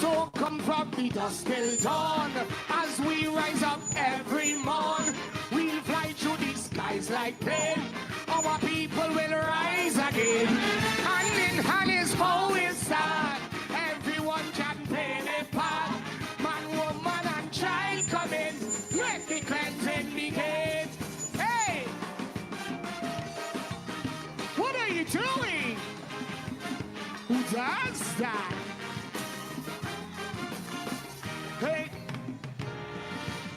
So come from the dusk till dawn, as we rise up every morn. We'll fly through the skies like plane. Our people will rise again. Hand in hand is how we start. Everyone can play their part. Man, woman, and child come in. Let the cleansing begin. Hey! What are you doing? Who does that? Hey!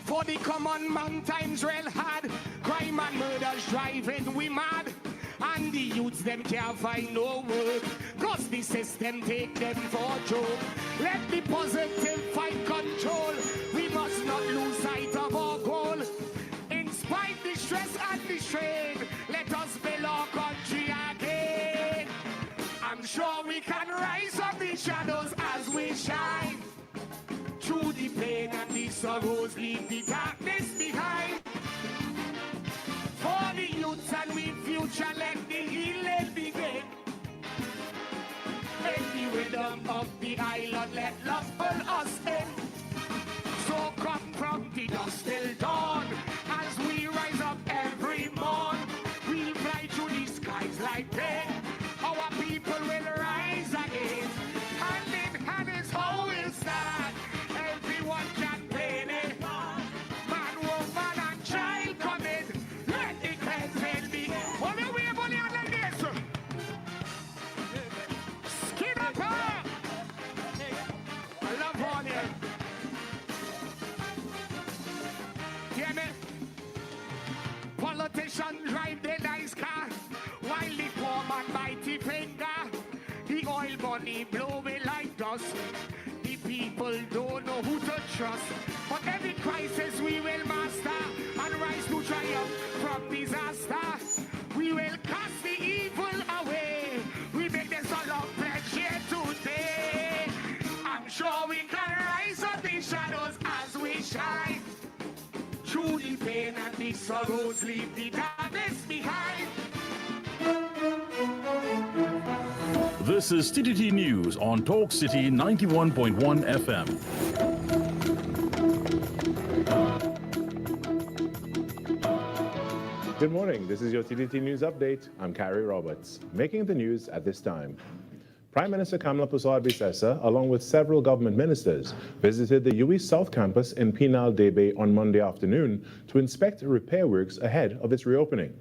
For the common man, times real hard. Crime and murders driving we mad. And the youths them can't find no work, cause the system take them for joke. Let the positive fight control. We must not lose sight of our goal. In spite the stress and the strain, let us build our country again. I'm sure we can rise up the shadows as we shine. Through the pain and the sorrows, leave the darkness behind. For the youth and we future, let the healing begin. In the rhythm of the island, let love pull us in. So come from the dusk till dawn, as we rise up every morn. We'll fly through the skies like plane. Our people will rise again. Hand in hand is how we'll start. Everyone can play their part. Man, woman, and child come in. Let the cleansing be. What do we have on the hand like this? Skin up her. I love on you. Yeah, man. Politicians drive their nice car, while the poor man mighty finger. The oil money blowing like dust. The people don't know who to trust. But every crisis we will master and rise to triumph from disaster. We will cast the evil away. We make this all of pledge here today. I'm sure we can rise up the shadows as we shine. Through the pain and the sorrows, leave the darkness behind. This is TTT News on Talk City 91.1 FM. Good morning. This is your TTT News Update. I'm Carrie Roberts. Making the news at this time. Prime Minister Kamala Persad-Bissessar, along with several government ministers, visited the UWI South Campus in Penal Debe on Monday afternoon to inspect repair works ahead of its reopening.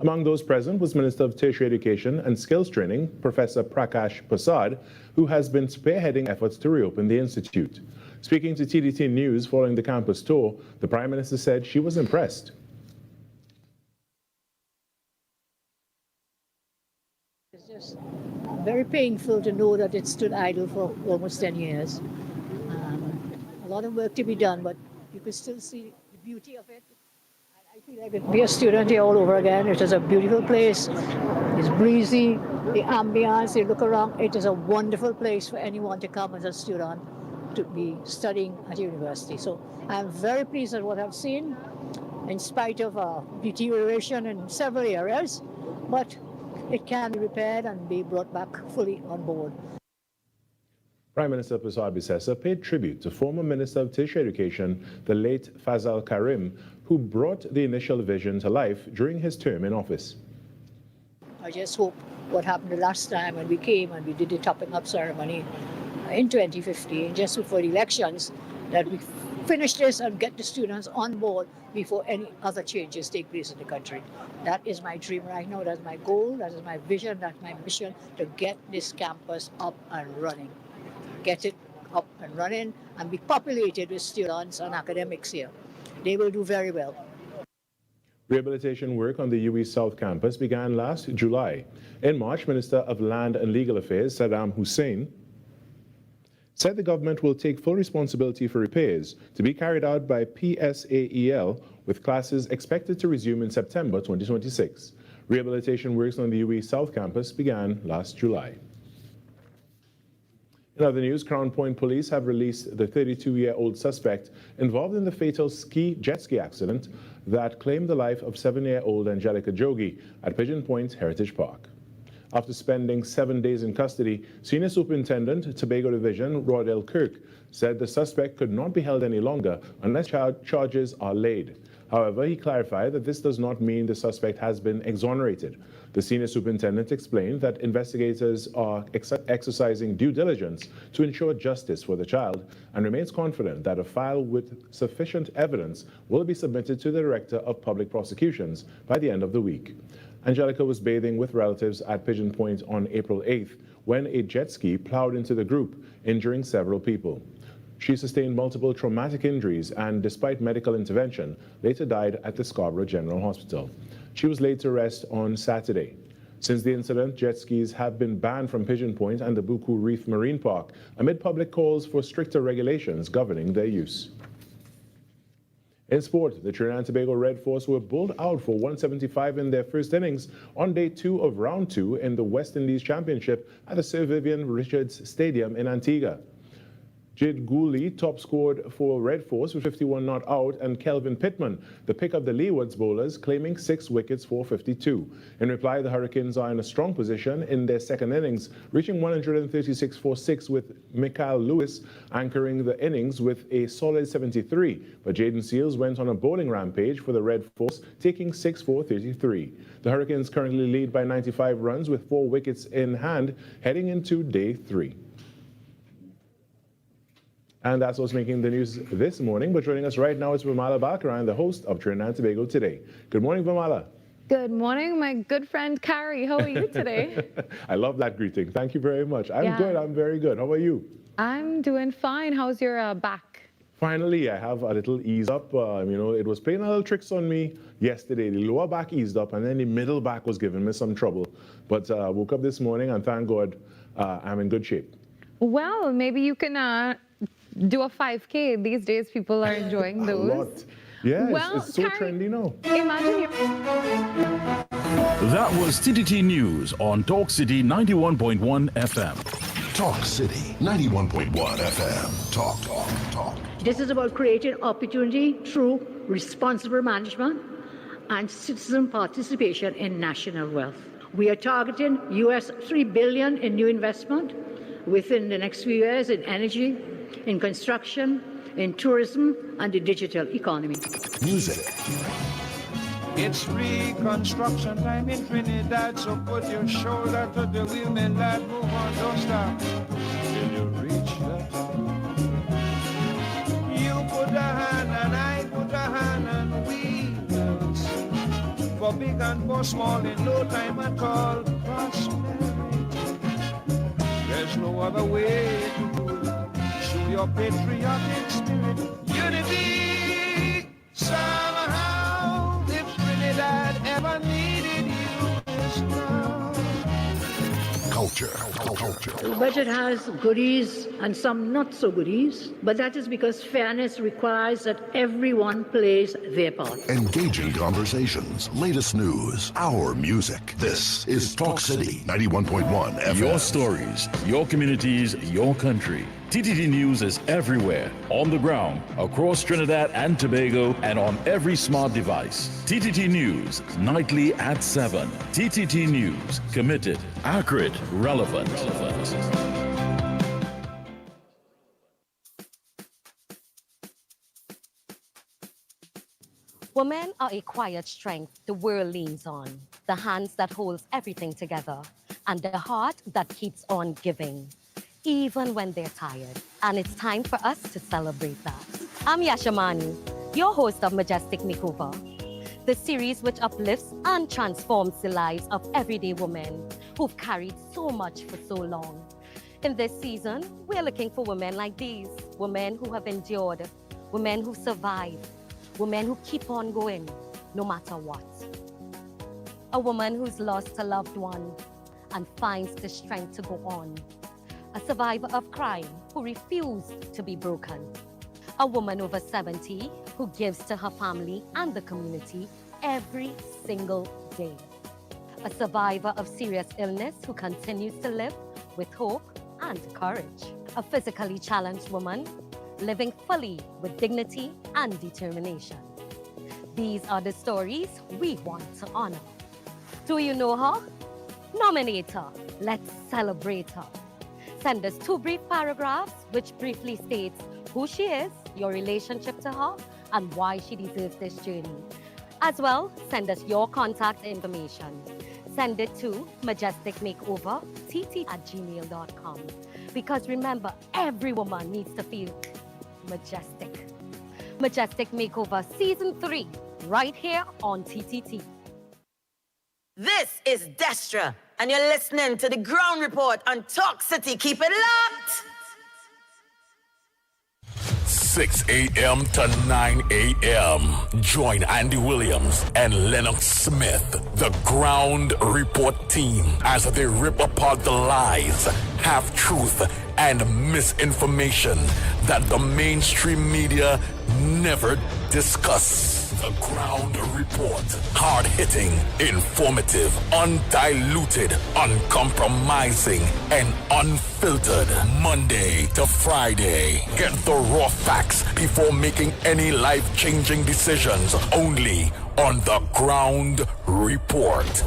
Among those present was Minister of Tertiary Education and Skills Training, Professor Prakash Prasad, who has been spearheading efforts to reopen the institute. Speaking to TTT News following the campus tour, the Prime Minister said she was impressed. It's just very painful to know that it stood idle for almost 10 years. A lot of work to be done, but you could still see the beauty of it. I feel like I could be a student here all over again. It is a beautiful place. It's breezy, the ambience, you look around. It is a wonderful place for anyone to come as a student to be studying at university. So I'm very pleased at what I've seen, in spite of deterioration in several areas, but it can be repaired and be brought back fully on board. Prime Minister Persad-Bissessar paid tribute to former Minister of Tertiary Education, the late Fazal Karim, who brought the initial vision to life during his term in office. I just hope what happened the last time when we came and we did the topping up ceremony in 2015, just before the elections, that we finish this and get the students on board before any other changes take place in the country. That is my dream right now. That's my goal. That is my vision. That's my mission, to get this campus up and running. Get it up and running and be populated with students and academics here. They will do very well. Rehabilitation work on the UWI South Campus began last July. In March, Minister of Land and Legal Affairs, Saddam Hussein, said the government will take full responsibility for repairs to be carried out by PSAEL, with classes expected to resume in September 2026. Rehabilitation works on the UWI South Campus began last July. In other news, Crown Point Police have released the 32-year-old suspect involved in the fatal jet ski accident that claimed the life of 7-year-old Angelica Jogi at Pigeon Point Heritage Park. After spending 7 days in custody, Senior Superintendent, Tobago Division, Rodell Kirk, said the suspect could not be held any longer unless charges are laid. However, he clarified that this does not mean the suspect has been exonerated. The senior superintendent explained that investigators are exercising due diligence to ensure justice for the child and remains confident that a file with sufficient evidence will be submitted to the Director of Public Prosecutions by the end of the week. Angelica was bathing with relatives at Pigeon Point on April 8th when a jet ski plowed into the group, injuring several people. She sustained multiple traumatic injuries and, despite medical intervention, later died at the Scarborough General Hospital. She was laid to rest on Saturday. Since the incident, jet skis have been banned from Pigeon Point and the Buku Reef Marine Park amid public calls for stricter regulations governing their use. In sport, the Trinidad and Tobago Red Force were bowled out for 175 in their first innings on day 2 of round 2 in the West Indies Championship at the Sir Vivian Richards Stadium in Antigua. Jid Gooley top scored for Red Force with 51 not out, and Kelvin Pittman, the pick of the Leewards bowlers, claiming 6 wickets for 52. In reply, the Hurricanes are in a strong position in their second innings, reaching 136 for 6 with Mikael Lewis anchoring the innings with a solid 73. But Jaden Seals went on a bowling rampage for the Red Force, taking 6 for 33. The Hurricanes currently lead by 95 runs with 4 wickets in hand heading into day 3. And that's what's making the news this morning. But joining us right now is Vamala Balkaran, the host of Trinidad and Tobago Today. Good morning, Vamala. Good morning, my good friend Carrie. How are you today? I love that greeting. Thank you very much. I'm good. I'm very good. How are you? I'm doing fine. How's your back? Finally, I have a little ease up. It was playing a little tricks on me yesterday. The lower back eased up, and then the middle back was giving me some trouble. But I woke up this morning, and thank God I'm in good shape. Well, maybe you can do a 5K. These days, people are enjoying those. A lot. Yeah, well, it's so Carrie, trendy now. Imagine That was TTT News on Talk City 91.1 FM. Talk City 91.1 FM. Talk. This is about creating opportunity through responsible management and citizen participation in national wealth. We are targeting US $3 billion in new investment within the next few years in energy, in construction, in tourism, and the digital economy. Music. It's reconstruction time in Trinidad, so put your shoulder to the wheel, man, lad, move on, don't stop till you reach the top. You put a hand and I put a hand and we will see. For big and for small in no time at all, prosperity. There's no other way to do it. Show your patriotic spirit, unity. Somehow, if Trinidad ever needed you, it's now. Culture. The budget has goodies and some not so goodies, but that is because fairness requires that everyone plays their part. Engaging conversations. Latest news. Our music. This is Talk City 91.1 FM. Your stories, your communities, your country. TTT News is everywhere, on the ground, across Trinidad and Tobago, and on every smart device. TTT News, nightly at 7. TTT News, committed, accurate, relevant. Women are a quiet strength the world leans on, the hands that holds everything together, and the heart that keeps on giving, even when they're tired. And it's time for us to celebrate that. I'm Yashamani, your host of Majestic Makeover, the series which uplifts and transforms the lives of everyday women who've carried so much for so long. In this season, we're looking for women like these, women who have endured, women who survived, women who keep on going, no matter what. A woman who's lost a loved one and finds the strength to go on. A survivor of crime who refused to be broken. A woman over 70 who gives to her family and the community every single day. A survivor of serious illness who continues to live with hope and courage. A physically challenged woman living fully with dignity and determination. These are the stories we want to honor. Do you know her? Nominate her. Let's celebrate her. Send us 2 brief paragraphs which briefly states who she is, your relationship to her, and why she deserves this journey. As well, send us your contact information. Send it to majesticmakeovertt@gmail.com. Because remember, every woman needs to feel majestic. Majestic Makeover Season 3, right here on TTT. This is Destra, and you're listening to the Ground Report on Talk City. Keep it locked! 6 a.m. to 9 a.m. Join Andy Williams and Lennox Smith, the Ground Report team, as they rip apart the lies, half-truth, and misinformation that the mainstream media never discuss. The Ground Report. Hard-hitting, informative, undiluted, uncompromising, and unfiltered. Monday to Friday. Get the raw facts before making any life-changing decisions. Only on The Ground Report.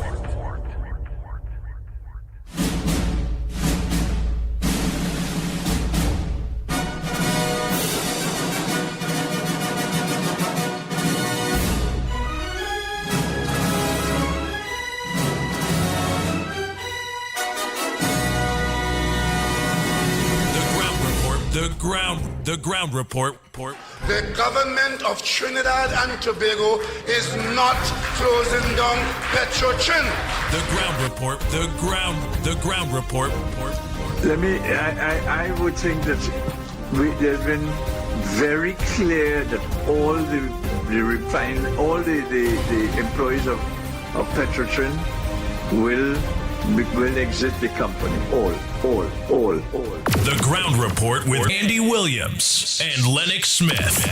The ground report. The government of Trinidad and Tobago is not closing down Petrotrin. The ground report. The ground report. I would think that there's been very clear that all the employees of Petrotrin will exit the company. All. The Ground Report with Andy Williams and Lennox Smith.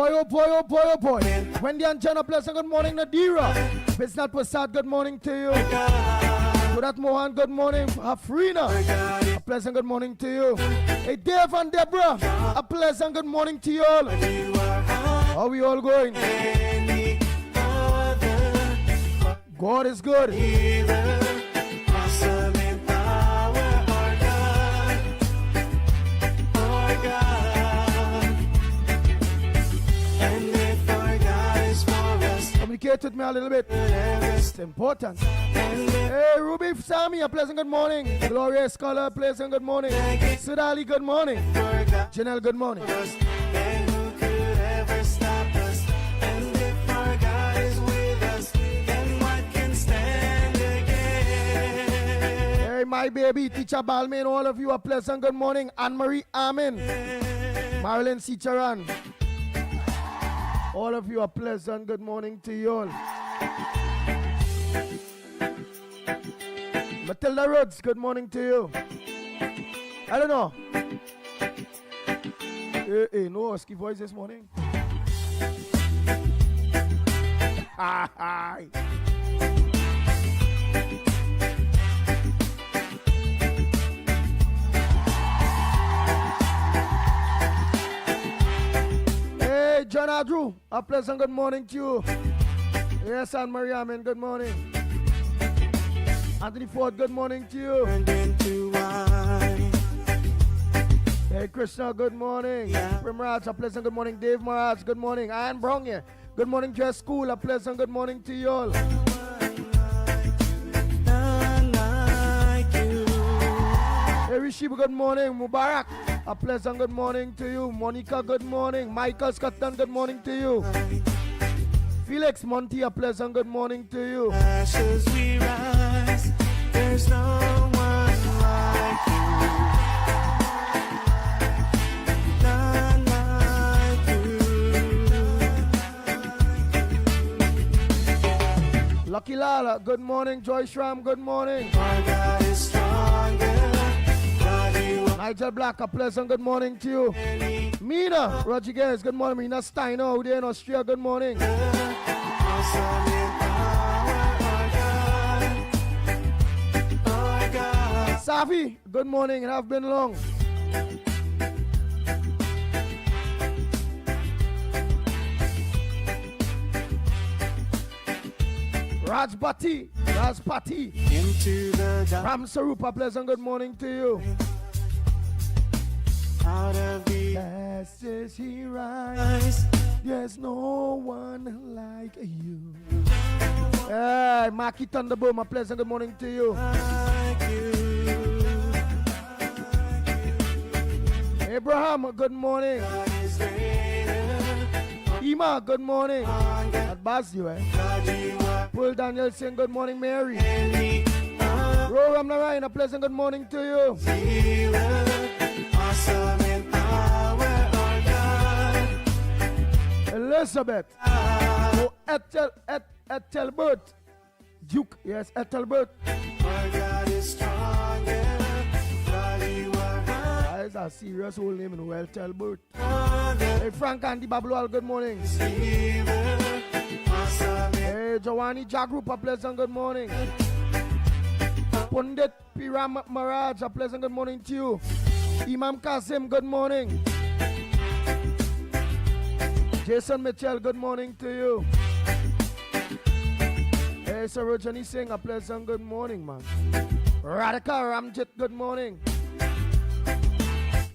boy, oh boy, oh boy, oh boy. Wendy and Jenna, pleasant good morning. Nadira, it's not Passat, good morning to you. Kudat Mohan, good morning. Afrina, a pleasant good morning to you. Hey, Dave and Deborah, a pleasant good morning to you all. How are we all going? God is good. Communicate with me a little bit. It's important. Hey, Ruby Sami, a pleasant good morning. Gloria Scholar, pleasant good morning. Sudali, good morning. Janelle, good morning. And who could ever stop us? And if our God is with us, then what can stand against? Hey, my baby, Teacher Balmain, all of you, a pleasant good morning. Anne-Marie, amen. Marilyn Sicharan. All of you, a pleasant good morning to you all. Matilda Rhodes, good morning to you. I don't know. Hey, no husky voice this morning. Hi. Hey, John Andrew, a pleasant good morning to you. Yes, Anne Marie, amen, good morning. Anthony Ford, good morning to you. Hey, Krishna, good morning. Primraj, a pleasant good morning. Dave Maharaj, good morning. Anne Brown here. Good morning, Jess School, a pleasant good morning to you all. Hey, Rishiba, good morning. Mubarak, a pleasant good morning to you. Monica, good morning. Michael Scotton, good morning to you. Felix Monty, a pleasant good morning to you. Ashes we rise, there's no one like you. None like you. Lucky Lala, good morning. Joy Shram, good morning. Our God is stronger. Nigel Black, a pleasant good morning to you. Mina Rodriguez, good morning. Mina Steiner, out there in Austria, good morning. Safi, good morning. It have been long. Rajpati, into the Ram Sarup, a pleasant good morning to you. Out of the ashes he rise, there's no one like you. Hey, Maki Thunderboom, a pleasant good morning to you. Abraham, good morning. Ima, good morning. That buzz you, eh? Paul Daniel saying good morning, Mary. Roram Narayan, a pleasant good morning to you. Awesome in power, our God. Elizabeth. Oh, Ethelbert. Duke, yes, Ethelbert. Our God is stronger. That is a serious old name in well, Ethelbert. Hey, Frank Andy Bablual, good morning. Hey, Jawani Jagrup, a pleasant good morning. Pundit Piram Maraj, a pleasant good morning to you. Imam Kasim, good morning. Jason Mitchell, good morning to you. Hey, Sarojani Singh, a pleasant good morning, man. Radhika Ramjit, good morning.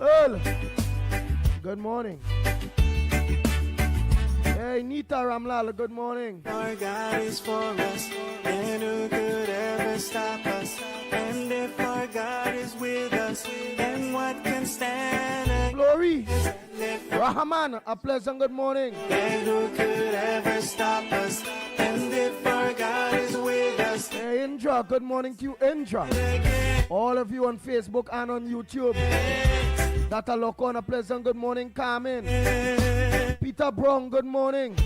Earl, good morning. Hey, Nita Ramlal, good morning. Our God is for us, and who could ever stop us? And if our God is with us, then what can stand? Glory, Rahman, a pleasant good morning. And who could ever stop us? And if our God is with us. Hey, Indra, good morning to you, Indra. All of you on Facebook and on YouTube. That a look on, a pleasant good morning, Carmen. Peter Brown, good morning.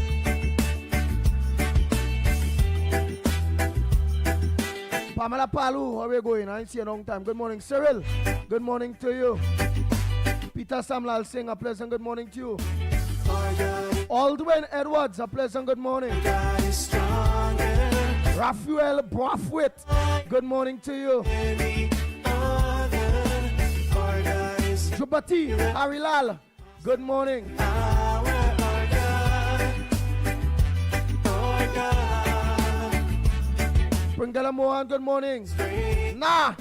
Pamela Palu, how are we going? I ain't seen you a long time. Good morning, Cyril. Good morning to you. Peter Samlal Singh, a pleasant good morning to you. Aldwin Edwards, a pleasant good morning. Raphael Brathwaite, good morning to you. Jubati Harilal, good morning. Pringala Mohan, good morning. Nah.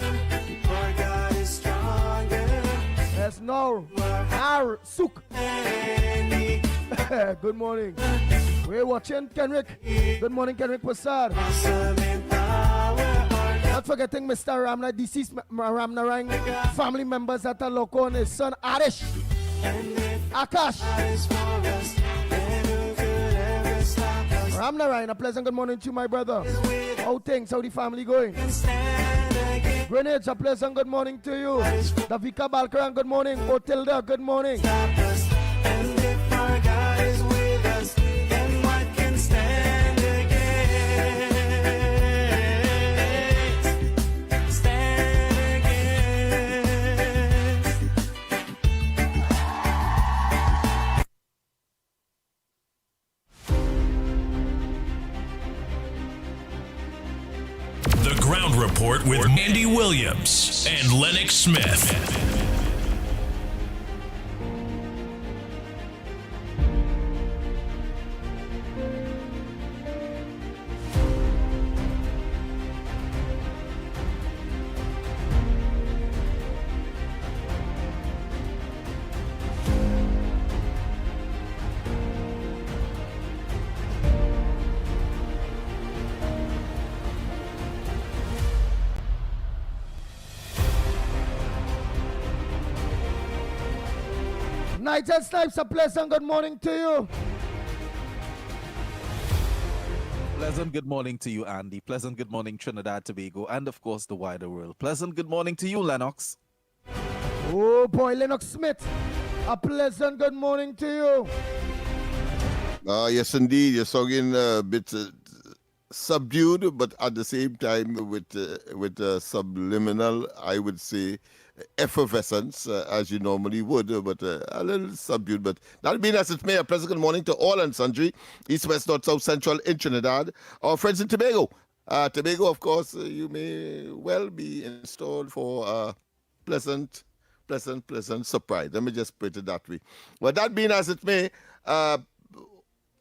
Yes, no. Har Suk. Good morning. We're watching Kenrick. Good morning, Kenrick Prasad. Not forgetting Mr. Ramna, deceased Ramna Rang, family members at Aloko and his son Arish. Akash. Ramna Rang, a pleasant good morning to my brother. How things? How the family going? Grenades, a pleasant good morning to you. Davika Balkaran, good morning. Otilda, good morning. And if our God is with us, then what can stand against? Stand against. The Ground Report with Andy Williams and Lennox Smith. Nigel Snipes, a pleasant good morning to you. Pleasant good morning to you, Andy. Pleasant good morning, Trinidad, Tobago, and of course the wider world. Pleasant good morning to you, Lennox. Oh boy, Lennox Smith, a pleasant good morning to you. Yes, indeed. You're sounding a bit subdued, but at the same time with subliminal, I would say, effervescence, as you normally would, but a little subdued. But that being as it may, a pleasant good morning to all and sundry, east, west, north, south, central in Trinidad, our friends in Tobago. Tobago, of course, you may well be installed for a pleasant surprise. Let me just put it that way. But that being as it may,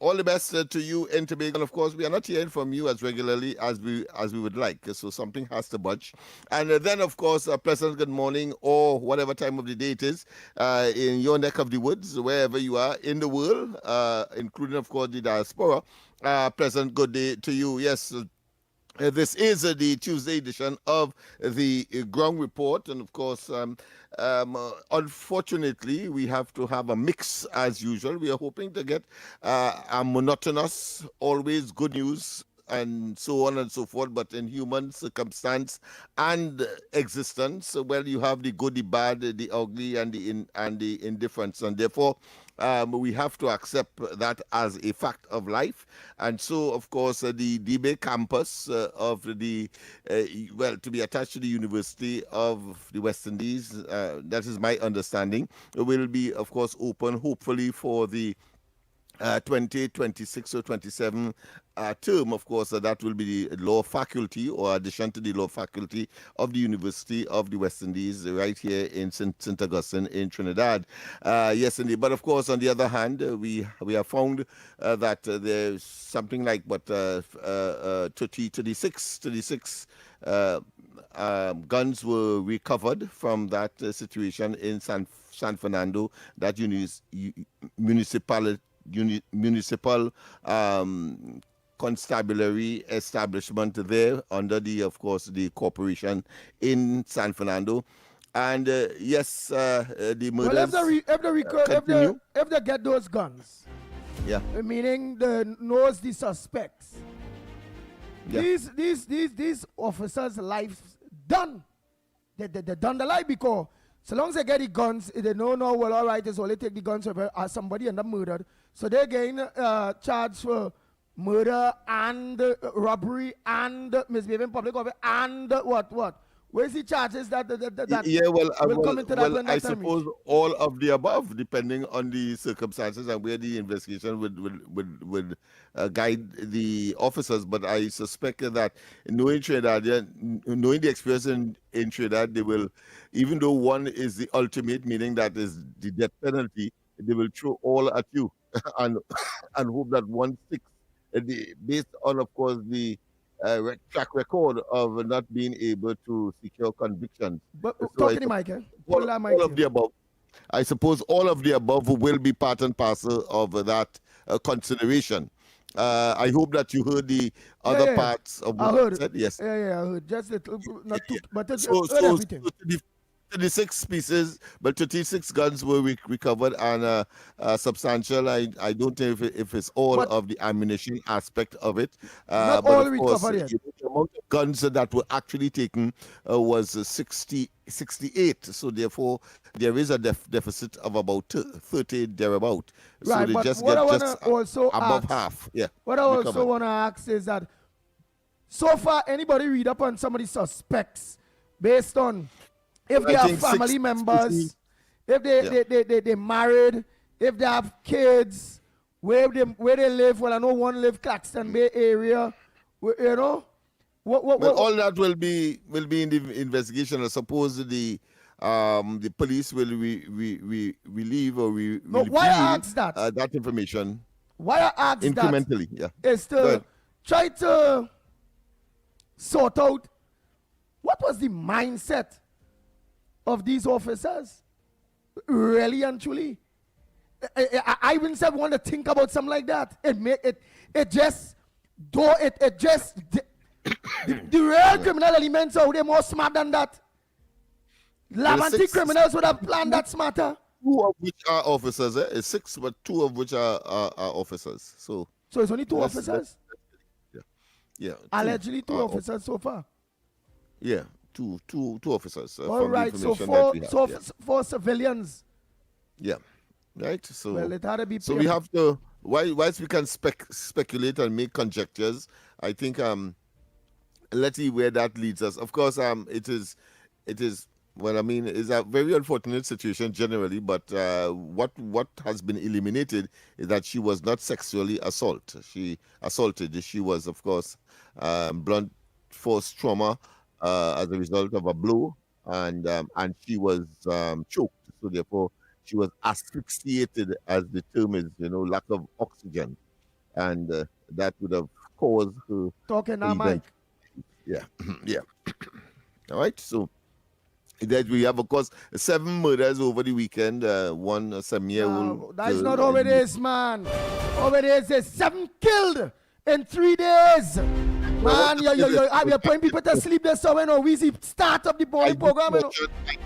all the best to you in Tobago. And of course, we are not hearing from you as regularly as we would like. So something has to budge. And then, of course, a pleasant good morning or whatever time of the day it is in your neck of the woods, wherever you are in the world, including, of course, the diaspora. Pleasant good day to you. Yes. This is the Tuesday edition of the Ground Report, and of course, unfortunately, we have to have a mix as usual. We are hoping to get a monotonous, always good news, and so on and so forth, but in human circumstance and existence, well, you have the good, the bad, the ugly, and the indifference, and therefore, we have to accept that as a fact of life. And so, of course, the DB campus of the, to be attached to the University of the West Indies, that is my understanding, will be, of course, open hopefully for the 2026 or 27 term. Of course, that will be the law faculty or addition to the law faculty of the University of the West Indies right here in St. Augustine in Trinidad. Yes, indeed. But of course, on the other hand, we have found that there's something like 36 guns were recovered from that situation in San Fernando, that municipal constabulary establishment there under of course, the corporation in San Fernando. And yes, the murders if they get those guns, yeah, meaning they knows the suspects. Yeah. These officers' lives done. They done the life, because so long as they get the guns, they know no, well, all right, it's only take the guns over somebody end up murdered. So they gain charged for murder and robbery and misbehaving public order and what Where's the charges that yeah, well, will come into that when I that time suppose all of the above, depending on the circumstances and where the investigation would guide the officers. But I suspect that knowing Trinidad, knowing the experience in Trinidad, they will, even though one is the ultimate, meaning that is the death penalty, they will throw all at you and hope that one sticks. Based on, of course, the track record of not being able to secure convictions. But talking to Mike, all of the above. I suppose all of the above will be part and parcel of that consideration. I hope that you heard the other parts of what I heard. I said. Yes. Yeah, I heard. Just not too, but So everything. 36 pieces, but 36 guns were recovered, and substantial. I don't know if it's all of the ammunition aspect of it. Not but all of course, recovered yet. the amount of guns that were actually taken was 68. So therefore, there is a deficit of about 30 thereabout. So Right, they but just what get I just wanna also above ask, half. Yeah. What I also recovered. want to ask is that so far, anybody read up on some of the suspects based on if they I have think family 6 members, if they married, if they have kids, where they live. Well, I know one live Claxton Bay area. You know, what all that will be in the investigation. I suppose the police will relieve or why I ask that? That information. Why I ask incrementally, that is to try to sort out what was the mindset of these officers, really and truly. I even said want to think about something like that. The real criminal elements out there more smart than that. Lavanti criminals would have planned that smarter. 2 of which are officers. It's 6, but 2 of which are officers. So it's only 2 officers? Yeah. Allegedly 2 officers so far. Yeah, two officers. All right, so 4 civilians. Yeah, right. So well, it had to be. So we have to. Whilst we can speculate and make conjectures, I think let's see where that leads us. Of course, it is. Well, I mean, it's a very unfortunate situation generally, but what has been eliminated is that she was not sexually assaulted. She was, of course, blunt force trauma as a result of a blow, and she was choked. So therefore, she was asphyxiated, as the term is, lack of oxygen, and that would have caused her. Talking now, Mike. Yeah, yeah. All right, so. That we have, of course, 7 murders over the weekend. One 7-year-old. That's not how it is, man. How it is 7 killed in 3 days. Man, you're putting people to sleep this summer. No, we start up the morning program. I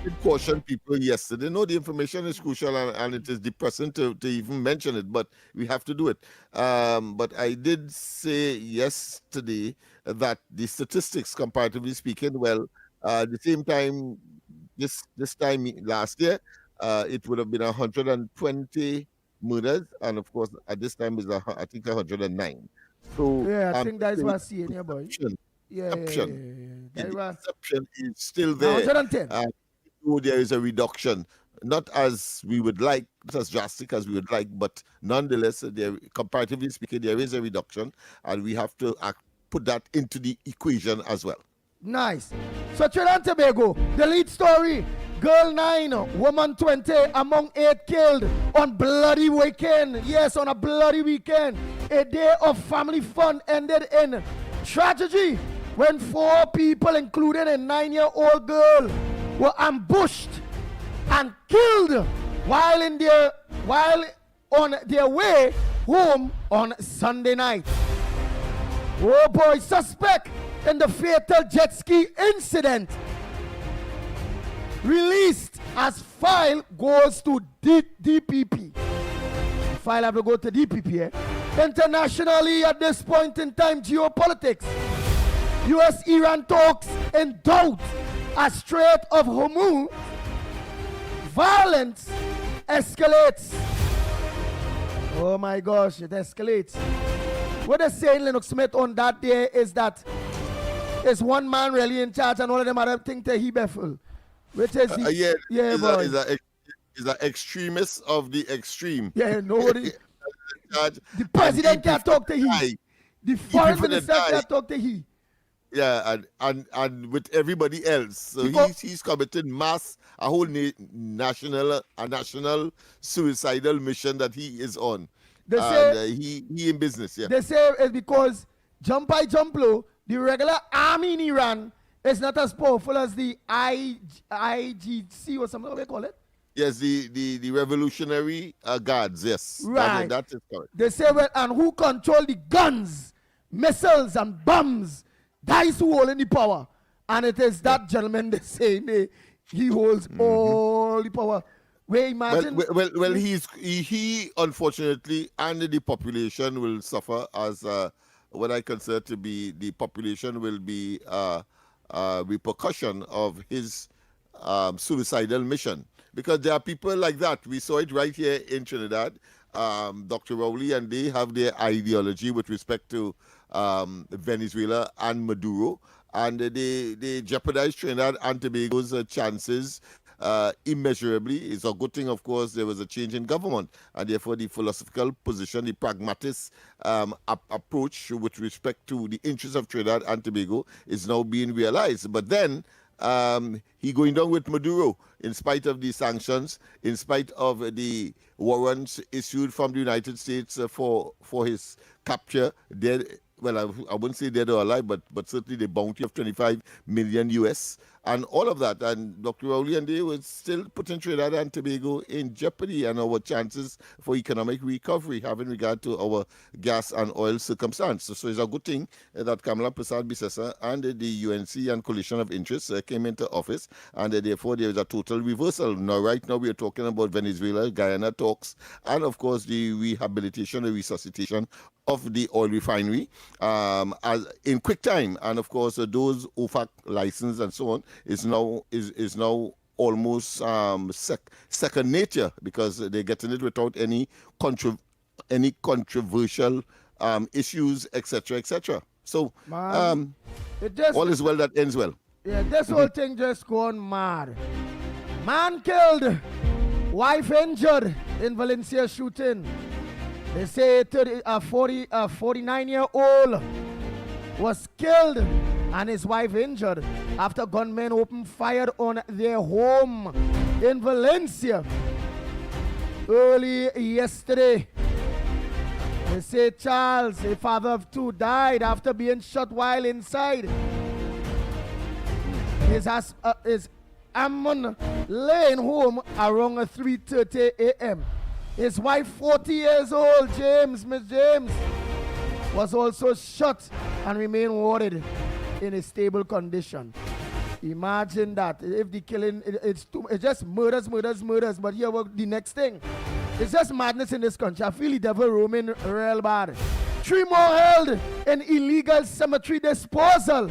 did caution people yesterday. No, the information is crucial and it is depressing to even mention it, but we have to do it. But I did say yesterday that the statistics, comparatively speaking, the same time, this time last year, it would have been 120 murders, and of course, at this time is I think 109. So yeah, I think that's what I'm seeing here, boy. The deception is still there. 110. So there is a reduction, not as we would like, not as drastic as we would like, but nonetheless, comparatively speaking, there is a reduction, and we have to put that into the equation as well. Nice. So Trinidad and Tobago, the lead story, girl 9, woman 20, among 8 killed on bloody weekend. Yes, on a bloody weekend. A day of family fun ended in tragedy when 4 people, including a 9-year-old girl, were ambushed and killed while on their way home on Sunday night. Oh boy, suspect in the fatal jet ski incident released as file goes to DPP. File have to go to DPP. Internationally, at this point in time, geopolitics. U.S.-Iran talks in doubt as Strait of Hormuz. Violence escalates. Oh my gosh, it escalates. What they're saying, Lennox Smith, on that day is that is one man really in charge and all of them are think that he baffled. Which is is an extremist of the extreme. Yeah, nobody. The president can't talk to he. The foreign minister can't talk to he. Yeah, and with everybody else. So he's committed a whole national suicidal mission that he is on. They say he in business, yeah. They say it's because jump high, jump low, the regular army in Iran is not as powerful as the IGC or something, what they call it? Yes, the Revolutionary Guards, yes. Right. That is correct. They say, well, and who control the guns, missiles, and bombs? That is who holding the power. And it is that gentleman they say he holds all the power. Where imagine... Well, he unfortunately, and the population will suffer as what I consider to be, the population will be repercussion of his suicidal mission. Because there are people like that. We saw it right here in Trinidad. Dr. Rowley, and they have their ideology with respect to Venezuela and Maduro. And they jeopardize Trinidad and Tobago's chances immeasurably. It's a good thing, of course, there was a change in government. And therefore, the philosophical position, the pragmatic approach with respect to the interests of Trinidad and Tobago is now being realized. But then, he going down with Maduro in spite of the sanctions, in spite of the warrants issued from the United States for his capture. Dead, well, I wouldn't say dead or alive, but certainly the bounty of 25 million US and all of that. And Dr. Rowley and they were still putting Trinidad and Tobago in jeopardy and our chances for economic recovery having regard to our gas and oil circumstance. So it's a good thing that Kamala Prasad-Bissessar and the UNC and Coalition of Interests came into office, and therefore there is a total reversal. Now, right now we are talking about Venezuela, Guyana talks, and of course the rehabilitation and resuscitation of the oil refinery as in quick time. And of course those OFAC license and so on is now almost second nature, because they're getting it without any controversial issues, etc., etc. So all is well that ends well. Yeah, this whole thing just gone mad. Man killed, wife injured in Valencia shooting. They say a 49-year-old was killed and his wife injured after gunmen opened fire on their home in Valencia early yesterday. They say Charles, a father of two, died after being shot while inside his Ammon Lane home around 3:30 a.m. His wife, 40 years old, Miss James, was also shot and remain warded in a stable condition. Imagine that. If the killing, it's just murders. But here, the next thing. It's just madness in this country. I feel the devil roaming real bad. 3 more held in illegal cemetery disposal.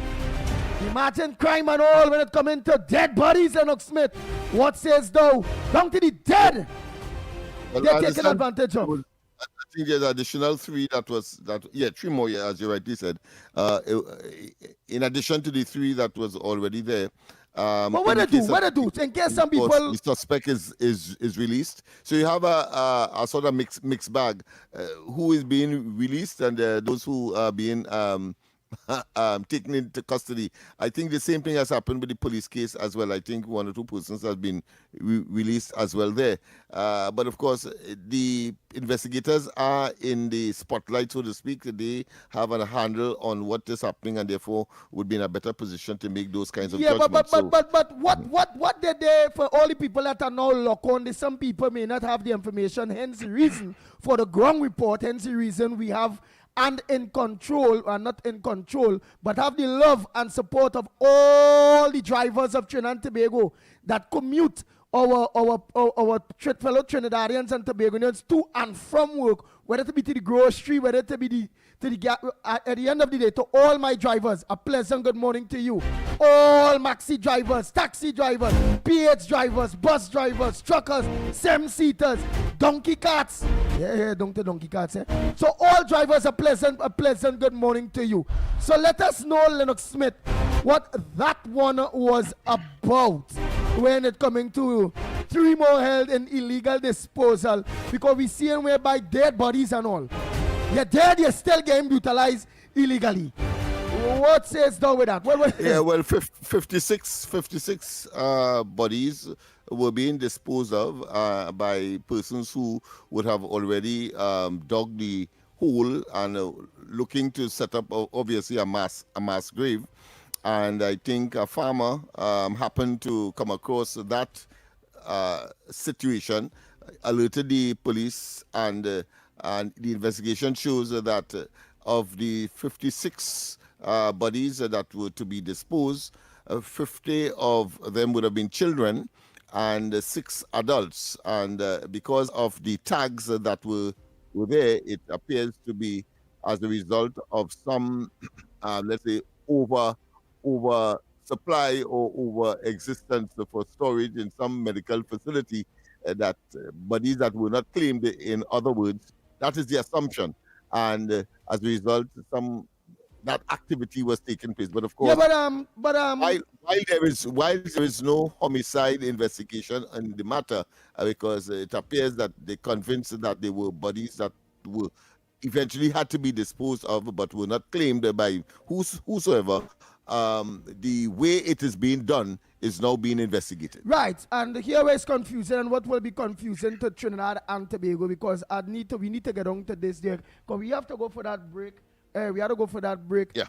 Imagine crime and all when it comes into dead bodies, Lennox Smith. What says thou? Down to the dead. Well, they're taking advantage of. I think there's additional 3 3 more, as you rightly said. In addition to the 3 that was already there. But what they do? In case some people... The suspect is released. So you have a sort of mixed bag. Who is being released and those who are being... taken into custody. I think the same thing has happened with the police case as well. I think 1 or 2 persons have been released as well there. But of course, the investigators are in the spotlight, so to speak. They have a handle on what is happening and therefore would be in a better position to make those kinds of judgments. But what did they, for all the people that are now locked on, some people may not have the information, hence the reason for the ground report, hence the reason we have and in control, or not in control, but have the love and support of all the drivers of Trinidad and Tobago that commute our fellow Trinidadians and Tobagonians to and from work, whether it be to the grocery, whether it be at the end of the day, to all my drivers, a pleasant good morning to you. All maxi drivers, taxi drivers, PH drivers, bus drivers, truckers, seven-seaters, donkey carts. Yeah, donkey carts. So all drivers, a pleasant good morning to you. So let us know, Lennox Smith, what that one was about when it coming to 3 more held in illegal disposal, because we see whereby dead bodies and all. You're dead, you're still getting brutalized illegally. What says down with that? Yeah, well, 56 bodies were being disposed of by persons who would have already dug the hole and looking to set up, obviously, a mass grave. And I think a farmer happened to come across that situation, alerted the police, and the investigation shows that of the 56 bodies that were to be disposed, 50 of them would have been children and 6 adults. And because of the tags that were there, it appears to be as a result of some, let's say, over supply or over existence for storage in some medical facility, that bodies that were not claimed. In other words, that is the assumption, and as a result, that activity was taking place. But of course, while there is no homicide investigation in the matter, because it appears that they convinced that they were bodies that were eventually had to be disposed of, but were not claimed by whosoever. The way it is being done is now being investigated. Right, and here where it's confusing, and what will be confusing to Trinidad and Tobago, because we need to get on to this there, because we have to go for that break. Yeah.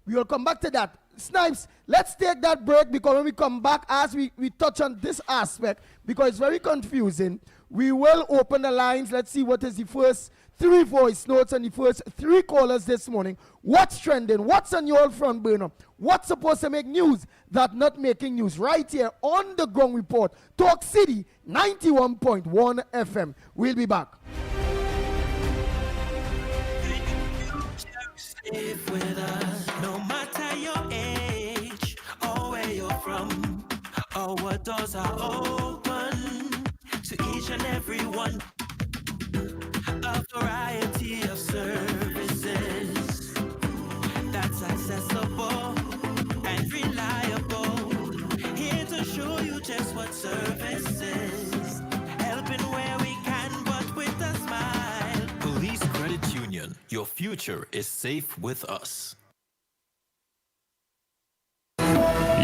We will come back to that. Snipes, let's take that break, because when we come back, as we touch on this aspect, because it's very confusing, we will open the lines. Let's see what is the first 3 voice notes and the first 3 callers this morning. What's trending? What's on your front burner? What's supposed to make news that not making news? Right here on the Ground Report, Talk City 91.1 FM. We'll be back. Live with us, no matter your age or where you're from, our doors are open to each and every one. A variety of services that's accessible and reliable. Here to show you just what service is, helping where we can, but with a smile. Police Credit Union, your future is safe with us.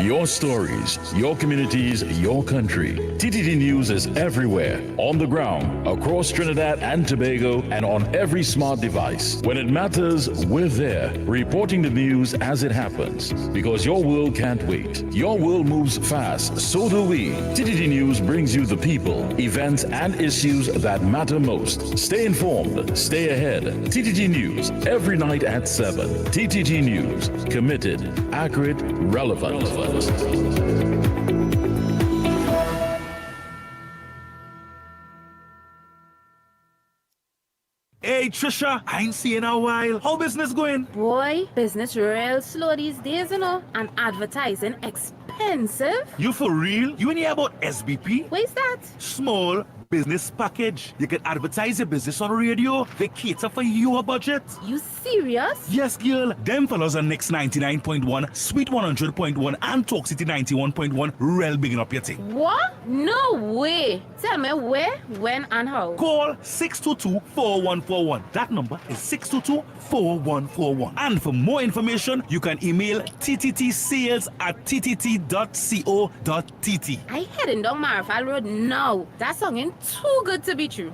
Your stories, your communities, your country. TTT News is everywhere, on the ground, across Trinidad and Tobago, and on every smart device. When it matters, we're there, reporting the news as it happens. Because your world can't wait. Your world moves fast, so do we. TTT News brings you the people, events, and issues that matter most. Stay informed, stay ahead. TTT News, every night at 7. TTT News, committed, accurate, relevant. Hey Trisha, I ain't seen you in a while. How business going? Boy, business real slow these days, and advertising expensive. You for real? You ain't hear about SBP? What is that? Small business package. You can advertise your business on radio. They cater for your budget. You serious? Yes, girl. Them fellas are Next 99.1, Sweet 100.1, and Talk City 91.1. Real bigging up your thing. What? No way. Tell me where, when, and how. Call 622-4141. That number is 622-4141. And for more information, you can email ttttsales@ttt.co.tt. I heading down Marfal Road now. That song ain't too good to be true.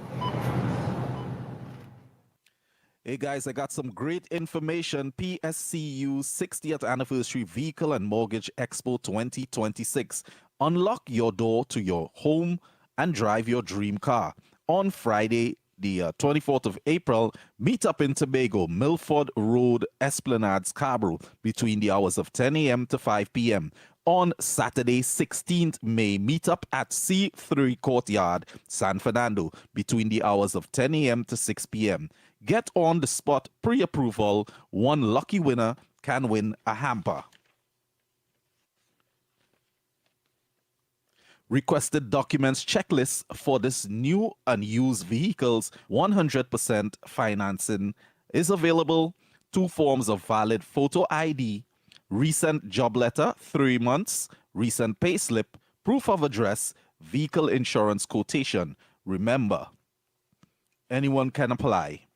Hey guys, I got some great information. PSCU 60th Anniversary Vehicle and Mortgage Expo 2026. Unlock your door to your home and drive your dream car. On Friday, the 24th of April, meet up in Tobago, Milford Road, Esplanade, Scarborough, between the hours of 10 a.m. to 5 p.m. On Saturday, 16th May, meet up at C3 Courtyard, San Fernando, between the hours of 10 a.m. to 6 p.m. Get on the spot pre-approval. One lucky winner can win a hamper. Requested documents checklist for this new and used vehicles. 100% financing is available. 2 forms of valid photo ID, recent job letter, 3 months, recent pay slip, proof of address, vehicle insurance quotation. Remember, anyone can apply.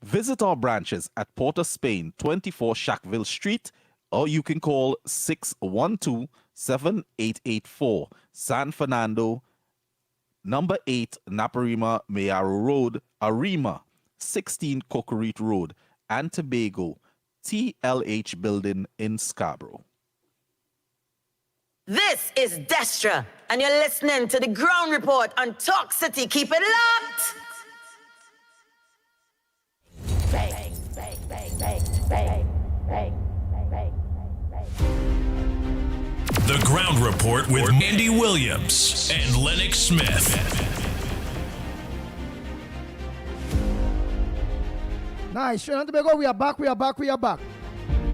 Visit our branches at Port of Spain, 24 Shackville Street, or you can call 612-7884, San Fernando, number 8, Naparima Mayaro Road, Arima, 16 Cocorite Road, and Tobago, TLH Building in Scarborough. This is Destra, and you're listening to the Ground Report on Talk City. Keep it locked! Bang, bang, bang, bang, bang, bang, bang, bang. The Ground Report with Andy Williams and Lennox Smith. Nice. Trinidad and Tobago, we are back.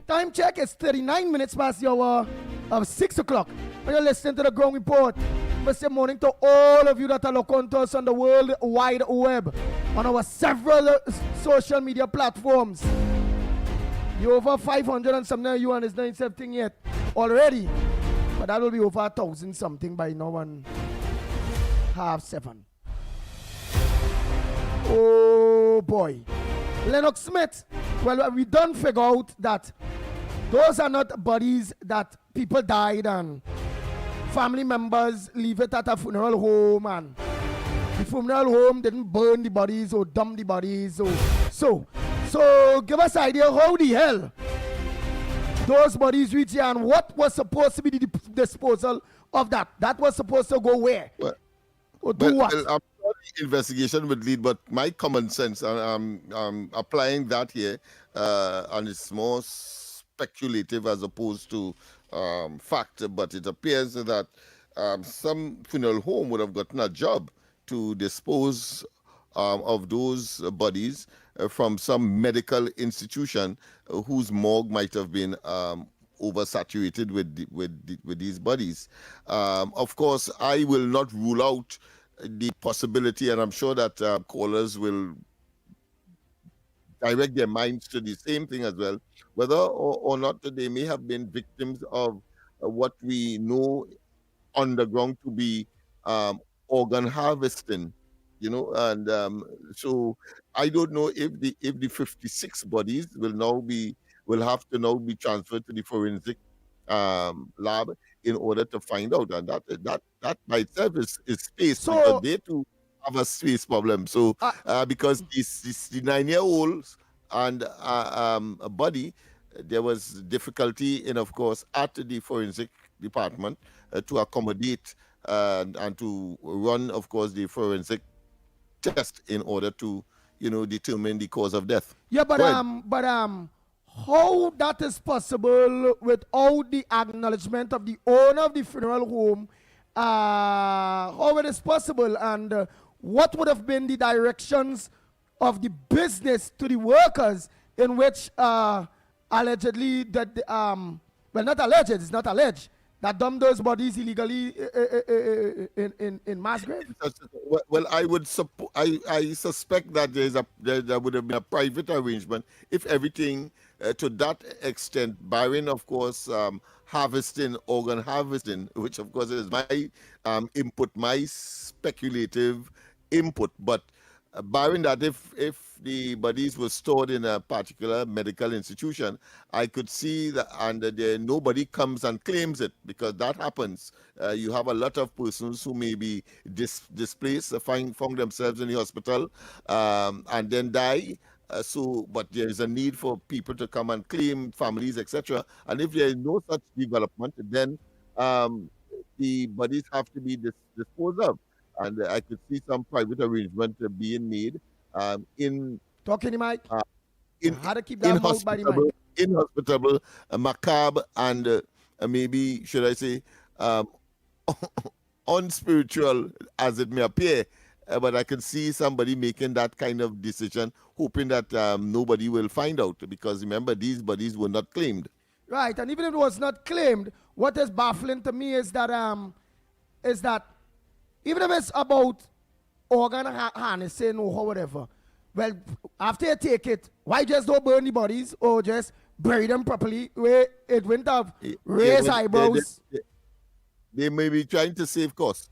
Time check is 39 minutes past the hour of 6 o'clock. When you're listening to the Ground Report, good morning to all of you that are looking to us on the World Wide Web, on our several social media platforms. You're over 500 and something of you, and it's not something yet already. But that will be over 1,000 something by now and 6:30. Oh boy. Lennox Smith, well, we done figure out that those are not bodies that people died and family members leave it at a funeral home, and the funeral home didn't burn the bodies or dump the bodies. So give us an idea how the hell those bodies reach here and what was supposed to be the disposal of that. That was supposed to go where? Or do what? Well, I'm sure the investigation would lead, but my common sense, I'm applying that here, and it's more speculative as opposed to fact, but it appears that some funeral home would have gotten a job to dispose of those bodies from some medical institution whose morgue might have been oversaturated with these bodies. Of course, I will not rule out the possibility, and I'm sure that callers will direct their minds to the same thing as well, whether or not they may have been victims of what we know underground to be organ harvesting, and so I don't know if the 56 bodies will have to now be transferred to the forensic lab in order to find out, and that by itself is space, because they too have a space problem. So because the 9-year-olds and a body, there was difficulty in, of course, at the forensic department to accommodate and to run, of course, the forensic test in order to, determine the cause of death. Yeah, but how that is possible without the acknowledgement of the owner of the funeral home? How it is possible, and what would have been the directions of the business to the workers in which allegedly that well, not alleged, it's not alleged that dumped those bodies illegally in mass grave? Well, I suspect that there would have been a private arrangement if everything to that extent, barring, of course, organ harvesting, which of course is my input, my speculative input. But barring that, if the bodies were stored in a particular medical institution, I could see that, and nobody comes and claims it, because that happens. You have a lot of persons who may be displaced, found themselves in the hospital, and then die. But there is a need for people to come and claim, families, etc. And if there is no such development, then the bodies have to be disposed of. And I could see some private arrangement being made in talking to Mike. How to keep that mouth by the mic. Inhospitable, macabre, and maybe, should I say, unspiritual as it may appear. But I can see somebody making that kind of decision, hoping that nobody will find out, because remember, these bodies were not claimed. Right, and even if it was not claimed, what is baffling to me is that even if it's about organ harnessing or whatever, Well, after you take it, why just don't burn the bodies or just bury them properly where it went up, raise eyebrows? They may be trying to save costs.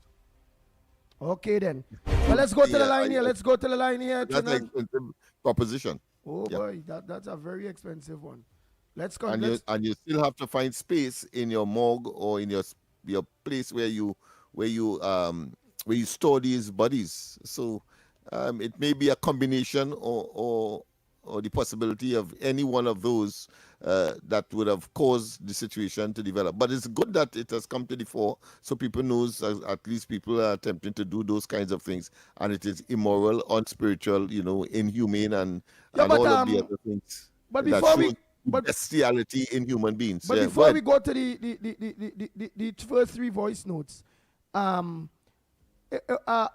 Okay then. Well, let's go to the line here. Let's go to the line here. That's an expensive proposition. Oh boy, that's a very expensive one. Let's go. And you still have to find space in your morgue or in your place where you store these bodies. So it may be a combination or the possibility of any one of those that would have caused the situation to develop. But it's good that it has come to the fore, so people knows at least people are attempting to do those kinds of things, and it is immoral, unspiritual, inhumane, and all of the other things. But before bestiality in human beings. But before we go to the first three voice notes, I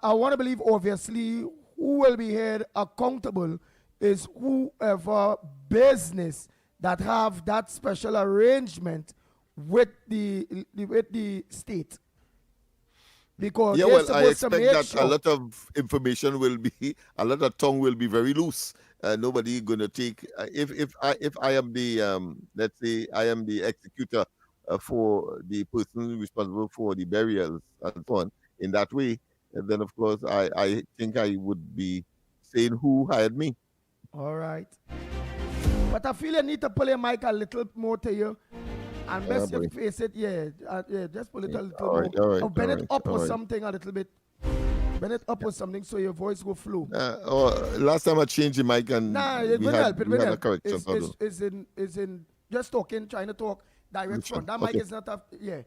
want to believe obviously who will be held accountable is whoever business that have that special arrangement with the state. Because I expect that a lot of information will be, a lot of tongue will be very loose. Nobody gonna take. If I am the let's say I am the executor for the person responsible for the burials and so on. In that way, and then of course I think I would be saying who hired me. All right. But I feel you need to pull your mic a little more to you. And best you face it, just pull it a little more. All right, or bend it up or something a little bit. Bend it up or something so your voice will flow. Last time I changed the mic and it will help. It will help. Correction. It's in just talking, trying to talk direct front. That mic is not up. Yeah.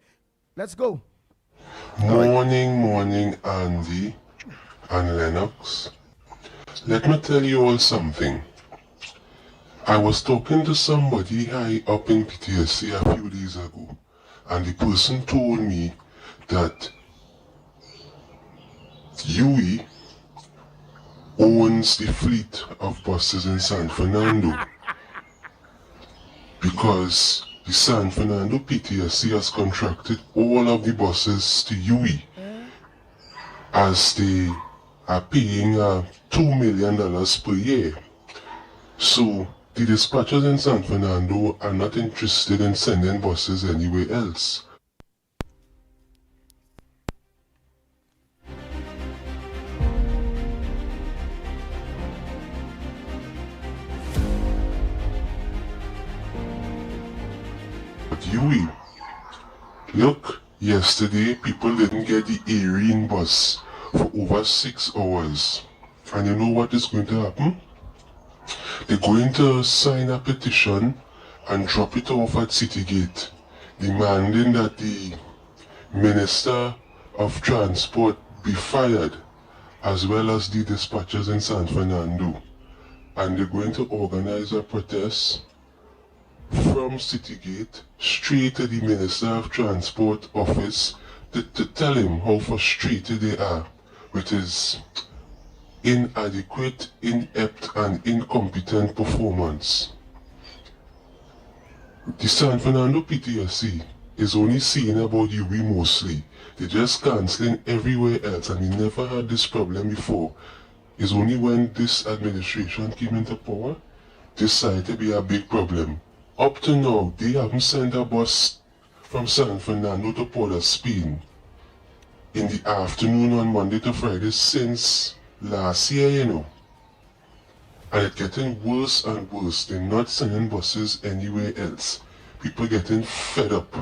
Let's go. Morning, Andy and Lennox. Let me tell you all something. I was talking to somebody high up in PTSC a few days ago, and the person told me that UE owns the fleet of buses in San Fernando because the San Fernando PTSC has contracted all of the buses to UE as they are paying $2 million per year. So the dispatchers in San Fernando are not interested in sending buses anywhere else. But UE, look, yesterday people didn't get the Arene bus for over 6 hours. And you know what is going to happen? They're going to sign a petition and drop it off at City Gate, demanding that the Minister of Transport be fired, as well as the dispatchers in San Fernando. And they're going to organize a protest from City Gate straight to the Minister of Transport office to tell him how frustrated they are with his inadequate, inept, and incompetent performance. The San Fernando PTSC is only seeing about UE mostly. They're just cancelling everywhere else, and we never had this problem before. It's only when this administration came into power, this decided to be a big problem. Up to now, they haven't sent a bus from San Fernando to Port of Spain in the afternoon on Monday to Friday since last year, you know. And it's getting worse and worse. They're not sending buses anywhere else. People getting fed up.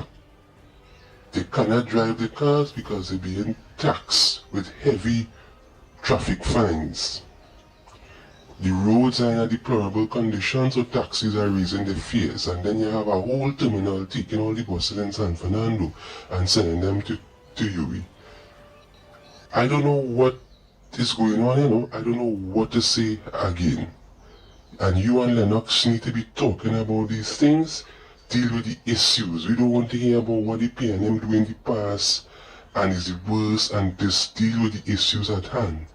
They cannot drive the cars because they're being taxed with heavy traffic fines. The roads are in a deplorable condition, so taxis are raising the fares. And then you have a whole terminal taking all the buses in San Fernando and sending them to UE. I don't know what is going on, you know. I don't know what to say again. And you and Lennox need to be talking about these things. Deal with the issues. We don't want to hear about what the PNM do in the past and is it worse, and just deal with the issues at hand.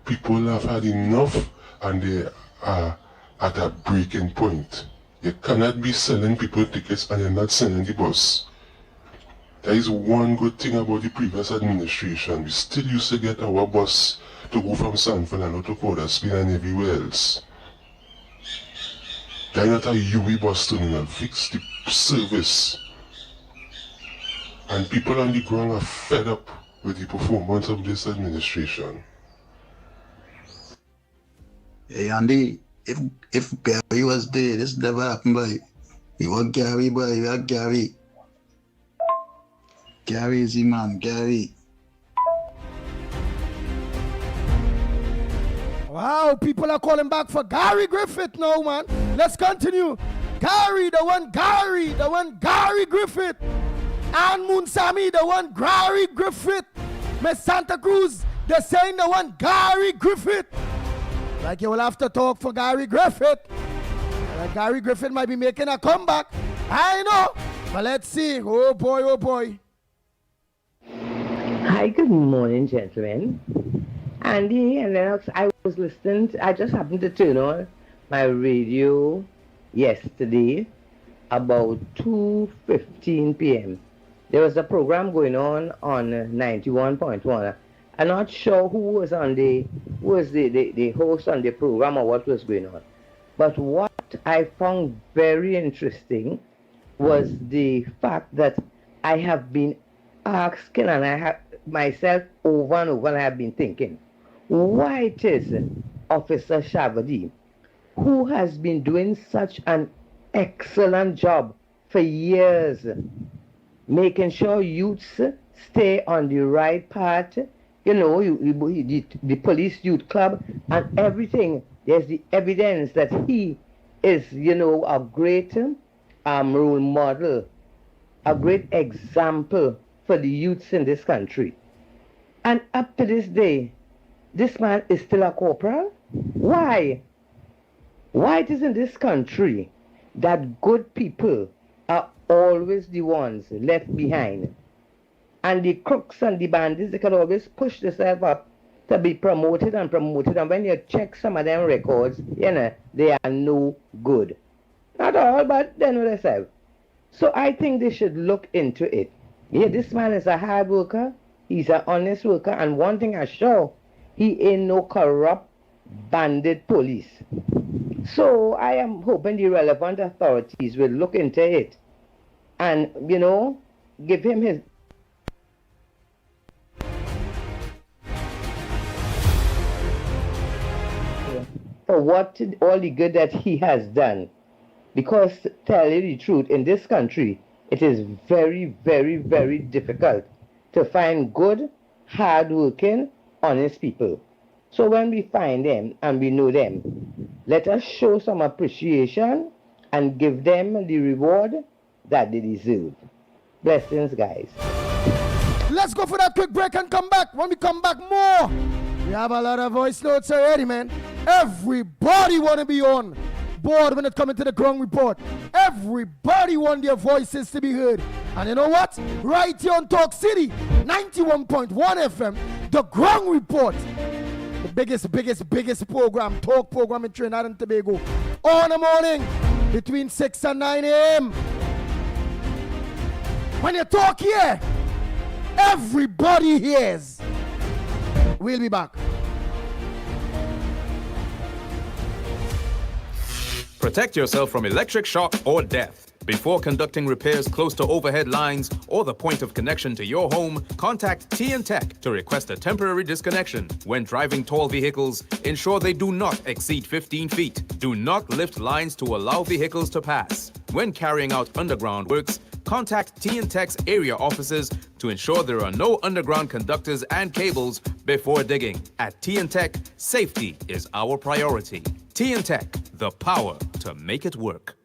People have had enough and they are at a breaking point. You cannot be selling people tickets and you're not sending the bus. That is one good thing about the previous administration. We still used to get our bus to go from Sanford and to Coderspin and everywhere else. They're not a UE bus terminal. Fix the service. And people on the ground are fed up with the performance of this administration. Hey Andy, if Gary was there, this never happened, boy. You want Gary, boy, you want Gary. Gary is the man, Gary. Wow, people are calling back for Gary Griffith now, man. Let's continue. Gary, the one Gary Griffith. And Munsami, the one Gary Griffith. Miss Santa Cruz, they're saying the one Gary Griffith. Like you will have to talk for Gary Griffith. Gary Griffith might be making a comeback. I know. But let's see. Oh boy, oh boy. Hi, good morning, gentlemen. Andy and Lennox, I was listening. I just happened to turn on my radio yesterday about 2:15 p.m. There was a program going on 91.1. I'm not sure who was the host on the program or what was going on. But what I found very interesting was the fact that I have been asking, and I have myself over and over, and I have been thinking, why it is Officer Shavadi, who has been doing such an excellent job for years, making sure youths stay on the right path, you know, the police youth club and everything. There's the evidence that he is, you know, a great role model, a great example for the youths in this country. And up to this day, this man is still a corporal? Why? Why it is in this country that good people are always the ones left behind? And the crooks and the bandits, they can always push themselves up to be promoted and promoted. And when you check some of them records, you know, they are no good. Not all, but they know themselves. So I think they should look into it. Yeah, this man is a hard worker. He's an honest worker. And one thing I sure, he ain't no corrupt bandit police. So I am hoping the relevant authorities will look into it and, you know, give him his... for what all the good that he has done. Because, to tell you the truth, in this country, it is very, very, very difficult to find good, hard-working, honest people. So when we find them and we know them, let us show some appreciation and give them the reward that they deserve. Blessings, guys. Let's go for that quick break and come back. When we come back, more. We have a lot of voice notes already, man. Everybody want to be on board when it comes to the ground report. Everybody want their voices to be heard. And you know what? Right here on Talk City, 91.1 FM, the ground report. The biggest program, talk program in Trinidad and Tobago. On the morning, between 6 and 9 a.m. When you talk here, everybody hears. We'll be back. Protect yourself from electric shock or death. Before conducting repairs close to overhead lines or the point of connection to your home, contact Tech to request a temporary disconnection. When driving tall vehicles, ensure they do not exceed 15 feet. Do not lift lines to allow vehicles to pass. When carrying out underground works, contact Tech's area offices to ensure there are no underground conductors and cables before digging. At Tech, safety is our priority. Tech, the power to make it work.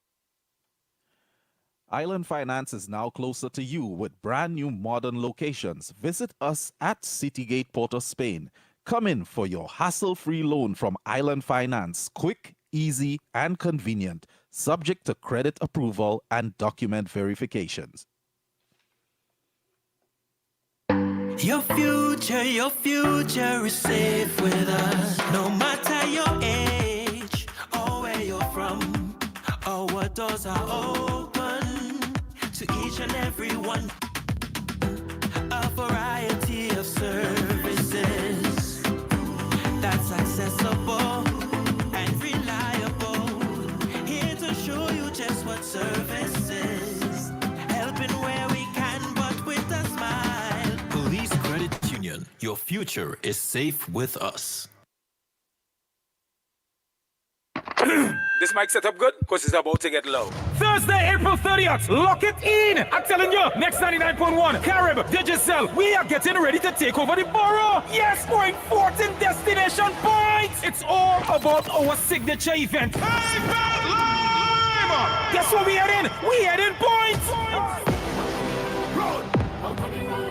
Island Finance is now closer to you with brand new modern locations. Visit us at Citygate, Port of Spain. Come in for your hassle-free loan from Island Finance. Quick, easy, and convenient. Subject to credit approval and document verifications. Your future is safe with us. No matter your age or where you're from or what doors are open to each and every one. variety of services that's accessible and reliable. Here to show you just what service is. Helping where we can, but with a smile. Police Credit Union, your future is safe with us. This mic set up good because it's about to get low. Thursday, April 30th, lock it in. I'm telling you, next 99.1, Carib, Digicel, we are getting ready to take over the borough. Yes, going 14 destination points. It's all about our signature event. Guess what we heading? We heading points.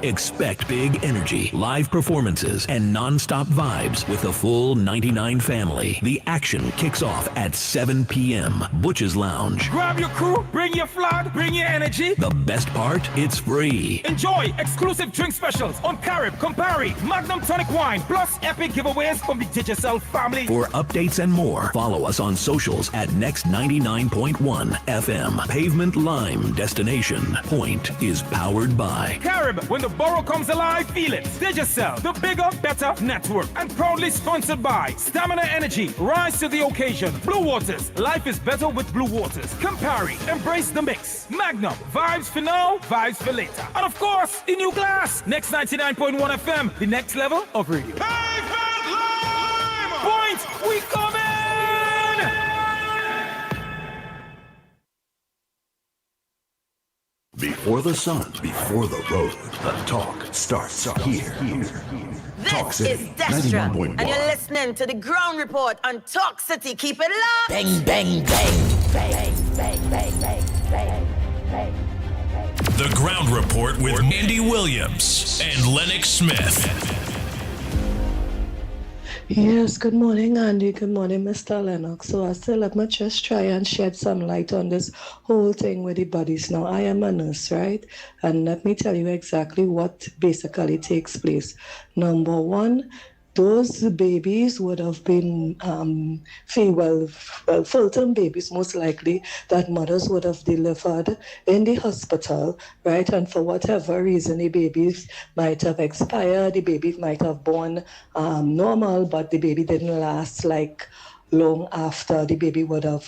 Expect big energy, live performances, and non-stop vibes with the full 99 family. The action kicks off at 7 p.m. Butch's Lounge. Grab your crew, bring your flag, bring your energy. The best part, it's free. Enjoy exclusive drink specials on Carib, Campari, Magnum Tonic Wine, plus epic giveaways from the Digicel family. For updates and more, follow us on socials at Next 99.1 FM. Pavement Lime Destination. Point is powered by Carib, when the borough comes alive, feel it. Digicel, the bigger, better network. And proudly sponsored by Stamina Energy, rise to the occasion. Blue Waters, life is better with Blue Waters. Campari, embrace the mix. Magnum, vibes for now, vibes for later. And of course, the new class, Next 99.1 FM, the next level of radio. Point, we coming! Before the sun, before the road, the talk starts here. Talk This City, is Destra, 91.1. and you're listening to the Ground Report on Talk City. Keep it locked. Bang, bang, bang. Bang, bang, bang, bang, bang, bang. The Ground Report with Andy Williams and Lennox Smith. Yes, good morning, Andy. Good morning, Mr. Lennox. So I still let me just try and shed some light on this whole thing with the bodies. Now, I am a nurse, right? And let me tell you exactly what basically takes place. Number one, those babies would have been full-term babies, most likely, that mothers would have delivered in the hospital, right? And for whatever reason, the babies might have expired, the baby might have born normal, but the baby didn't last like long after the baby would have,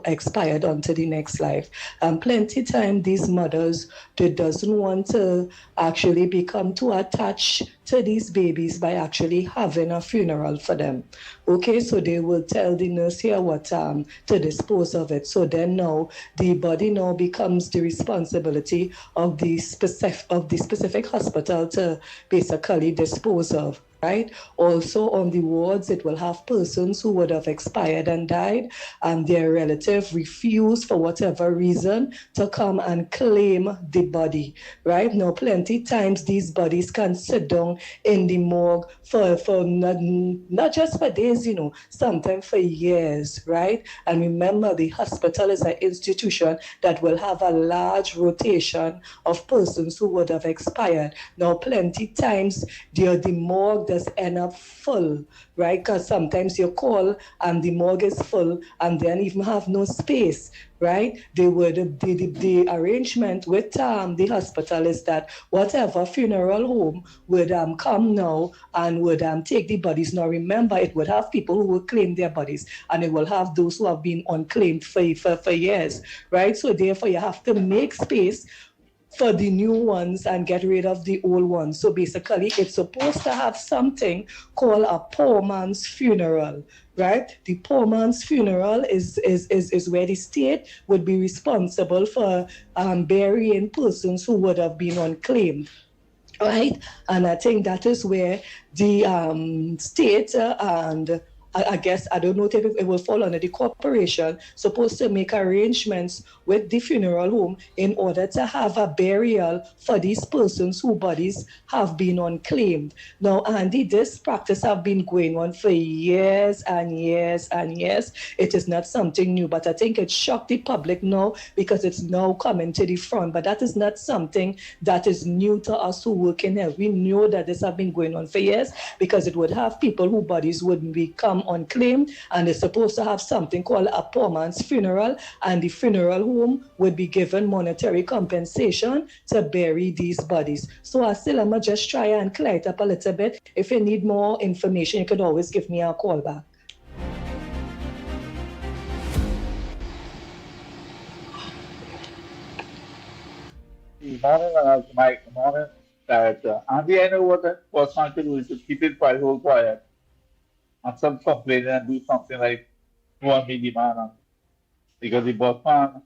expired onto the next life. And plenty time, these mothers, they doesn't want to actually become too attached to these babies by actually having a funeral for them. Okay, so they will tell the nurse here what to dispose of it. So then now the body now becomes the responsibility of the specific hospital to basically dispose of. Right. Also on the wards, it will have persons who would have expired and died, and their relative refused for whatever reason to come and claim the body. Right now, plenty times these bodies can sit down in the morgue for not just for days, sometimes for years. Right. And remember, the hospital is an institution that will have a large rotation of persons who would have expired. Now, plenty times the morgue does end up full, right? Because sometimes you call and the morgue is full and then even have no space, right? The arrangement with the hospital is that whatever funeral home would come now and would take the bodies. Now remember, it would have people who will claim their bodies, and it will have those who have been unclaimed for years, right? So therefore you have to make space for the new ones and get rid of the old ones. So basically, it's supposed to have something called a poor man's funeral, right? The poor man's funeral is where the state would be responsible for burying persons who would have been unclaimed. Right? And I think that is where the state and I guess, I don't know if it will fall under the corporation, supposed to make arrangements with the funeral home in order to have a burial for these persons whose bodies have been unclaimed. Now, Andy, this practice have been going on for years and years and years. It is not something new, but I think it shocked the public now because it's now coming to the front. But that is not something that is new to us who work in health. We know that this have been going on for years because it would have people whose bodies would become come unclaimed, and they're supposed to have something called a poor man's funeral, and the funeral home would be given monetary compensation to bury these bodies. So I still am just try and clear it up a little bit. If you need more information, you could always give me a call back. Morning, Mike. Morning, Director. Andy, I know what the person to do is to keep it quiet and some complaining and do something like one me man. Because the boss man,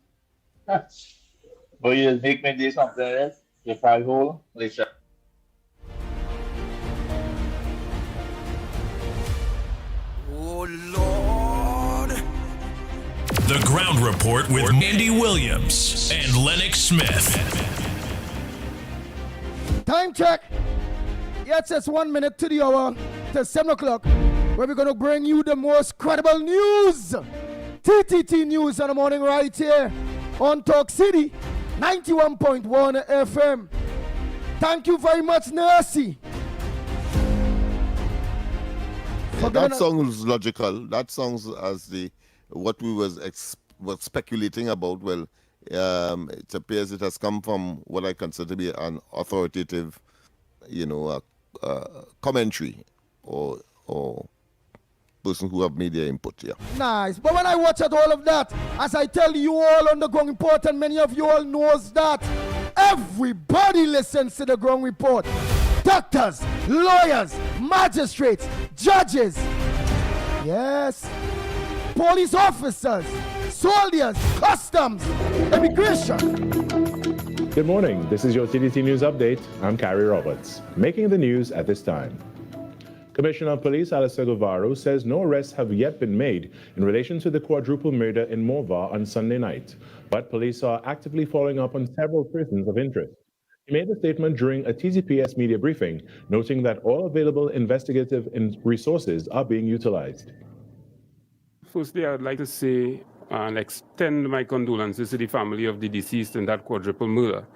but you make me do something else, you quiet hole, like that. Oh, Lord. The Ground Report with Andy Williams and Lennox Smith. Time check. Yeah, it's just 1 minute to the hour, to 7 o'clock, where we're going to bring you the most credible news. TTT News in the morning right here on Talk City, 91.1 FM. Thank you very much, Nancy. Yeah, that sounds logical. That sounds as what we was speculating about. Well, it appears it has come from what I consider to be an authoritative, commentary or person who have made their input. Yeah. Nice. But when I watch at all of that, as I tell you all on the Ground Report, and many of you all knows that everybody listens to the Ground Report. Doctors, lawyers, magistrates, judges, yes, police officers, soldiers, customs, immigration. Good morning. This is your TTT News Update. I'm Carrie Roberts. Making the news at this time. Commissioner of Police Alistair Guevara says no arrests have yet been made in relation to the quadruple murder in Morva on Sunday night, but police are actively following up on several persons of interest. He made a statement during a TTPS media briefing, noting that all available investigative resources are being utilized. Firstly, I'd like to say and extend my condolences to the family of the deceased in that quadruple murder.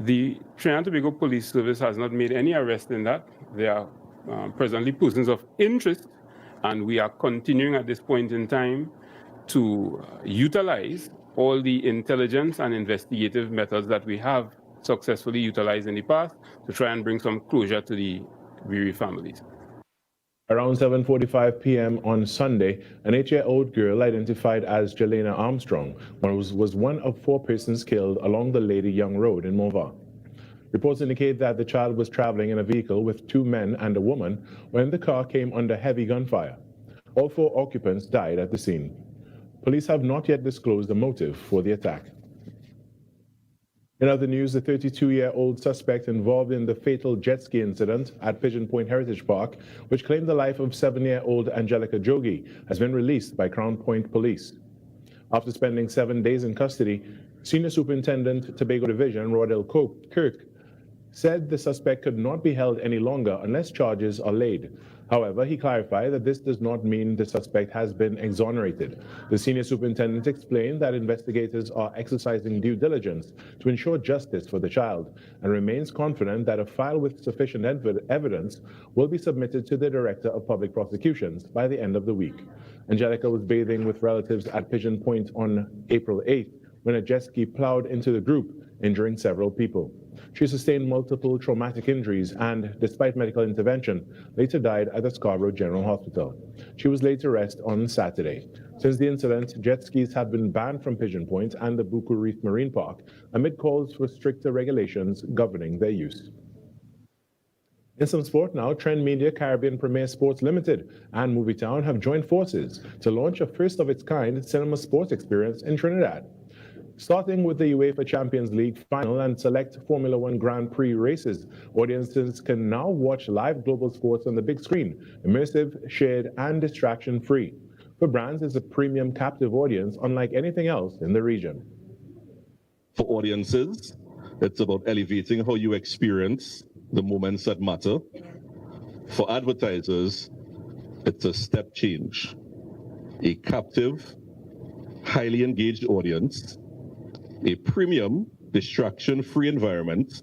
The Trinidad and Tobago Police Service has not made any arrest in that. They are presently persons of interest, and we are continuing at this point in time to utilize all the intelligence and investigative methods that we have successfully utilized in the past to try and bring some closure to the weary families. Around 7:45 p.m. on Sunday, an 8-year-old girl identified as Jelena Armstrong was one of 4 persons killed along the Lady Young Road in Morva. Reports indicate that the child was traveling in a vehicle with 2 men and a woman when the car came under heavy gunfire. All 4 occupants died at the scene. Police have not yet disclosed the motive for the attack. In other news, the 32-year-old suspect involved in the fatal jet ski incident at Pigeon Point Heritage Park, which claimed the life of 7-year-old Angelica Jogi, has been released by Crown Point Police. After spending 7 days in custody, Senior Superintendent Tobago Division Rodel Kirk said the suspect could not be held any longer unless charges are laid. However, he clarified that this does not mean the suspect has been exonerated. The senior superintendent explained that investigators are exercising due diligence to ensure justice for the child and remains confident that a file with sufficient evidence will be submitted to the Director of Public Prosecutions by the end of the week. Angelica was bathing with relatives at Pigeon Point on April 8th when a jet ski plowed into the group, injuring several people. She sustained multiple traumatic injuries and, despite medical intervention, later died at the Scarborough General Hospital. She was laid to rest on Saturday. Since the incident, jet skis have been banned from Pigeon Point and the Buku Reef Marine Park, amid calls for stricter regulations governing their use. In some sport now, Trend Media Caribbean Premier Sports Limited and Movietown have joined forces to launch a first-of-its-kind cinema sports experience in Trinidad. Starting with the UEFA Champions League final and select Formula One Grand Prix races, audiences can now watch live global sports on the big screen, immersive, shared, and distraction-free. For brands, it's a premium captive audience unlike anything else in the region. For audiences, it's about elevating how you experience the moments that matter. For advertisers, it's a step change. A captive, highly engaged audience, a premium, distraction-free environment,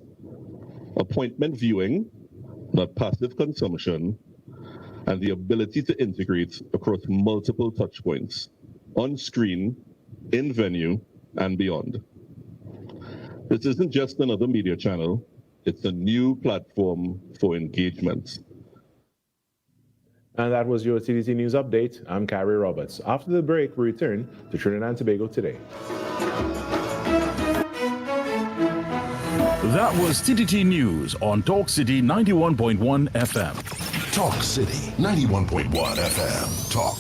appointment viewing, not passive consumption, and the ability to integrate across multiple touchpoints, on screen, in venue, and beyond. This isn't just another media channel, it's a new platform for engagement. And that was your TTT News Update. I'm Carrie Roberts. After the break, we return to Trinidad and Tobago Today. That was TTT News on Talk City 91.1 FM. Talk City 91.1 FM. Talk.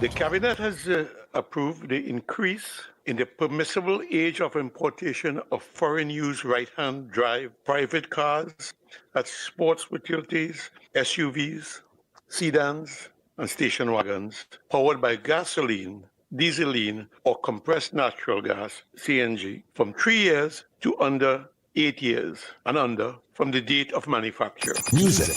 The cabinet has approved the increase in the permissible age of importation of foreign-use right-hand drive private cars, that's sports utilities, SUVs, sedans, and station wagons, powered by gasoline, dieseline, or compressed natural gas, CNG, from 3 years to under 8 years, and under from the date of manufacture. Music.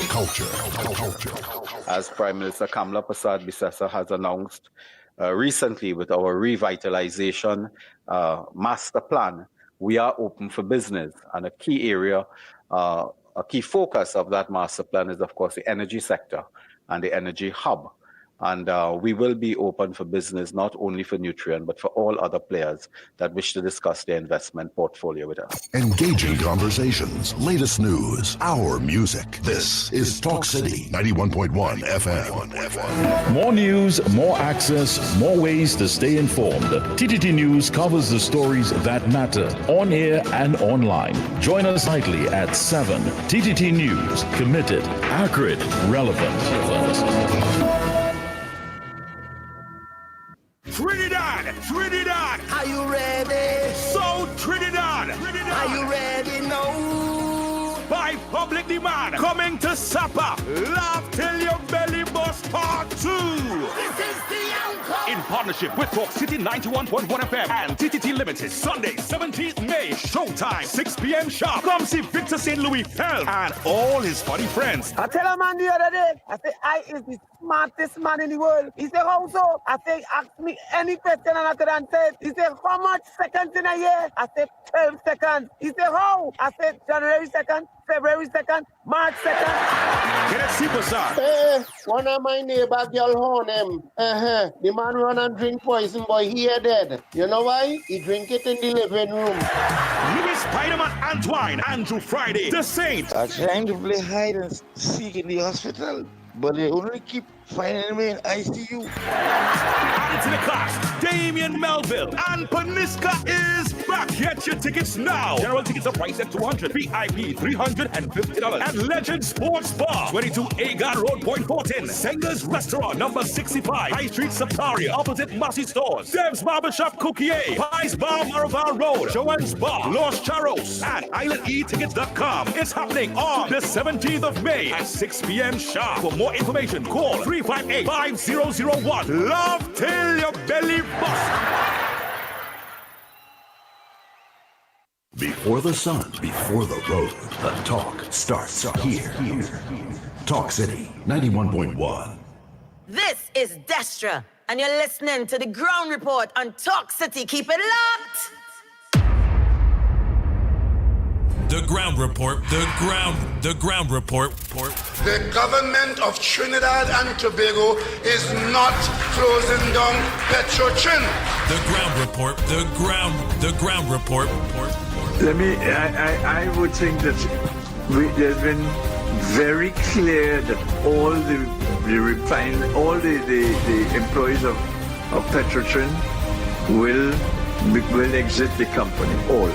Culture. As Prime Minister Kamla Persad-Bissessar has announced recently with our revitalization master plan, we are open for business. And a key area, a key focus of that master plan is, of course, the energy sector and the energy hub. And we will be open for business, not only for Nutrien, but for all other players that wish to discuss their investment portfolio with us. Engaging conversations, latest news, our music. This is Talk City 91.1 FM. More news, more access, more ways to stay informed. TTT News covers the stories that matter on air and online. Join us nightly at 7. TTT News, committed, accurate, relevant. Trinidad! Are you ready? So Trinidad! Are you ready? No. By public demand, coming to Sapa, Laugh Till Your Belly Bust Part 2. This is the encore. In partnership with Talk City 91.1 FM and TTT Limited, Sunday, 17th May, showtime, 6 p.m. sharp. Come see Victor St. Louis Pell and all his funny friends. I tell a man the other day, I say, I is the smartest man in the world. He said, how so? I say, ask me any question and I could answer it. He said, how much seconds in a year? I said, 12 seconds. He said, how? I said, January 2nd, February 2nd, March 2nd. Get a super star. Hey, one of my neighbor girl horn him. The man run and drink poison, boy, he dead. You know why? He drink it in the living room. Louis Spider-Man Antoine, Andrew Friday, The Saint. I'm trying to play hide and seek in the hospital, but they only keep finding me in ICU. Added to the cast, Damian Melville and Paniska is back. Get your tickets now. General tickets are priced at $200, VIP $350, and Legend Sports Bar, 22 Agar Road, Point Fortin. Senga's Restaurant, number 65, High Street, Saptaria, opposite Massey Stores. Dev's Barbershop, Cookier, Pies Bar, Maraval Road, Joanne's Bar, Los Charros, and IslandEtickets.com. It's happening on the 17th of May at 6 p.m. sharp. For more information, call 358-5001. Love till your belly busts. Before the sun, before the road, the talk starts here. Talk City 91.1. This is Destra, and you're listening to the Ground Report on Talk City. Keep it locked. The Ground Report, the Ground Report. The government of Trinidad and Tobago is not closing down Petrotrin. The Ground Report, the Ground Report. I would think that there's been very clear that all the employees of Petrotrin will exit the company. All.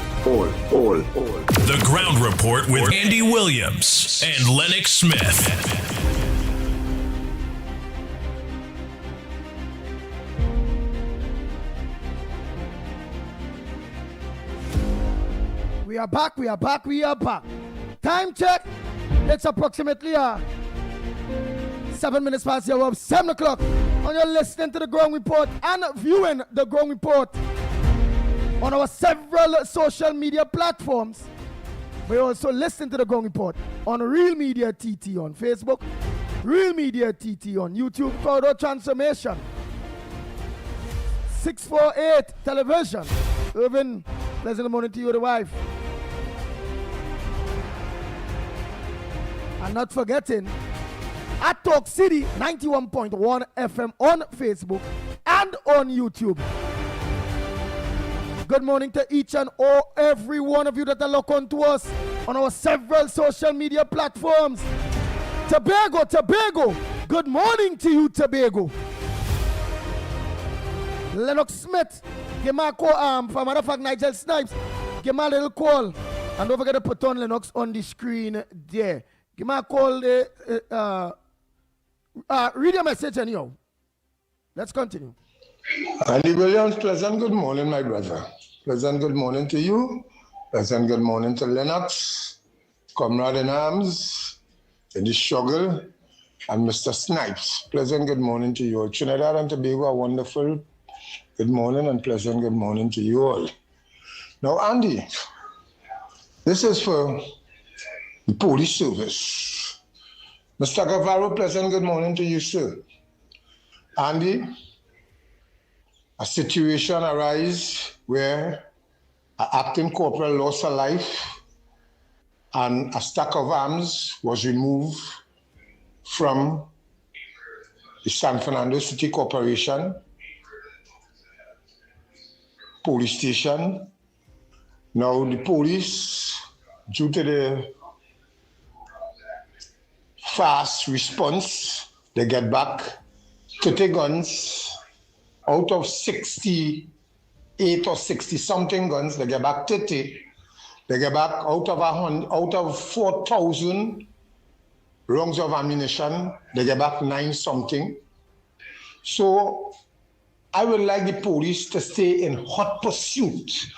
The Ground Report with Andy Williams and Lennox Smith. We are back. Time check. It's approximately 7 minutes past the hour of 7 o'clock. And you're listening to the Ground Report and viewing the Ground Report on our several social media platforms. We also listen to the Ground Report on Real Media TT on Facebook, Real Media TT on YouTube, Corridor Transformation. 648 Television. Irvin, pleasant morning to you, the wife. And not forgetting, at Talk City 91.1 FM on Facebook and on YouTube. Good morning to each and every one of you that are locked on to us on our several social media platforms. Tobago, good morning to you, Tobago. Lennox Smith, give me a call, for matter of fact, Nigel Snipes, give me a little call. And don't forget to put on Lennox on the screen there. Give me a call, read your message anyhow. Let's continue. Andy Williams, pleasant good morning, my brother. Pleasant good morning to you. Pleasant good morning to Lennox, comrade in arms, in the struggle, and Mr. Snipes. Pleasant good morning to you all. Trinidad and Tobago, a wonderful good morning and pleasant good morning to you all. Now, Andy, this is for the police service. Mr. Guevara, pleasant good morning to you, sir. Andy, a situation arises where an acting corporal lost her life and a stack of arms was removed from the San Fernando City Corporation police station. Now the police, due to the fast response, they get back 30 guns out of 68 or 60 something guns. They get back 30. They get back out of 4,000 rounds of ammunition. They get back 9 something. So I would like the police to stay in hot pursuit.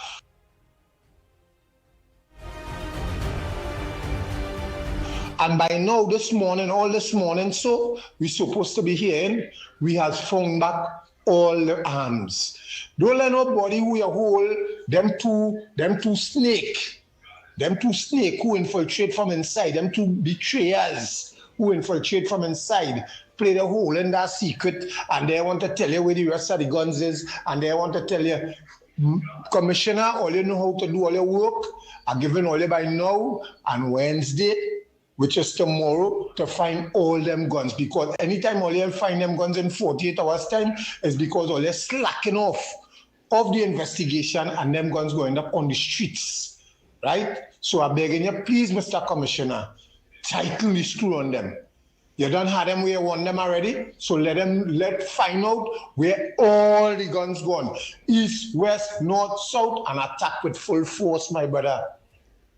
And by now, all this morning, so we're supposed to be hearing, we have found back all the arms. Don't let nobody who you hold them two snake who infiltrate from inside, them two betrayers who infiltrate from inside, play the hole in that secret, and they want to tell you where the rest of the guns is, and they want to tell you, Commissioner, all you know how to do all your work, are given all you by now, and Wednesday, which is tomorrow, to find all them guns. Because anytime all you find them guns in 48 hours time, is because all you're slacking off of the investigation, and them guns going up on the streets. Right? So I'm begging you, please, Mr. Commissioner, tighten the screw on them. You don't have them where you want them already, so let find out where all the guns gone. East, west, north, south, and attack with full force, my brother.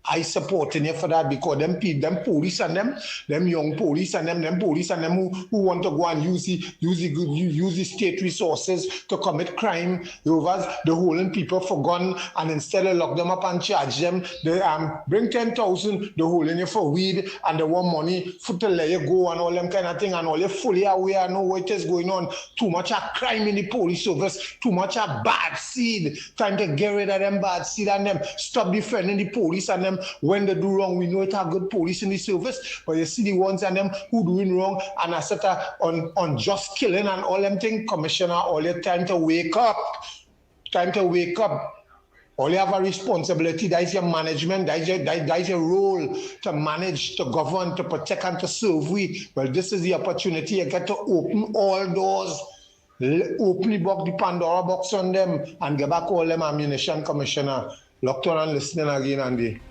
I supporting you for that, because them police and them young police and them police and them who want to go and use the state resources to commit crime, the holding people for gun, and instead of lock them up and charge them, they bring 10,000, they holding you for weed, and they want money to let you go and all them kind of thing, and all you fully aware know what is going on. Too much of crime in the police service, too much of bad seed, trying to get rid of them bad seed and them stop defending the police and them. When they do wrong, we know it are good police in the service, but you see the ones and them who doing wrong and are on just killing and all them things. Commissioner, all your time to wake up. Time to wake up. All you have a responsibility. That is your management. That is your role to manage, to govern, to protect, and to serve we. Well, this is the opportunity. You get to open all doors. Open the Pandora box on them and get back all them ammunition, Commissioner. Locked on and listening again, Andy.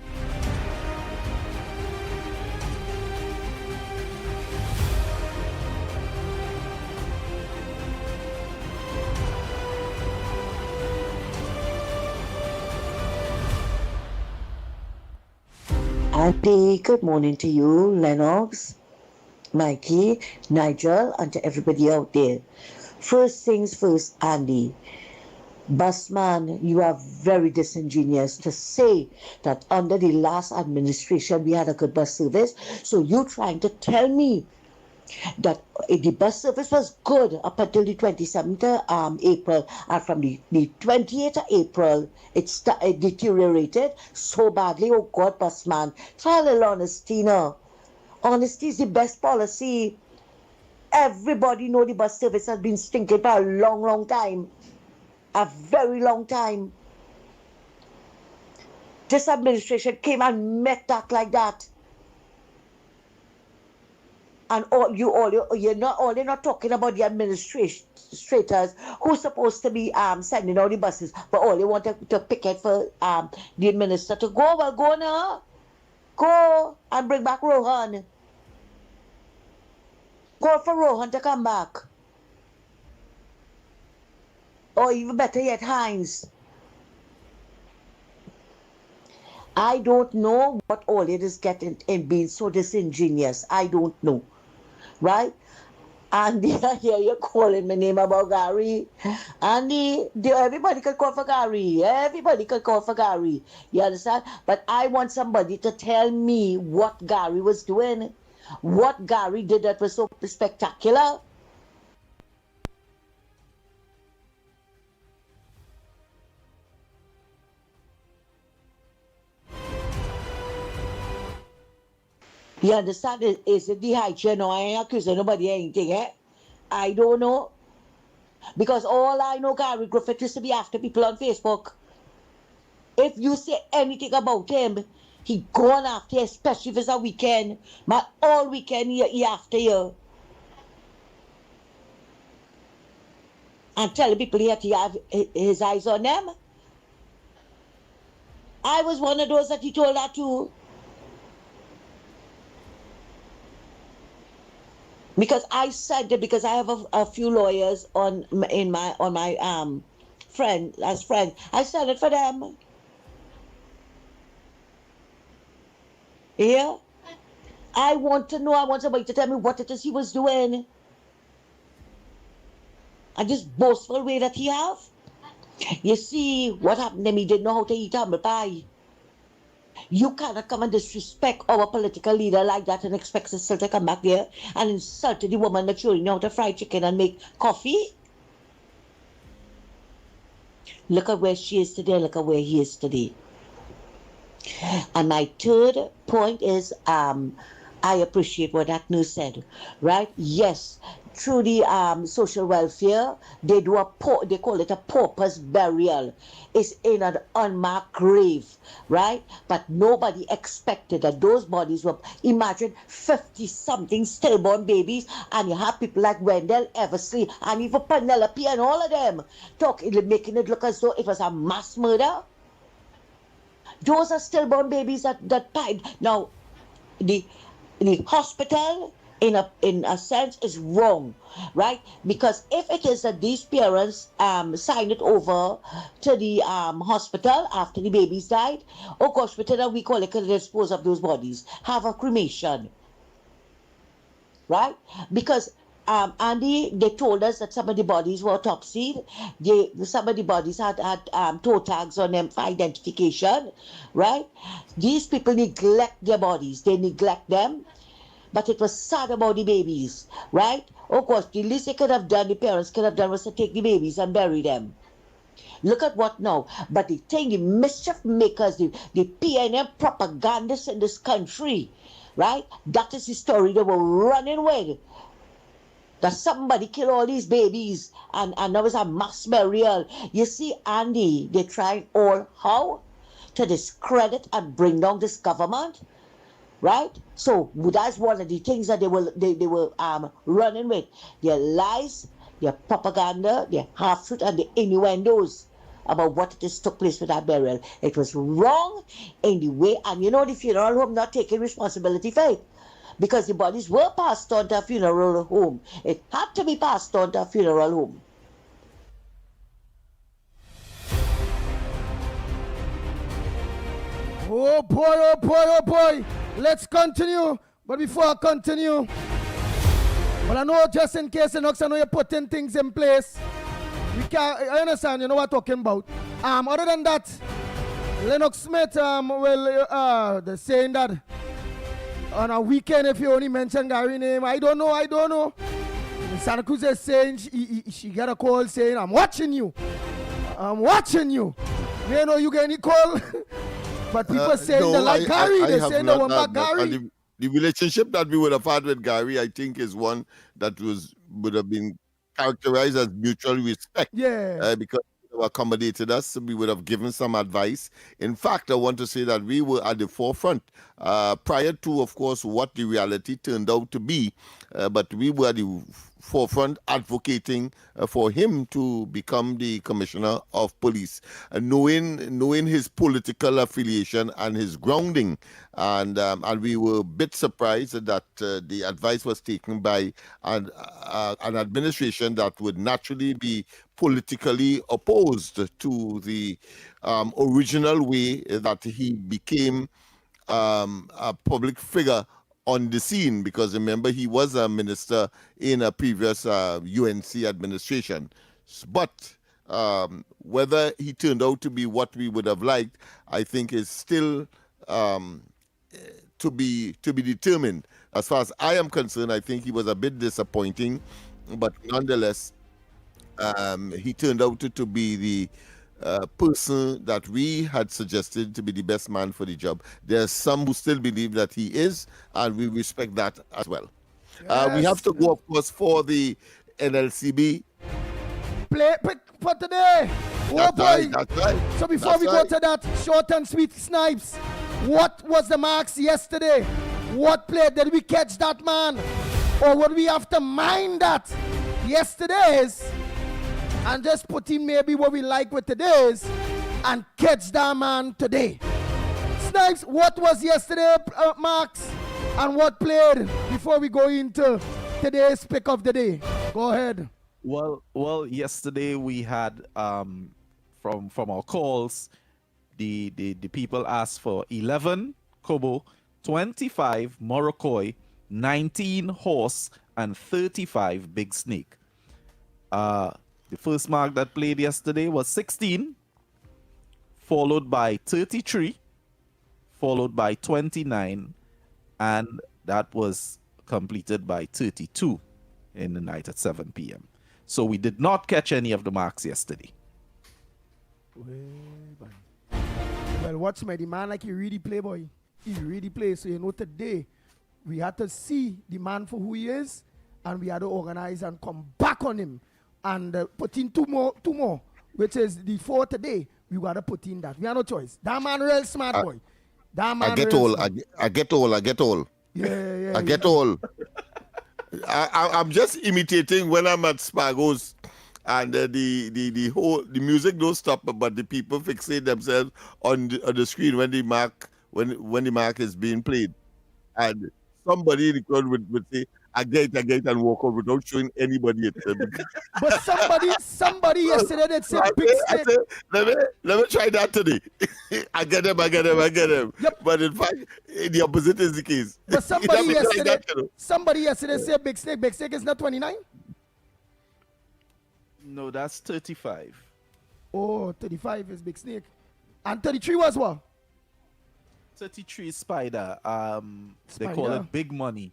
Happy good morning to you, Lennox, Mikey, Nigel, and to everybody out there. First things first, Andy. Busman, you are very disingenuous to say that under the last administration we had a good bus service. So you're trying to tell me that the bus service was good up until the 27th of April, and from the 28th of April it deteriorated so badly. Oh God, busman, try a little honesty now. Honesty is the best policy. Everybody know the bus service has been stinking for a long, long time. A very long time. This administration came and met that like that. And you're not talking about the administrators who's supposed to be sending out the buses, but all they want to picket for the minister to go. Well, go now. Go and bring back Rohan. Call for Rohan to come back. Or even better yet, Hines. I don't know what all it is getting in being so disingenuous. I don't know. Right? Andy, I hear you calling my name about Gary. Andy, everybody can call for Gary. Everybody can call for Gary. You understand? But I want somebody to tell me what Gary was doing. What Gary did that was so spectacular. You understand? Is it the hygiene? No, I ain't accusing nobody of anything, eh? I don't know. Because all I know, Gary Griffith used to be after people on Facebook. If you say anything about him, he gone after you, especially if it's a weekend. But all weekend he after you. And telling people he had to have his eyes on them. I was one of those that he told that to. Because I said that because I have a few lawyers on my friend. I said it for them. Yeah? I want to know, I want somebody to tell me what it is he was doing. And this boastful way that he have. You see, what happened to him, he didn't know how to eat humble pie. You cannot come and disrespect our political leader like that and expect us still to come back there and insult the woman that showing you how to fry chicken and make coffee. Look at where she is today, look at where he is today. And my third point is, I appreciate what that news said, right? Yes, through the social welfare, they call it a pauper's burial. It's in an unmarked grave, right? But nobody expected that those bodies were, imagine 50-something stillborn babies, and you have people like Wendell Eversley and even Penelope and all of them making it look as though it was a mass murder. Those are stillborn babies that died. Now, the hospital, in a sense, is wrong, right? Because if it is that these parents sign it over to the hospital after the babies died, oh gosh, we call it can dispose of those bodies, have a cremation, right? Because Andy, they told us that some of the bodies were autopsied. Some of the bodies had toe tags on them for identification, right? These people neglect their bodies. They neglect them. But it was sad about the babies, right? Of course, the least they could have done, the parents could have done, was to take the babies and bury them. Look at what now. But the thing, the mischief makers, the PNM propagandists in this country, right? That is the story they were running with. That somebody killed all these babies and there was a mass burial. You see, Andy, they tried all how to discredit and bring down this government, right? So that's one of the things that they were running with. Their lies, their propaganda, their half-truth, and the innuendos about what it is took place with that burial. It was wrong in the way, and you know the funeral home not taking responsibility for it. Because the bodies were passed on to a funeral home. It had to be passed on to a funeral home. Oh boy, oh boy, oh boy. Let's continue. But before I continue, well, I know just in case, Lennox, I know you're putting things in place. I understand, you know what I'm talking about. Other than that, Lennox Smith, they're saying that on a weekend, if you only mention Gary's name, I don't know. Santa Cruz is saying she got a call saying, I'm watching you. You know you get any call? But people saying they like Gary, they saying they want back Gary. the relationship that we would have had with Gary, I think, is one that would have been characterized as mutual respect. Yeah. Because he would have accommodated us, we would have given some advice. In fact, I want to say that we were at the forefront prior to, of course, what the reality turned out to be. But we were at the forefront advocating for him to become the commissioner of police, knowing his political affiliation and his grounding, and we were a bit surprised that the advice was taken by an administration that would naturally be politically opposed to the original way that he became a public figure on the scene, because remember, he was a minister in a previous UNC administration. But whether he turned out to be what we would have liked, I think is still to be determined. As far as I am concerned, I think he was a bit disappointing, but nonetheless, he turned out to be the person that we had suggested to be the best man for the job. There's some who still believe that he is, and we respect that as well. We have to go, of course, for the NLCB. Play for today. That's right, that's right. So before we go to that, short and sweet, Snipes, what was the marks yesterday? What play? Did we catch that man? Or would we have to mind that yesterday's and just put in maybe what we like with today's and catch that man today? Snipes, what was yesterday, Max? And what played before we go into today's pick of the day? Go ahead. Well, yesterday we had from our calls, the people asked for 11 Kobo, 25 Morocco, 19 Horse, and 35 Big Snake. The first mark that played yesterday was 16, followed by 33, followed by 29, and that was completed by 32 in the night at 7 p.m. So we did not catch any of the marks yesterday. Well, watch me, the man like he really play, boy. He really plays. So you know today we had to see the man for who he is, and we had to organize and come back on him and put in two more, which is the 4 today. We gotta put in that. We have no choice. That man real smart, boy. That man I get all. Yeah. I get all. I'm just imitating when I'm at Spargo's, and the music don't stop, but the people fixate themselves on the screen when the mark is being played, and somebody in the crowd would say, I get and walk out without showing anybody it. But somebody yesterday that said big snake. Let me try that today. I get him. Yep. But in fact, the opposite is the case. But somebody yesterday said big snake. Big snake is not 29? No, that's 35. Oh, 35 is big snake. And 33 was what? 33 is Spider. They call it big money.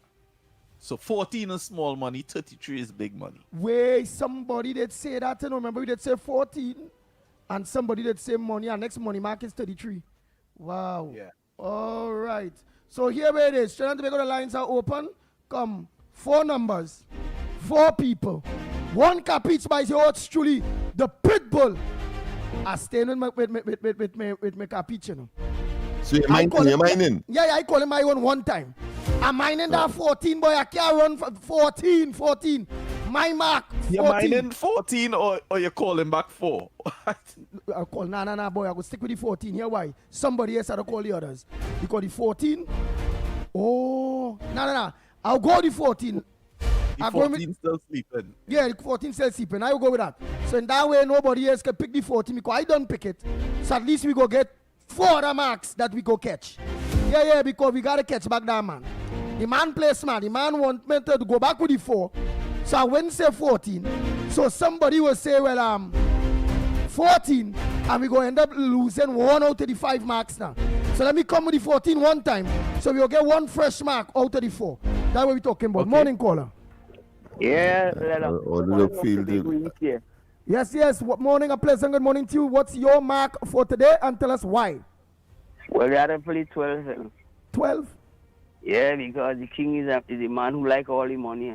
So 14 is small money, 33 is big money. Wait, somebody did say that. You know, remember we did say 14, and somebody did say money, and next money mark is 33. Wow. Yeah. All right. So here it is. Trying to make the lines are open. Come, 4 numbers, 4 people, 1 cap each by yours truly. The Pitbull. I staying with my cap each, you know. So you're mining? Yeah, I call him my own one time. I'm mining that 14, boy. I can't run for 14. My mark, 14. You're mining 14 or you calling back 4? I call, nah, boy. I go stick with the 14. Here, why? Somebody else had to call the others. Because the 14, oh, nah. I'll go the 14. The 14 still sleeping. Yeah, the 14 still sleeping. I will go with that. So in that way, nobody else can pick the 14 because I don't pick it. So at least we go get 4 other marks that we go catch. Yeah, because we got to catch back that man. The man plays smart. The man want me to go back with the 4. So I wouldn't say 14. So somebody will say, well, 14. And we go end up losing 1 out of the 5 marks now. So let me come with the 14 one time. So we'll get 1 fresh mark out of the 4. That's what we're talking about. Okay. Morning, caller. Yeah. Yes. What morning? A pleasant good morning to you. What's your mark for today? And tell us why. Well, we had to play 12. 12? Yeah, because the king is a man who like all the money.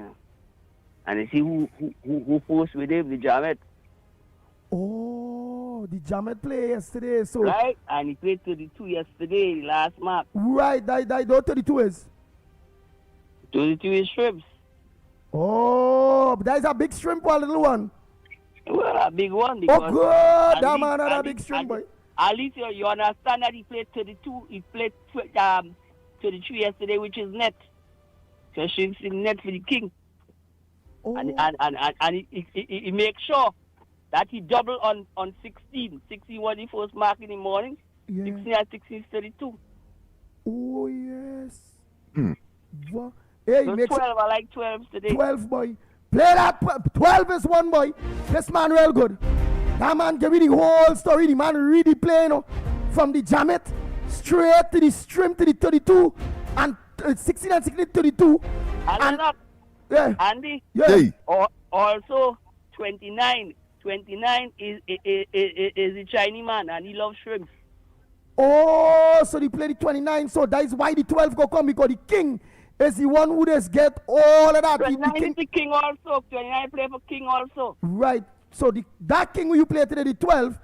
And you see who forced with him, the Jamet. Oh, the Jamet play yesterday, so Right? And he played 32 yesterday, the last match. right, those 32 is. 32 is shrimps. Oh, but that is a big shrimp or a little one? Well, a big one. Oh, good. That man had a big shrimp, boy. At least you understand that he played 32. He played 32 yesterday, which is net. So shrimps in net for the king. Oh. And he makes sure that he double on 16. 16 was the first mark in the morning. Yeah. 16 and 16 is 32. Oh, yes. Hey, So makes 12, I like 12 today. 12, boy. Play that. 12 is one, boy. This man real good. That man give me the whole story. The man really play, you know, from the Jamet straight to the shrimp to the 32 and 16 and 16 32. And yeah. Andy. Yeah. Hey. Also 29. 29 is a Chinese man and he loves shrimp. Oh, so they play the 29. So that is why the 12 go come, because the king is the one who just get all of that. 29 is the king also. 29 play for king also. Right. So that king who you play today, the 12,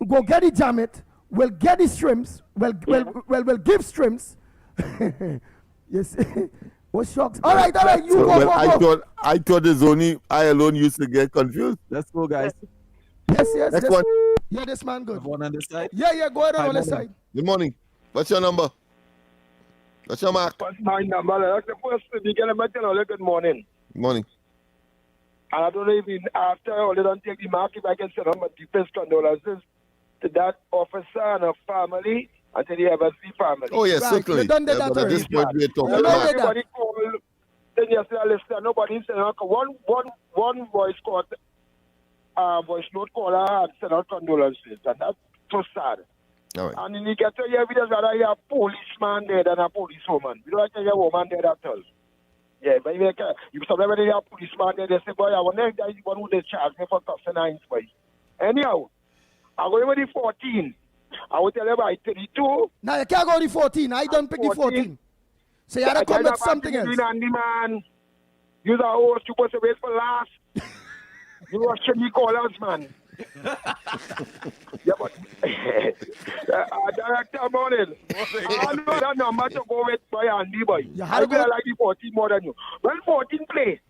go get the Jamet, will get the shrimps, will give shrimps. Yes. What shocks? All right. You So, go, well, go. I thought it's only I alone used to get confused. Let's go, guys. Yes. Next one. Yeah, this man good. One on this side. Yeah, go ahead on this side. Good morning. What's your number? What's your mark? What's my number? That's the first thing you can imagine. Good morning. Good morning. And I don't know if after all they don't take the mark, if I can send my deepest condolences to that officer and her family and to the Eversley family. Oh, yes, certainly. We done that but at already. this point, we're talking And about everybody called, then yesterday I listened, nobody said, one voice called, voice note caller had sent out condolences, and that's so sad. All right. And then you get to hear evidence that I hear a policeman dead and a policewoman. You don't like to hear a woman dead at all. Yeah, but you sometimes hear a policeman dead, they say, boy, I wonder if that's the one who they charge me for cussing nine boys. Anyhow, I go with the 14. I will tell you about 32. Now you can't go the 14. I don't pick the 14. So you had to come with something else. Andy, man. You're the host, you're supposed to wait for last. You are shitty callers, man. Yeah, but director morning. I know that number to go with by Andy, boy. I like the 14 more than you. Well, 14 play.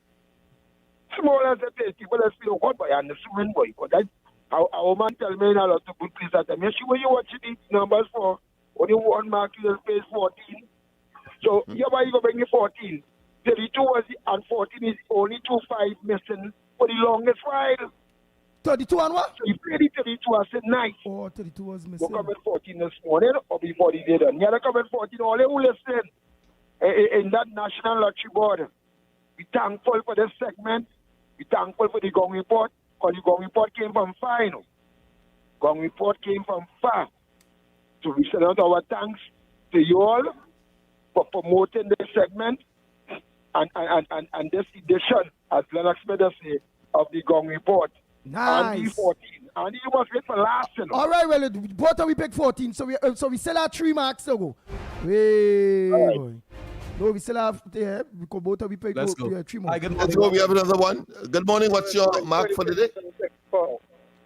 Small as a place, people let's feel hot by Andy Swin, boy. But that our man tell me in a lot of good places at them. You see when you watch these numbers for only one mark, you space 14. So yeah, why you go bring the 14? 32 was and 14 is only 2-5 missing for the longest while. 32 and what? So you played the 32 I said nice. Oh, 32 was missing. Go come at 14 this morning or before the day done. You had to come at 14. All they who listen in that National Lottery Board. We thankful for this segment. We thankful for the Gong Report. Because the Gong Report came from far, you know. Gong Report came from far. So we send out our thanks to you all for promoting this segment and this edition, as Lennox made us say, of the Gong Report. Nice. And the 14. And you must wait for last, you know. All right, well, both of we pick 14, so we still have 3 marks to go. Hey, right. boy. No, we still have, because both of we pick 3 more. Let's go. We have another one. Good morning. What's your mark for the day?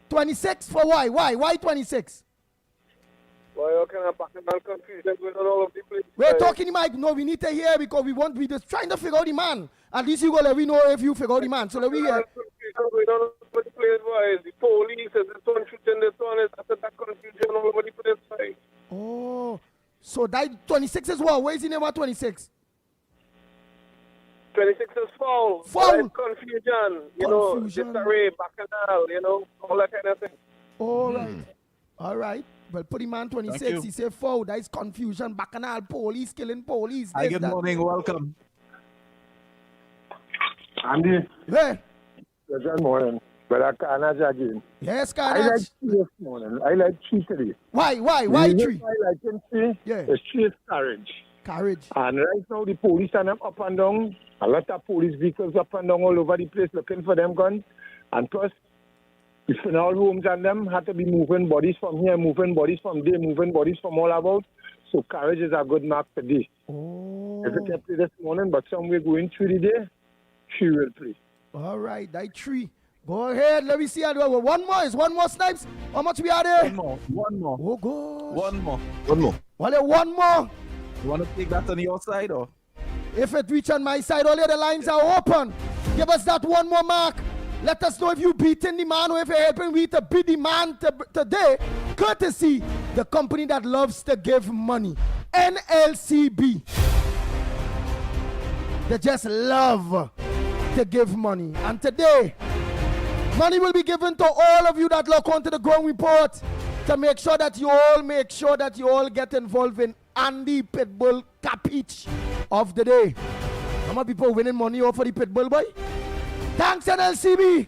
26 for why? Why 26? Well, you can have bacchanal confusion going on all of the place. We're talking, Mike. No, we need to hear because we just trying to figure out the man. At least you go let we know if you figure out the man. So let we hear. The police and the son shooting the son is after that confusion all over the place. Oh, so that 26 is what? Where is the name of 26? 26 is foul. Foul. Confusion. You know, disarray, bacchanal, you know, all that kind of thing. All right. All right. Well, put him on 26. He said foul. That is confusion. Bacchanal, police, killing police. Hi, good morning. Welcome. Andy. Hey. Good morning. But I can't again. Yes, I like Carnage. 3 this morning. I like 3 today. Why 3? I like 3. Yeah. It's 3 courage. Courage. And right now the police are up and down. A lot of police vehicles up and down all over the place looking for them guns. And plus, the funeral homes and them had to be moving bodies from here, moving bodies from there, moving bodies from all about. So courage is a good mark today. Oh. If it can play this morning, but somewhere going through the day, she will play. All right, that 3. Go ahead. Let me see. One more. Is one more, Snipes? How much we are there? One more. Oh, gosh. One more. Well, one more. You want to take that on your side, or? If it reach on my side, all the other lines are open. Give us that one more mark. Let us know if you beating the man or if you're helping me to beat the man today. Courtesy, the company that loves to give money. NLCB. They just love to give money. And today, money will be given to all of you that log on to the Ground Report to make sure that you all get involved in Andy Pitbull Capich of the day. How many people winning money off of the Pitbull, boy? Thanks, NLCB.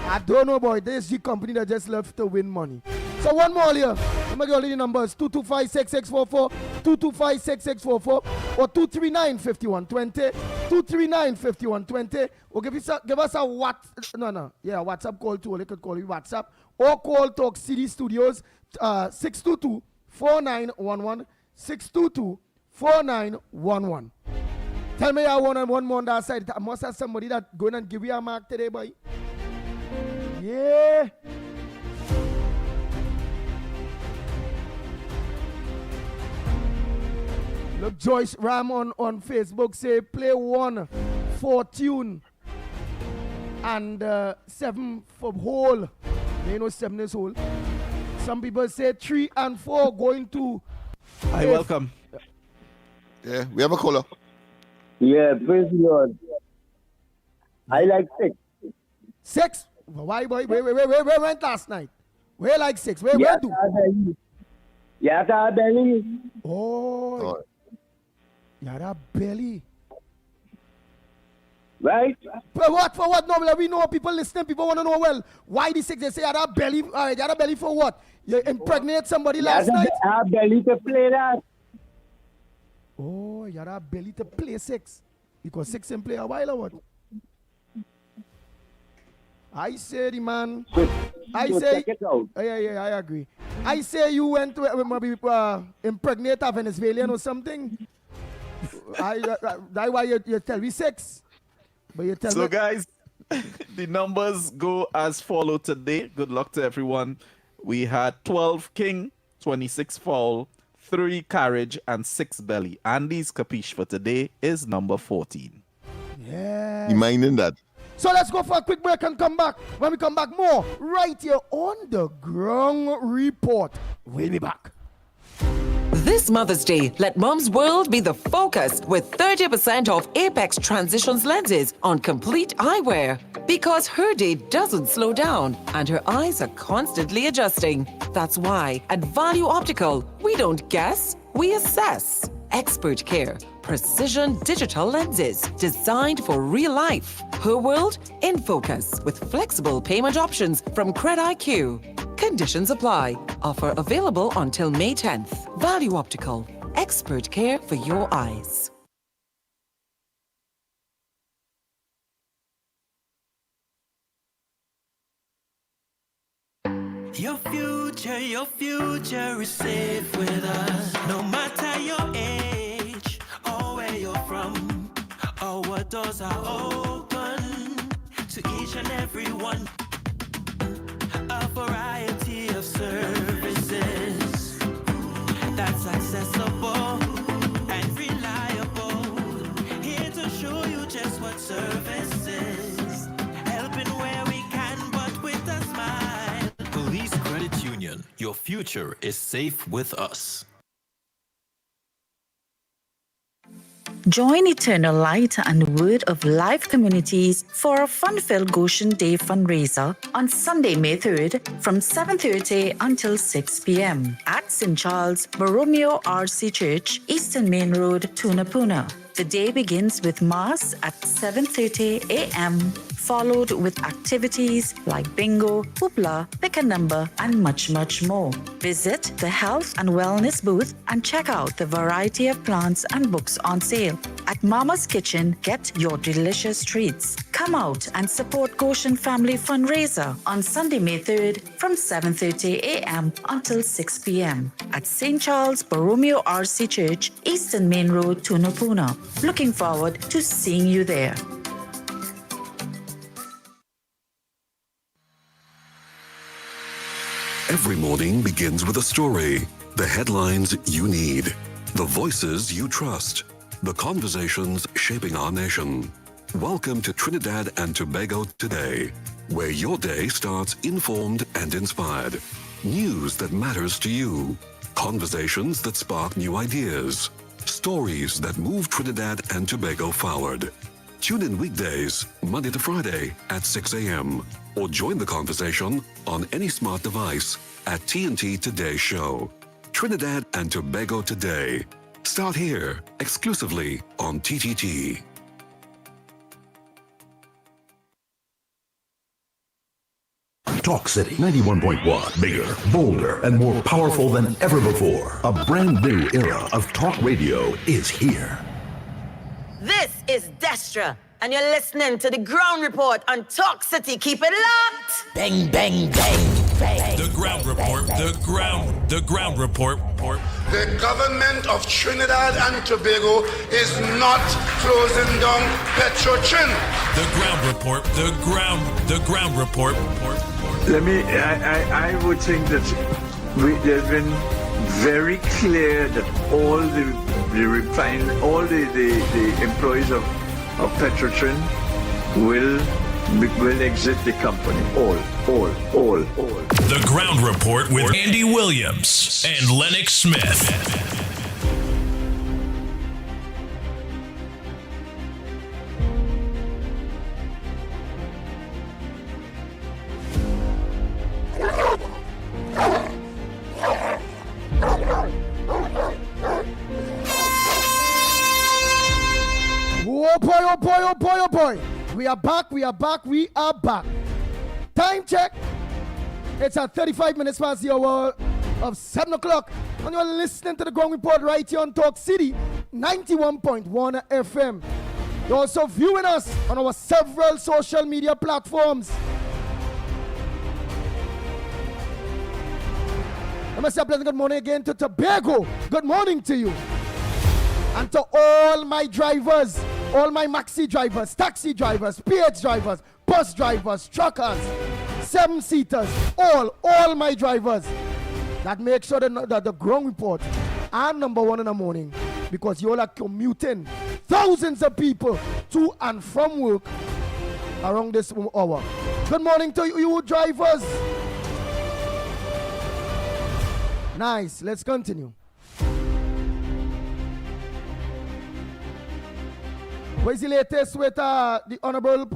I don't know, boy. This is the company that just loves to win money. So one more here. Let me give you the numbers. 225-6644, 225-6644, or 239-5120, 239-5120. Or give us a WhatsApp call too. Or they could call you WhatsApp. Or call Talk City Studios, 622-4911, 622-4911. Tell me I want one more on that side. I must have somebody that going and give you a mark today, boy. Yeah. Look, Joyce Ram on Facebook say play 1 fortune and 7 for whole. You know 7 is whole. Some people say 3 and 4 going to. Hi, welcome. Yeah, we have a caller. Yeah, praise the Lord. I like 6. 6? Why, boy? Where went last night? Where like 6? Where do? Yata belly. Oh. Yata belly. Right? For what? No, we know people listening. People want to know, well, why the 6? They say yata belly. All right, yata belly for what? You impregnate somebody last night? Yata belly to play that. Oh, yata belly to play 6. Because 6 and play a while or what? I say the man. I say. Yeah, I agree. I say you went to maybe impregnate a Venezuelan or something. That's why you tell me 6. But you tell me. Guys, the numbers go as follow today. Good luck to everyone. We had 12 king, 26 foul, 3 carriage, and 6 belly. Andy's capiche for today is number 14. Yeah. You minding that? So let's go for a quick break and come back. When we come back, more right here on the Ground Report. We'll be back. This Mother's Day, let Mom's world be the focus with 30% off Apex Transitions lenses on complete eyewear. Because her day doesn't slow down and her eyes are constantly adjusting. That's why at Value Optical, we don't guess, we assess. Expert care, precision digital lenses designed for real life. Her world in focus with flexible payment options from Credit IQ. Conditions apply. Offer available until May 10th. Value Optical. Expert care for your eyes. Your future is safe with us. No matter your age or where you're from, or what doors are open to each and every one. A variety of services that's accessible and reliable. Here to show you just what service is. Helping where we can, but with a smile. Police Credit Union. Your future is safe with us. Join Eternal Light and Word of Life communities for a fun-filled Goshen Day fundraiser on Sunday, May 3rd from 7:30 until 6 p.m. at St. Charles Borromeo RC Church, Eastern Main Road, Tunapuna. The day begins with Mass at 7:30 a.m., followed with activities like bingo, hoopla, pick a number, and much, much more. Visit the Health and Wellness booth and check out the variety of plants and books on sale. At Mama's Kitchen, get your delicious treats. Come out and support Goshen Family Fundraiser on Sunday, May 3rd from 7:30 a.m. until 6 p.m. at St. Charles Borromeo RC Church, Eastern Main Road, Tunapuna. Looking forward to seeing you there. Every morning begins with a story. The headlines you need. The voices you trust. The conversations shaping our nation. Welcome to Trinidad and Tobago Today, where your day starts informed and inspired. News that matters to you. Conversations that spark new ideas. Stories that move Trinidad and Tobago forward. Tune in weekdays, Monday to Friday at 6 a.m. or join the conversation on any smart device at TNT Today Show. Trinidad and Tobago Today. Start here, exclusively on TTT. Talk City 91.1. Bigger, bolder, and more powerful than ever before. A brand new era of talk radio is here. This is Destra, and you're listening to the Ground Report on Talk City. Keep it locked. Bang, bang, bang, bang. The Ground Report. The Ground Report. The government of Trinidad and Tobago is not closing down Petrotrin. The Ground Report. The Ground Report. I would think that there's been very clear that all the employees of Petrotrin will exit the company. All. The Ground Report with Andy Williams and Lennox Smith. Oh boy. We are back. Time check. It's at 35 minutes past the hour of 7 o'clock. And you're listening to the Ground Report right here on Talk City 91.1 FM. You're also viewing us on our several social media platforms. I must say a pleasant good morning again to Tobago. Good morning to you. And to all my drivers, all my maxi drivers, taxi drivers, PH drivers, bus drivers, truckers, 7-seaters, all my drivers that make sure that the Ground Report are number one in the morning, because you all are commuting thousands of people to and from work around this hour. Good morning to you drivers. Nice, let's continue. What is the latest with the Honorable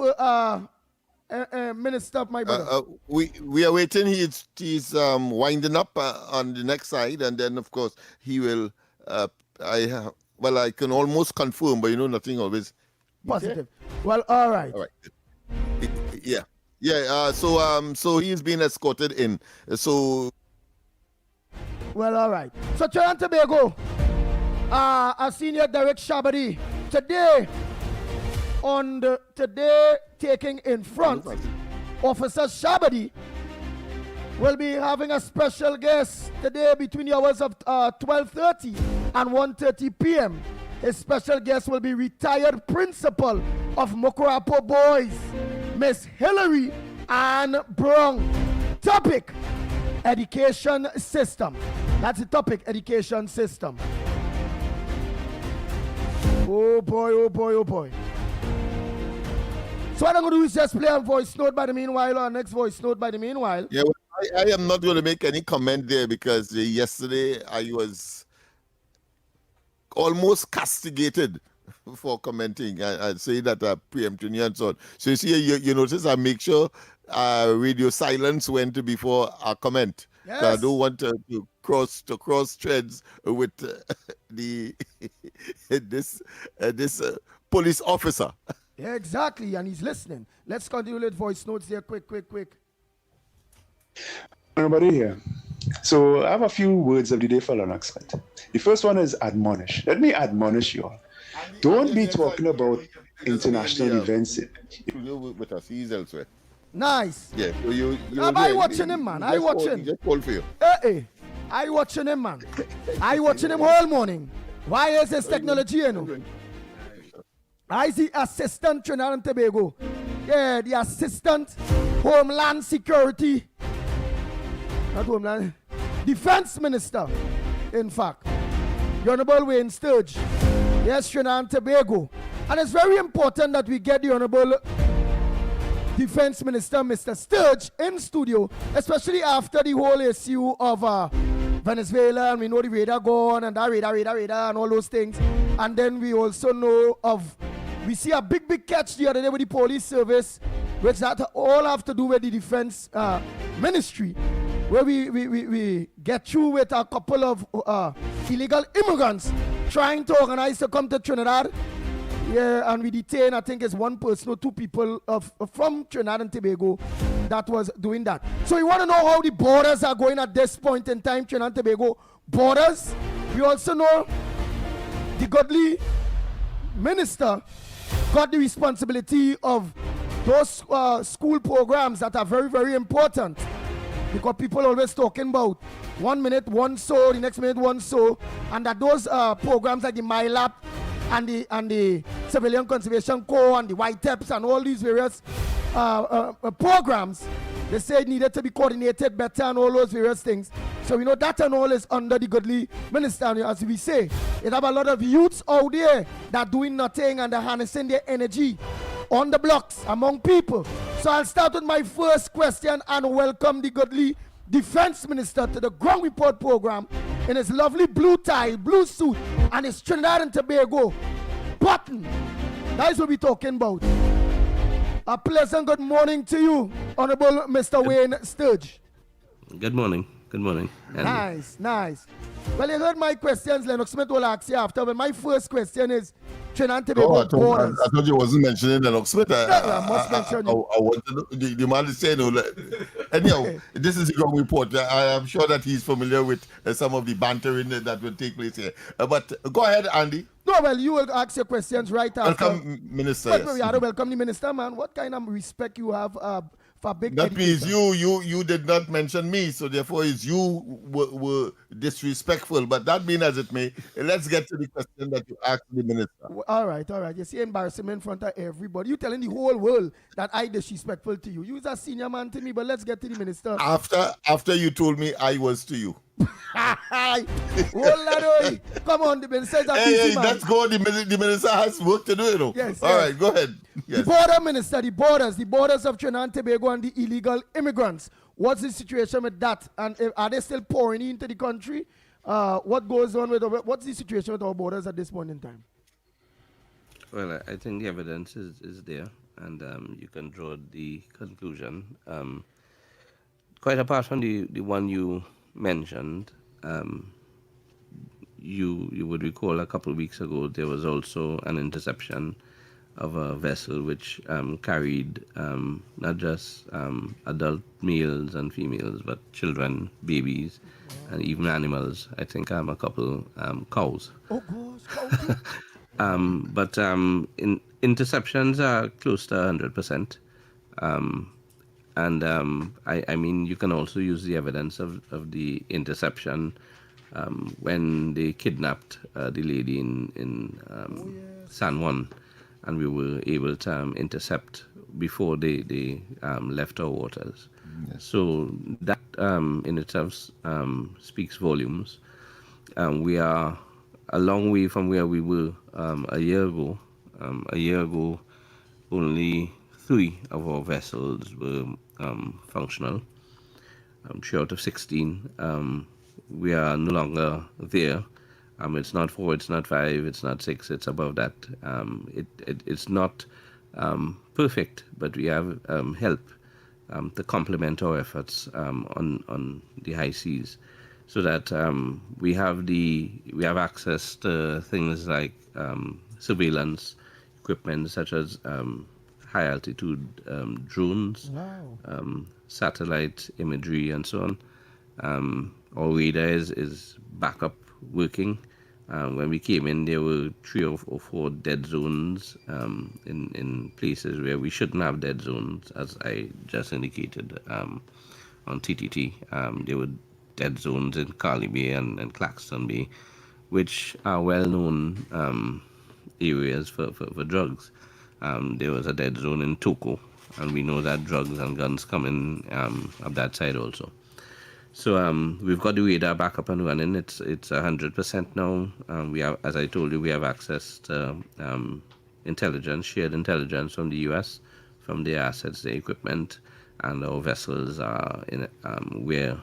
Minister, my brother? We are waiting. He's winding up on the next side, and then of course he will. I can almost confirm, but nothing always positive. Well, all right. Yeah. So he's being escorted in. So. Well, all right. So Trinidad and Tobago, our senior Derek Shabadi today taking in front, Officer Shabadi will be having a special guest today between the hours of 12:30 and 1:30 p.m. His special guest will be retired principal of Mokorapo Boys, Miss Hillary Ann Brown. Topic: education system. That's the topic, education system. Oh boy. So what I'm going to do is just play a voice note by the meanwhile, or next voice note by the meanwhile. Yeah, well, I am not going to make any comment there, because yesterday I was almost castigated for commenting. I'd say that preempting and so on. So you see, you notice I make sure radio silence went before a comment. Yes. I don't want to cross threads with this police officer. Yeah, exactly, and he's listening. Let's continue with voice notes here, quick. Everybody here. So I have a few words of the day for Lennox. The first one is admonish. Let me admonish you all. Don't be talking about international events. With us, he's elsewhere. Nice. Yeah, so you I watching him, man. I watching. Just call for you. Hey. I watching him, man. I watching him all morning. Why is this technology, you know? I see assistant Trinidad and Tobago. Yeah, the assistant Homeland Security. Not Homeland. Defense Minister, in fact. The Honorable Wayne Sturge. Yes, Trinidad and Tobago. And it's very important that we get the Honorable Defense Minister, Mr. Sturge, in studio, especially after the whole issue of Venezuela, and we know the radar gone, and that radar, and all those things. And then we also know we see a big catch the other day with the police service, which that all have to do with the defense ministry, where we get through with a couple of illegal immigrants trying to organize to come to Trinidad. Yeah, and we detain, I think it's one person or two people from Trinidad and Tobago that was doing that. So you want to know how the borders are going at this point in time, Trinidad and Tobago borders. We also know the godly minister got the responsibility of those school programs that are very, very important, because people always talking about 1 minute one so, the next minute one so, and that those programs like the MyLab and the Civilian Conservation Corps and the YTEPs and all these various programs, they said needed to be coordinated better and all those various things. So we know that and all is under the godly minister. And as we say, it have a lot of youths out there that doing nothing and they're harnessing their energy on the blocks among people. So I'll start with my first question and welcome the godly Defense Minister to the Ground Report program in his lovely blue tie, blue suit, and his Trinidad and Tobago button. That's what we're talking about. A pleasant good morning to you, Honorable Mr. Wayne Sturge. Good morning. Good morning. Nice. Well, you heard my questions. Lennox Smith will ask you after, but my first question is Trinidad and Tobago borders. I thought you wasn't mentioning Lennox Smith. I must mention you. I want to know, the man is saying, anyhow, this is the ground report. I am sure that he's familiar with some of the bantering that will take place here. But go ahead, Andy. No, well, you will ask your questions right after. Welcome, Minister. But we have to welcome the minister, man. What kind of respect you have for big That means you did not mention me, so therefore is you were disrespectful. But that being as it may, let's get to the question that you asked the minister. All right. You see embarrassment in front of everybody. You telling the whole world that I disrespectful to you. You're a senior man to me, but let's get to the minister. After you told me I was to you. Come on, the minister is a busy Hey, man. let's go. The minister has work to do, you know. Yes. All right, go ahead. Yes. The border minister, the borders of Trinidad and Tobago and the illegal immigrants. What's the situation with that? And are they still pouring into the country? What goes on with what's the situation with our borders at this point in time? Well, I think the evidence is there, and you can draw the conclusion. Quite apart from the one you mentioned, you would recall a couple of weeks ago there was also an interception of a vessel which carried not just adult males and females, but children, babies, and even animals. I think a couple cows. Oh gosh, but interceptions are close to 100%. And I mean, you can also use the evidence of the interception when they kidnapped the lady in San Juan, and we were able to intercept before they left our waters. Yes. So that in itself speaks volumes. We are a long way from where we were a year ago. A year ago, only 3 of our vessels were functional. 3 out of 16. We are no longer there. It's not 4, it's not 5, it's not 6, it's above that. It's not perfect, but we have help to complement our efforts on the high seas, so that we have access to things like surveillance, equipment such as high altitude drones, Wow. satellite imagery, and so on. Our radar is back up working. When we came in, there were 3 or 4 dead zones in places where we shouldn't have dead zones, as I just indicated on TTT. There were dead zones in Carly Bay and Claxton Bay, which are well-known areas for drugs. There was a dead zone in Toko, and we know that drugs and guns come in up that side also. So we've got the radar back up and running. It's 100% now. We have, as I told you, we have access to intelligence, shared intelligence from the U.S., from their assets, their equipment, and our vessels are in where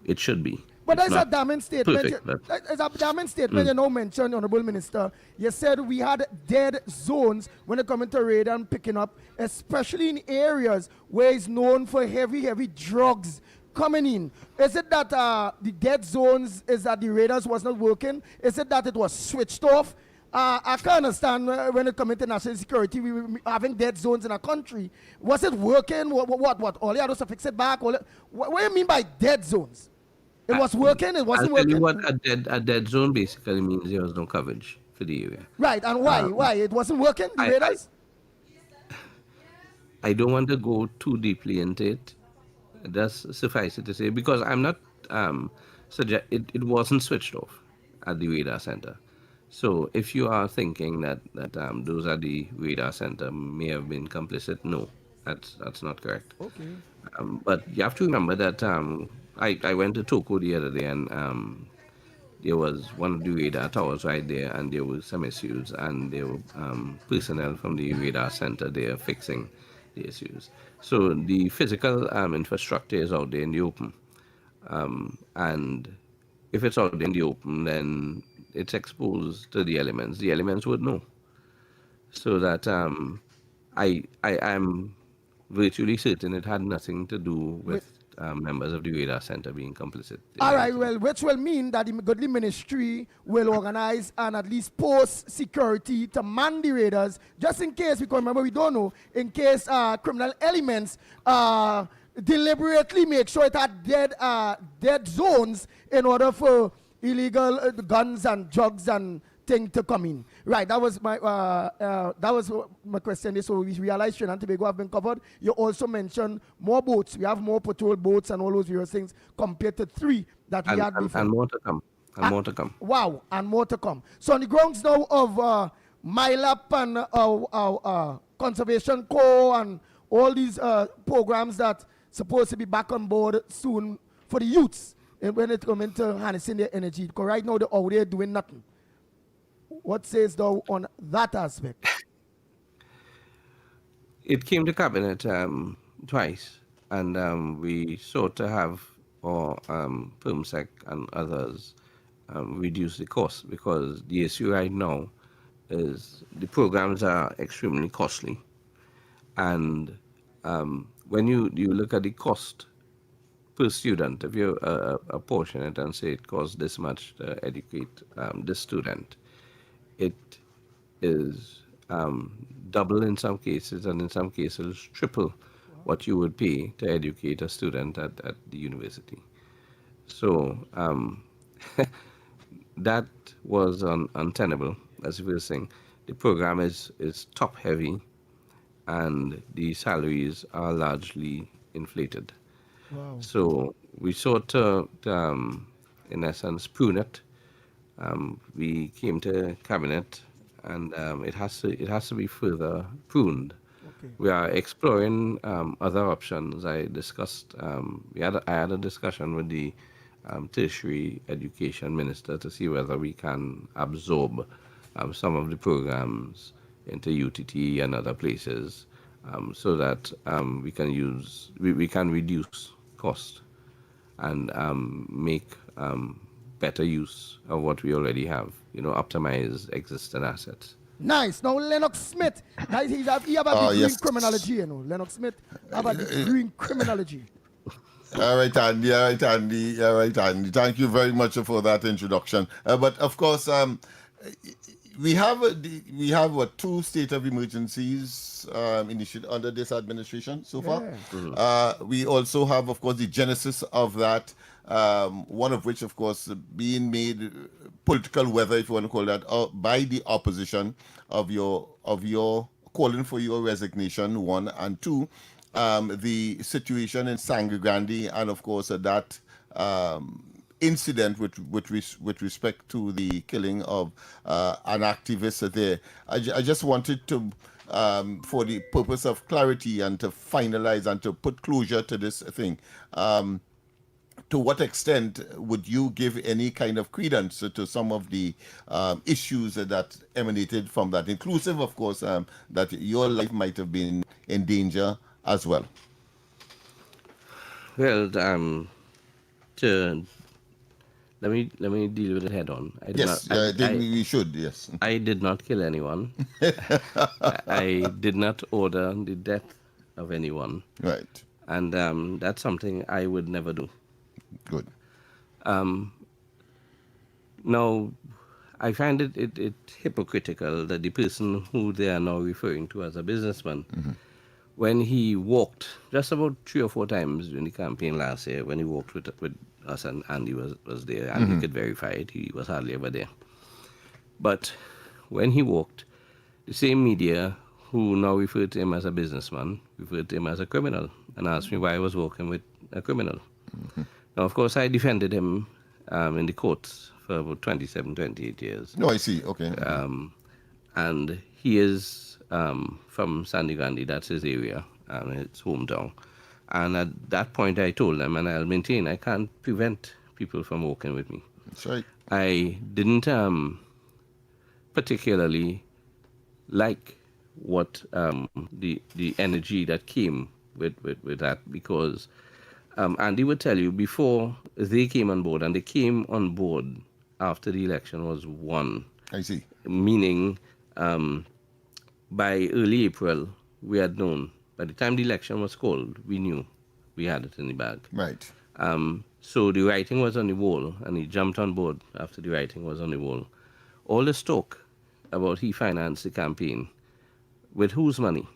it should be. But It's there's a not damning statement. perfect, but There's a damning statement you now mentioned, Honorable Minister. You said we had dead zones when it comes to radar and picking up, especially in areas where it's known for heavy drugs coming in. Is it that the dead zones is that the radars was not working? Is it that it was switched off? I can understand when it comes to national security, we having dead zones in a country. Was it working? What? All you had to fix it back? What do you mean by dead zones? It was working? It wasn't I'll tell working? you what a dead zone basically means there was no coverage for the area. Right, and why? Why? It wasn't working, the radars? I don't want to go too deeply into it. Just suffice it to say, because I'm not it wasn't switched off at the radar center. So if you are thinking that those at the radar center may have been complicit, no, that's not correct. Okay. But you have to remember that I went to Toko the other day, and there was one of the radar towers right there, and there were some issues, and there were personnel from the radar center there fixing the issues. So the physical infrastructure is out there in the open, and if it's out there in the open, then it's exposed to the elements. The elements would know. So that I am virtually certain it had nothing to do with members of the radar center being complicit. All right, well, which will mean that the Godly Ministry will organize and at least post security to man the radars, just in case, because remember, we don't know, in case criminal elements deliberately make sure it had dead zones in order for illegal guns and drugs and thing to come in. Right, that was my question. So we realized Trinidad and Tobago have been covered. You also mentioned more boats. We have more patrol boats and all those various things compared to 3 that we had before. And more to come. And more to come. Wow, and more to come. So on the grounds now of MILAP and Conservation Corps and all these programs that supposed to be back on board soon for the youths when it comes into harnessing their energy. Because right now they're out there doing nothing. What says thou on that aspect? It came to cabinet twice, and we sought to have our PermSec and others reduce the cost, because the issue right now is the programs are extremely costly, and when you look at the cost per student, if you apportion it and say it costs this much to educate this student, it is double in some cases, and in some cases triple what you would pay to educate a student at the university. So that was untenable, as we were saying. The program is top heavy, and the salaries are largely inflated. Wow. So we sought to in essence, prune it. We came to cabinet, and it has to be further pruned. Okay. We are exploring other options. I discussed. I had a discussion with the tertiary education minister to see whether we can absorb some of the programs into UTT and other places, so that we can reduce cost and make better use of what we already have. Optimize existing assets. Nice. Now Lennox Smith, he have a degree in criminology, Lennox Smith have a degree in criminology. All right, Andy. Thank you very much for that introduction. But of course, we have what, 2 state of emergencies initiated under this administration so far. We also have, of course, the genesis of that. One of which, of course, being made political weather, if you want to call that, by the opposition of your calling for your resignation. 1 and 2, the situation in Sangre Grande, and of course that incident with respect to the killing of an activist there. I just wanted to, for the purpose of clarity and to finalize and to put closure to this thing, to what extent would you give any kind of credence to some of the issues that emanated from that, inclusive, of course, that your life might have been in danger as well? Well, let me deal with it head on. We should. Yes, I did not kill anyone. I did not order the death of anyone. Right. And that's something I would never do. Good. Now, I find it hypocritical that the person who they are now referring to as a businessman, when he walked just about 3 or 4 times during the campaign last year, when he walked with us and Andy was there, and he could verify it, he was hardly ever there. But when he walked, the same media who now referred to him as a businessman referred to him as a criminal and asked me why I was walking with a criminal. Now, of course, I defended him in the courts for about 27, 28 years. No, I see. Okay. And he is from Sangre Grande. That's his area, his hometown. And at that point, I told them, and I'll maintain, I can't prevent people from walking with me. That's right. I didn't particularly like what the energy that came with that, because Andy would tell you, before they came on board, and they came on board after the election was won. I see. Meaning, by early April, we had known. By the time the election was called, we knew we had it in the bag. Right. So the writing was on the wall, and he jumped on board after the writing was on the wall. All this talk about he financed the campaign, with whose money?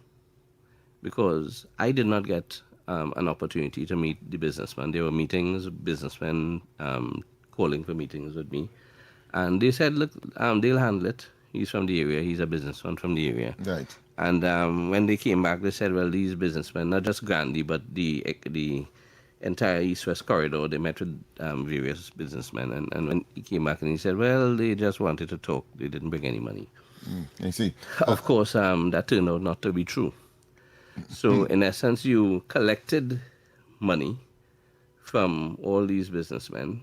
Because I did not get an opportunity to meet the businessman. There were meetings, businessmen calling for meetings with me. And they said, look, they'll handle it. He's from the area. He's a businessman from the area. Right. And when they came back, they said, well, these businessmen, not just Grande, but the entire East-West corridor, they met with various businessmen. And when he came back and he said, well, they just wanted to talk. They didn't bring any money. I see. Of course, that turned out not to be true. So, in essence, you collected money from all these businessmen,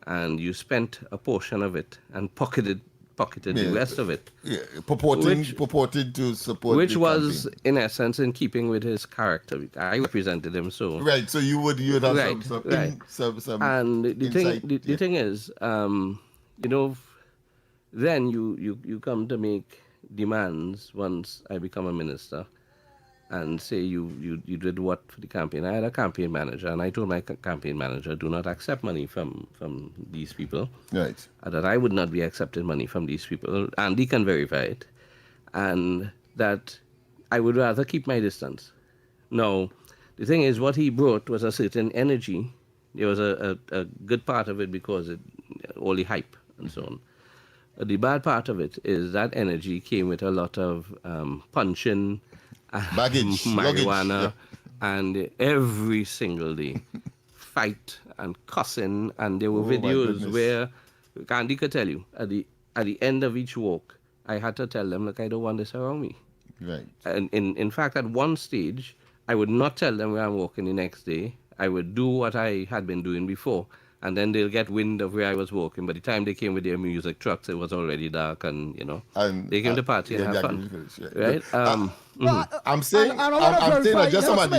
and you spent a portion of it and pocketed the rest of it. Yeah, purported to support. Which the was, campaign. in essence, in keeping with his character. I represented him, so. Right. So you would have right, some right. some and the insight, the thing is, then you come to make demands once I become a minister, and say you did what for the campaign. I had a campaign manager, and I told my campaign manager, do not accept money from these people. Right. That I would not be accepting money from these people. Andy can verify it. And that I would rather keep my distance. No, the thing is, what he brought was a certain energy. There was a good part of it because all the hype and so on. The bad part of it is that energy came with a lot of punching, baggage, marijuana, luggage, and every single day fight and cussing. And there were videos where Andy could tell you at the end of each walk, I had to tell them, look, I don't want this around me. Right. And in fact, at one stage, I would not tell them where I'm walking the next day. I would do what I had been doing before, and then they'll get wind of where I was walking. By the time they came with their music trucks, it was already dark, and they came to party and have fun, right? I'm saying, just someone.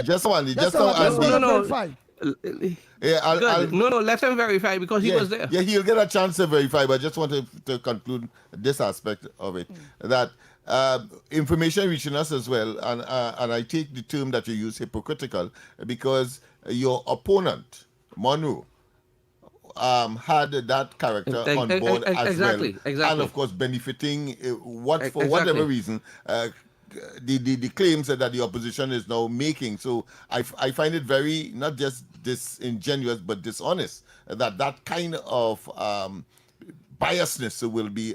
No, let him verify because he was there. Yeah, he'll get a chance to verify, but I just want to conclude this aspect of it, that information reaching us as well, and I take the term that you use, hypocritical, because your opponent, Manu, had that character on board as well, and of course benefiting for whatever reason. The claims that the opposition is now making. So I find it very, not just disingenuous, but dishonest that kind of biasness will be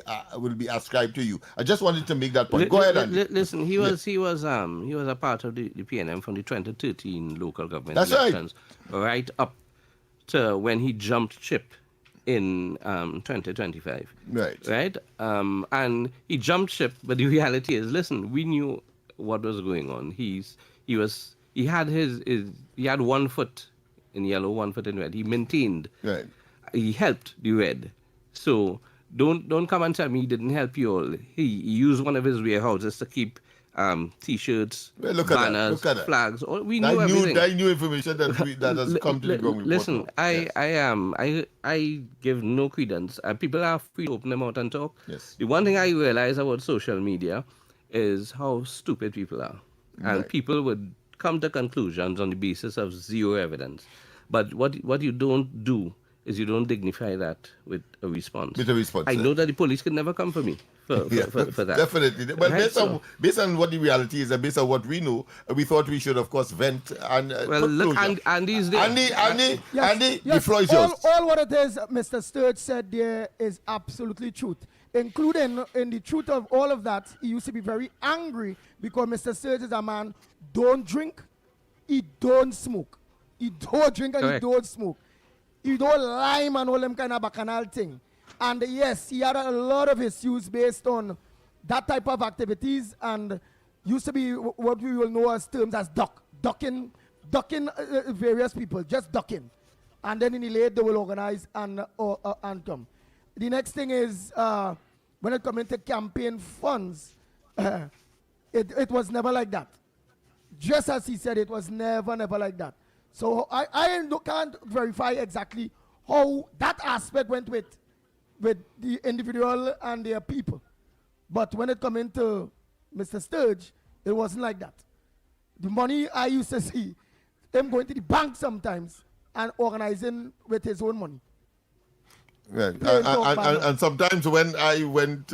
ascribed to you. I just wanted to make that point. Go ahead, Andy. Listen, he was a part of the PNM from the 2013 local government That's elections, right up to when he jumped ship in 2025. Right? And he jumped ship, but the reality is, listen, we knew what was going on. He had 1 foot in yellow, 1 foot in red. He maintained. Right. He helped the red. So don't come and tell me he didn't help you all. He used one of his warehouses to keep T-shirts, banners, flags. We knew everything. That new information that has come to the ground report. Listen, I give no credence. People are free to open them out and talk. Yes. The one thing I realize about social media is how stupid people are, and people would come to conclusions on the basis of zero evidence. But what you don't do is you don't dignify that with a response. I know that the police can never come for me. For that. Definitely. But Right, based on what the reality is and based on what we know, we thought we should, of course, vent and Andy's there. Andy, Yes, the floor is yours. all what it is, Mr. Sturge said there is absolutely truth. Including in the truth of all of that, he used to be very angry because Mr. Sturge is a man, don't drink, he don't smoke. He don't drink and he don't smoke. He don't lime and all them kind of bacchanal thing. And yes, he had a lot of issues based on that type of activities and used to be what we will know as terms as ducking various people, just ducking. And then in the late, they will organize and come. The next thing is, when it comes into campaign funds, it was never like that. Just as he said, it was never like that. So I can't verify exactly how that aspect went with the individual and their people. But when it come into Mr. Sturge, it wasn't like that. The money I used to see him going to the bank sometimes and organizing with his own money. Right. And sometimes when I went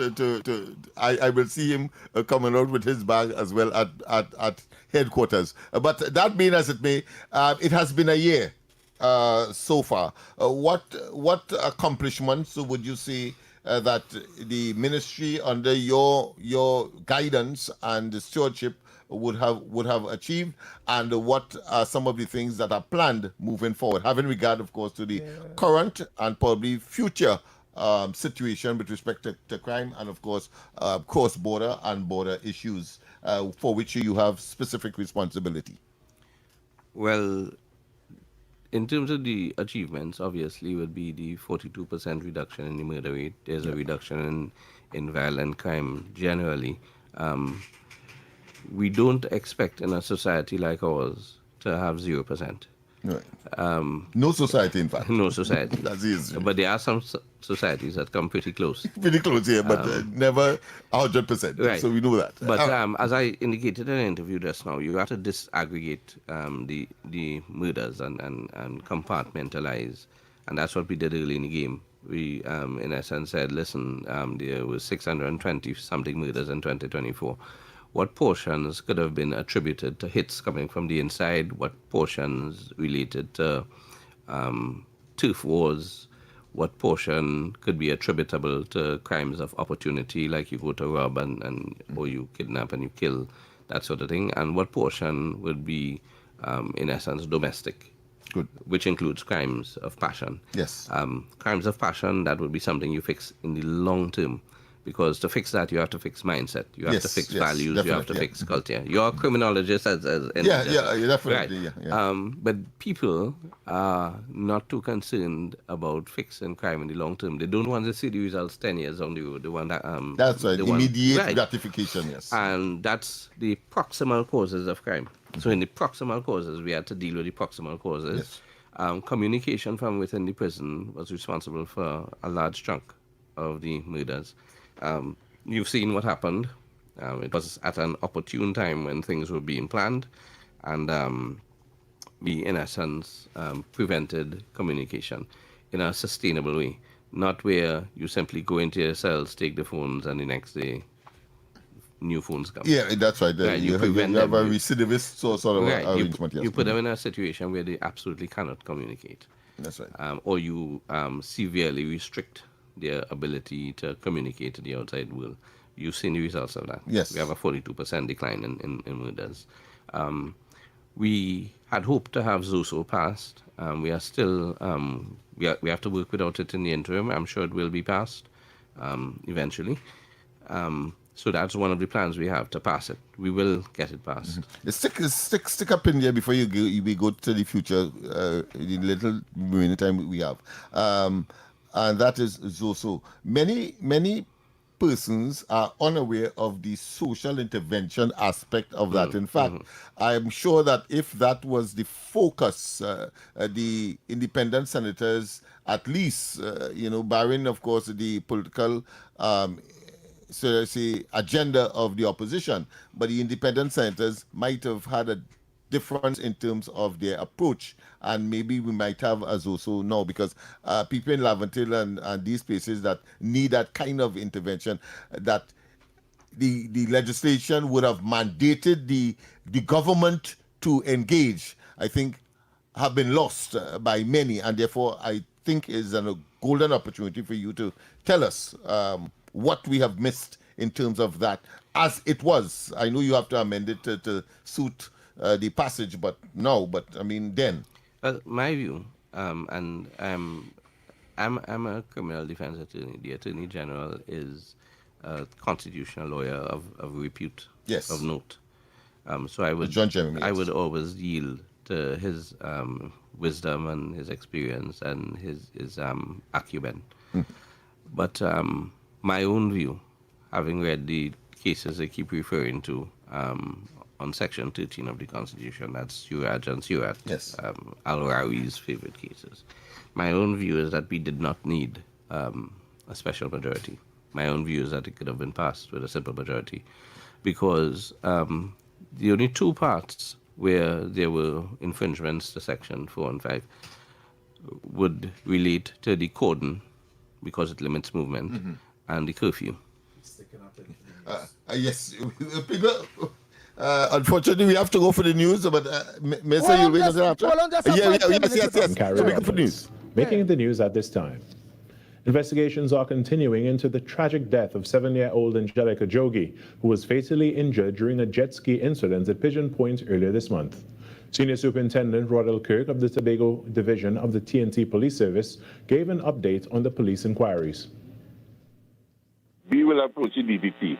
I will see him coming out with his bag as well at headquarters. But that being as it may, it has been a year so far. What accomplishments would you say that the ministry under your guidance and stewardship would have achieved, and what are some of the things that are planned moving forward, having regard, of course, to the current and probably future situation with respect to crime and, of course, cross-border and border issues for which you have specific responsibility? Well, in terms of the achievements, obviously, would be the 42% reduction in the murder rate. There's a reduction in violent crime generally. We don't expect in a society like ours to have 0%. Right. No society, in fact. No society. That's easy. But there are some societies that come pretty close. Pretty close, yeah, but never 100%. Right. So we know that. But as I indicated in an interview just now, you have to disaggregate the murders and compartmentalize. And that's what we did early in the game. We, in essence, said, listen, there was 620-something murders in 2024. What portions could have been attributed to hits coming from the inside? What portions related to turf wars? What portion could be attributable to crimes of opportunity, like you go to rob or you kidnap and you kill, that sort of thing? And what portion would be, in essence, domestic? Good. Which includes crimes of passion. Yes. Crimes of passion, that would be something you fix in the long term. Because to fix that, you have to fix mindset. You have to fix values. You have to fix culture. You're a criminologist as definitely. Right. But people are not too concerned about fixing crime in the long term. They don't want to see the results 10 years on the road. They want that. That's right. Immediate gratification. Yes. And that's the proximal causes of crime. So in the proximal causes, we had to deal with the proximal causes. Yes. Communication from within the prison was responsible for a large chunk of the murders. You've seen what happened. It was at an opportune time when things were being planned, and we, in essence, prevented communication. in a sustainable way, not where you simply go into your cells, take the phones, and the next day new phones come. Yeah, that's right. Right, You have a recidivist sort of arrangement. You put them in a situation where they absolutely cannot communicate. That's right. Or you severely restrict their ability to communicate to the outside world. You've seen the results of that. Yes. We have a 42% decline in murders. We had hoped to have ZOSO passed. We are still, we have to work without it in the interim. I'm sure it will be passed eventually. So that's one of the plans we have, to pass it. We will get it passed. Stick up in there before we go to the future, the little minute time we have. And that is ZOSO. Many persons are unaware of the social intervention aspect of that. In fact, I'm sure that if that was the focus, the independent senators, at least, barring, of course, the political agenda of the opposition, but the independent senators might have had a difference in terms of their approach, and maybe we might have as also now, because people in Laventille and these places that need that kind of intervention, that the legislation would have mandated the government to engage, I think, have been lost by many, and therefore I think is a golden opportunity for you to tell us what we have missed in terms of that, as it was. I know you have to amend it to suit the passage, but I mean then. My view, and I'm a criminal defense attorney. The Attorney General is a constitutional lawyer of repute, yes, of note. So I would John Jeremy, yes. I would always yield to his wisdom and his experience and his acumen. But my own view, having read the cases they keep referring to on Section 13 of the Constitution, that's Suraj and Surat, yes, Al-Rawi's favorite cases. My own view is that we did not need a special majority. My own view is that it could have been passed with a simple majority, because the only two parts where there were infringements to Section 4 and 5 would relate to the cordon, because it limits movement, and the curfew. Yes, unfortunately we have to go for the news, but Mesa, you'll wait until after. Yes. Making the news at this time. Investigations are continuing into the tragic death of 7-year-old Angelica Jogi, who was fatally injured during a jet ski incident at Pigeon Point earlier this month. Senior Superintendent Rodel Kirk of the Tobago Division of the TNT Police Service gave an update on the police inquiries. We will approach the DPP.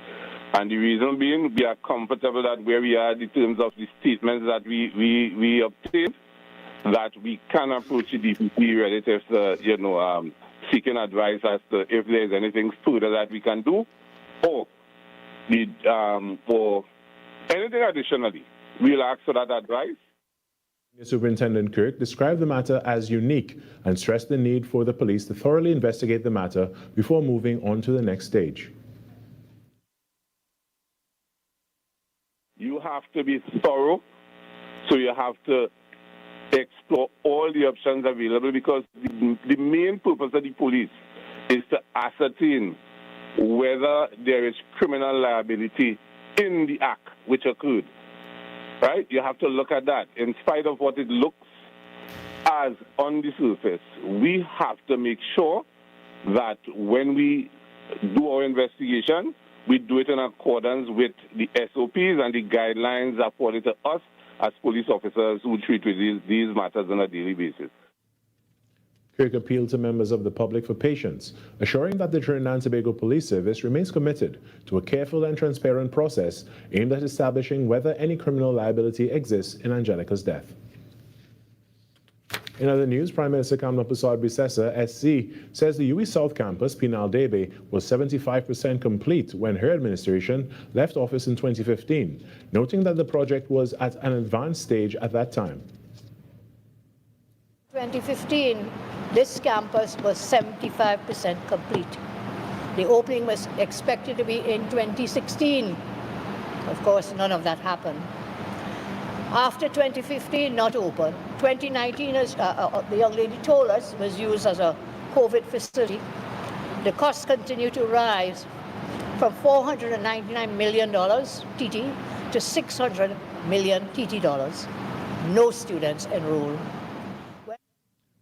And the reason being, we are comfortable that where we are in terms of the statements that we obtained, that we can approach the DPP relative to, seeking advice as to if there is anything further that we can do, or anything additionally. We'll ask for that advice. Superintendent Kirk described the matter as unique and stressed the need for the police to thoroughly investigate the matter before moving on to the next stage. You have to be thorough, so you have to explore all the options available, because the main purpose of the police is to ascertain whether there is criminal liability in the act which occurred. Right? You have to look at that. In spite of what it looks as on the surface, we have to make sure that when we do our investigation, we do it in accordance with the SOPs and the guidelines afforded to us as police officers who treat with these matters on a daily basis. Kirk appealed to members of the public for patience, assuring that the Trinidad and Tobago Police Service remains committed to a careful and transparent process aimed at establishing whether any criminal liability exists in Angelica's death. In other news, Prime Minister Kamla Persad-Bissessar, SC, says the UWI South Campus, Pinal Debe, was 75% complete when her administration left office in 2015, noting that the project was at an advanced stage at that time. 2015, this campus was 75% complete. The opening was expected to be in 2016. Of course, none of that happened. After 2015, not open. 2019, as the young lady told us, was used as a COVID facility. The costs continue to rise from $499 million TT to $600 million TT dollars. No students enrolled.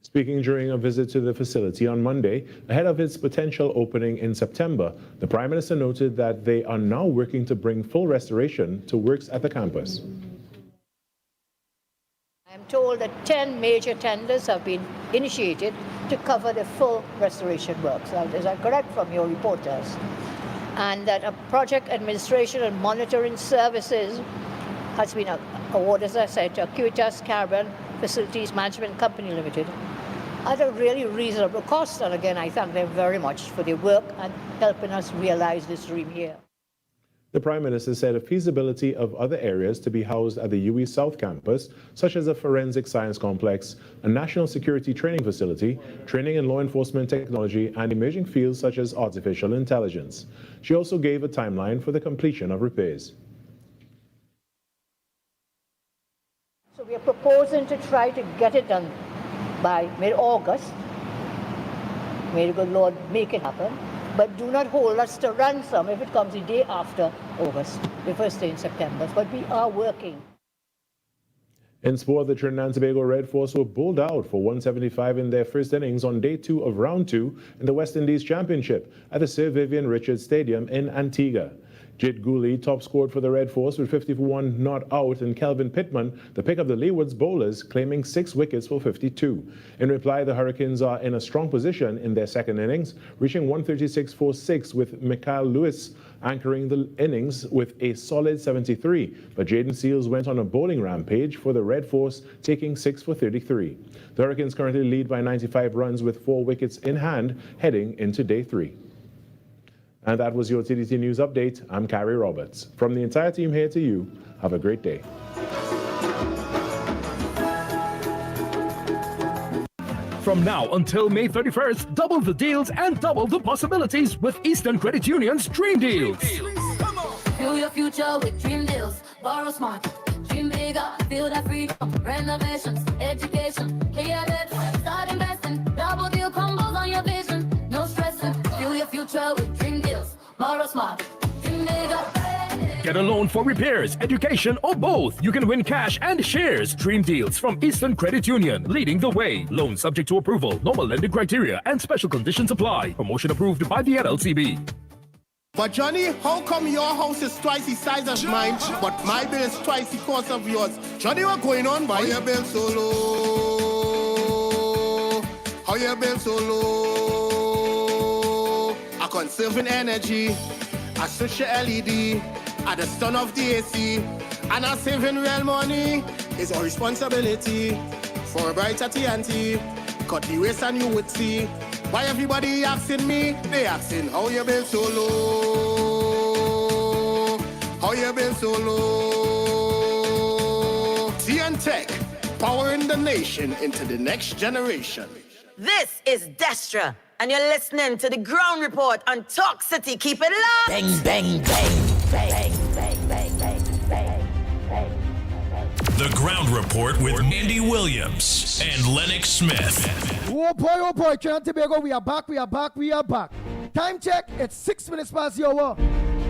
Speaking during a visit to the facility on Monday, ahead of its potential opening in September, the Prime Minister noted that they are now working to bring full restoration to works at the campus. I'm told that 10 major tenders have been initiated to cover the full restoration works. Is that correct from your reporters? And that a project administration and monitoring services has been awarded, as I said, to Acuitas Caribbean Facilities Management Company Limited at a really reasonable cost. And again, I thank them very much for their work and helping us realize this dream here. The Prime Minister said a feasibility of other areas to be housed at the UE South Campus, such as a forensic science complex, a national security training facility, training in law enforcement technology, and emerging fields such as artificial intelligence. She also gave a timeline for the completion of repairs. So we are proposing to try to get it done by mid-August. May the good Lord make it happen. But do not hold us to ransom if it comes the day after August, the first day in September. But we are working. In sport, the Trinidad and Tobago Red Force were bowled out for 175 in their first innings on day 2 of round 2 in the West Indies Championship at the Sir Vivian Richards Stadium in Antigua. Jit Gooley top scored for the Red Force with 50 for 1 not out, and Kelvin Pittman, the pick of the Leeward's bowlers, claiming 6 wickets for 52. In reply, the Hurricanes are in a strong position in their second innings, reaching 136 for 6 with Mikhail Lewis anchoring the innings with a solid 73. But Jaden Seals went on a bowling rampage for the Red Force, taking 6 for 33. The Hurricanes currently lead by 95 runs with 4 wickets in hand heading into day 3. And that was your TDT News Update. I'm Carrie Roberts. From the entire team here to you, have a great day. From now until May 31st, double the deals and double the possibilities with Eastern Credit Union's Dream Deals. Fuel your future with Dream Deals. Borrow smart. Dream bigger. Feel that freedom. Renovations. Education. Clear debt. Start investing. Double deal combos on your vision. No stressing. Fuel your future with Dream Deals. Borrow smart. Dream bigger. Get a loan for repairs, education, or both. You can win cash and shares. Dream Deals from Eastern Credit Union, leading the way. Loan subject to approval. Normal lending criteria and special conditions apply. Promotion approved by the NLCB. But Johnny, how come your house is twice the size of mine, but my bill is twice the cost of yours? Johnny, what's going on, boy? How your bill so low? How your bill so low? I conserving energy. I switch your LED. At the stun of the AC, and I'm saving real money. It's our responsibility for a brighter TNT. Cut the waste and you would see. Why everybody asking me? They asking how you been so low? How you been so low? TN Tech, powering the nation into the next generation. This is Destra, and you're listening to the Ground Report on Talk City. Keep it locked. Bang, bang, bang. Bang, bang, bang, bang, bang, bang. The Ground Report with Andy Williams and Lennox Smith. Oh boy, Trinidad and Tobago, we are back. Time check, it's 6 minutes past the hour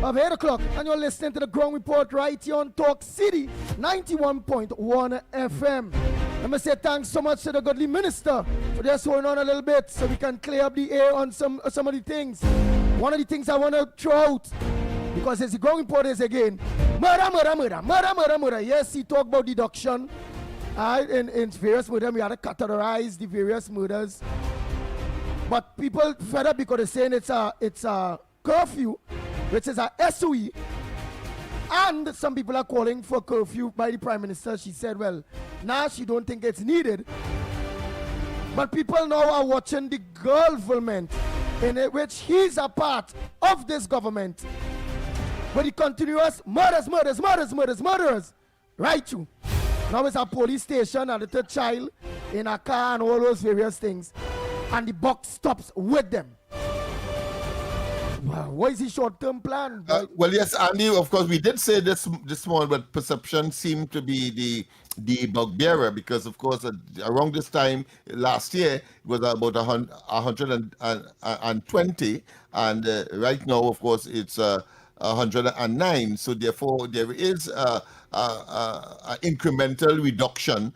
of 8 o'clock, and you're listening to the Ground Report right here on Talk City 91.1 FM. Let me say thanks so much to the godly minister for just holding on a little bit so we can clear up the air on some of the things. One of the things I want to throw out, because as the Ground Report is again, murder. Yes, he talked about deduction. In various murders, we had to categorize the various murders. But people fed up because they're saying it's a curfew, which is a SOE. And some people are calling for curfew by the Prime Minister. She said, well, now she don't think it's needed. But people now are watching the government, in which he's a part of this government. But the continuous murders. Right, you. Now it's a police station and the third child in a car and all those various things. And the buck stops with them. What is the short-term plan? Well, yes, Andy, of course, we did say this morning, but perception seemed to be the bugbearer because, of course, around this time last year, it was about 120, and right now, of course, it's 109. So therefore, there is an incremental reduction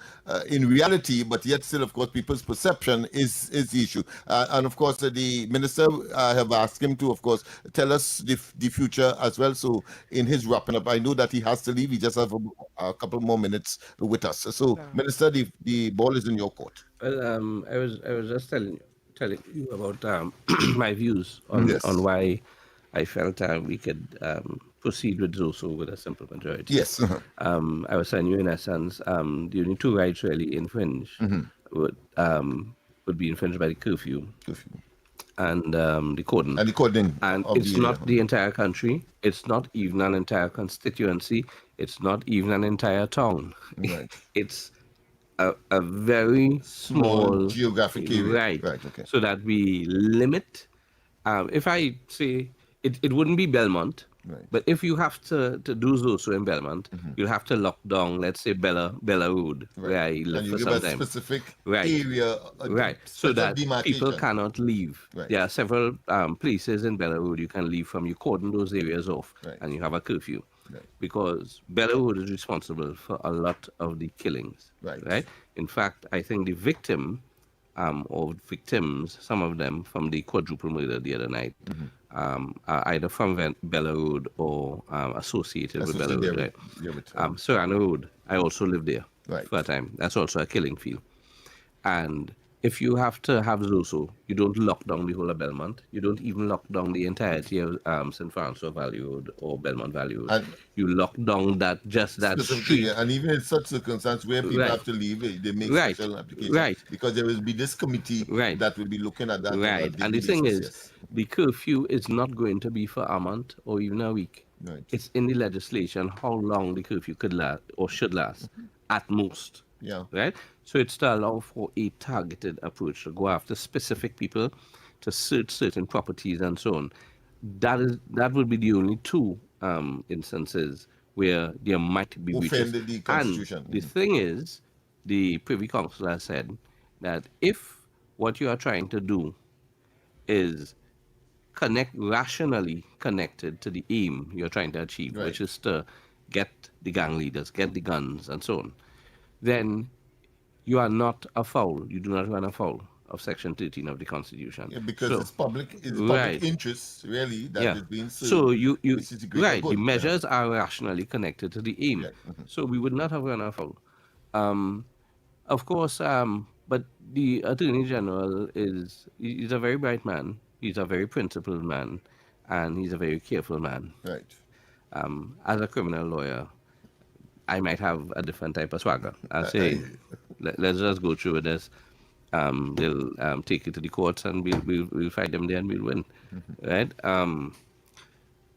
in reality, but yet still, of course, people's perception is the issue. And of course, the minister have asked him to, of course, tell us the future as well. So in his wrapping up, I know that he has to leave. He just have a couple more minutes with us. So, Minister, the ball is in your court. Well, I was just telling you about my views on why I felt we could proceed with Zoso with a simple majority. Yes. I was telling you, in essence, the only two rights really infringed would be infringed by the curfew. And the coding. And the coding. And it's not the entire country. It's not even an entire constituency. It's not even an entire town. Right. It's a very small geographic area. Right. Okay. So that we limit. If I say it wouldn't be Belmont, but if you have to do Zoso in Belmont, you'll have to lock down, let's say, Bella Road, where I live for some time. Specific area. Right. So that people demarcation. cannot leave. Right. There are several places in Bella Road you can leave from. You cordon those areas off, and you have a curfew. Right. Because Bella Road is responsible for a lot of the killings. Right. In fact, I think the victim or victims, some of them from the quadruple murder the other night, are either from Bella Road or associated with Bella Road. Serrano Road, I also lived there for a time. That's also a killing field. And if you have to have Zoso, you don't lock down the whole of Belmont. You don't even lock down the entirety of St. Francois Valley Road or Belmont Valley Road. And you lock down that street. And even in such circumstances where people have to leave, they make special applications. Because there will be this committee that will be looking at that. And the thing is, the curfew is not going to be for a month or even a week. It's in the legislation how long the curfew could last or should last at most. Right? So it's to allow for a targeted approach to go after specific people, to search certain properties and so on. That would be the only two instances where there might be breaches. The Constitution. And the thing is, the Privy Council has said that if what you are trying to do is rationally connected to the aim you're trying to achieve, which is to get the gang leaders, get the guns and so on, then you are not afoul. You do not run afoul of Section 13 of the Constitution. Because it's public interest, really, that is being served. So the measures are rationally connected to the aim. So we would not have run afoul. Of course, but the Attorney General he's a very bright man. He's a very principled man, and he's a very careful man. Right. As a criminal lawyer, I might have a different type of swagger. I say, let's just go through with this. They'll take it to the courts, and we'll fight them there, and we'll win, right?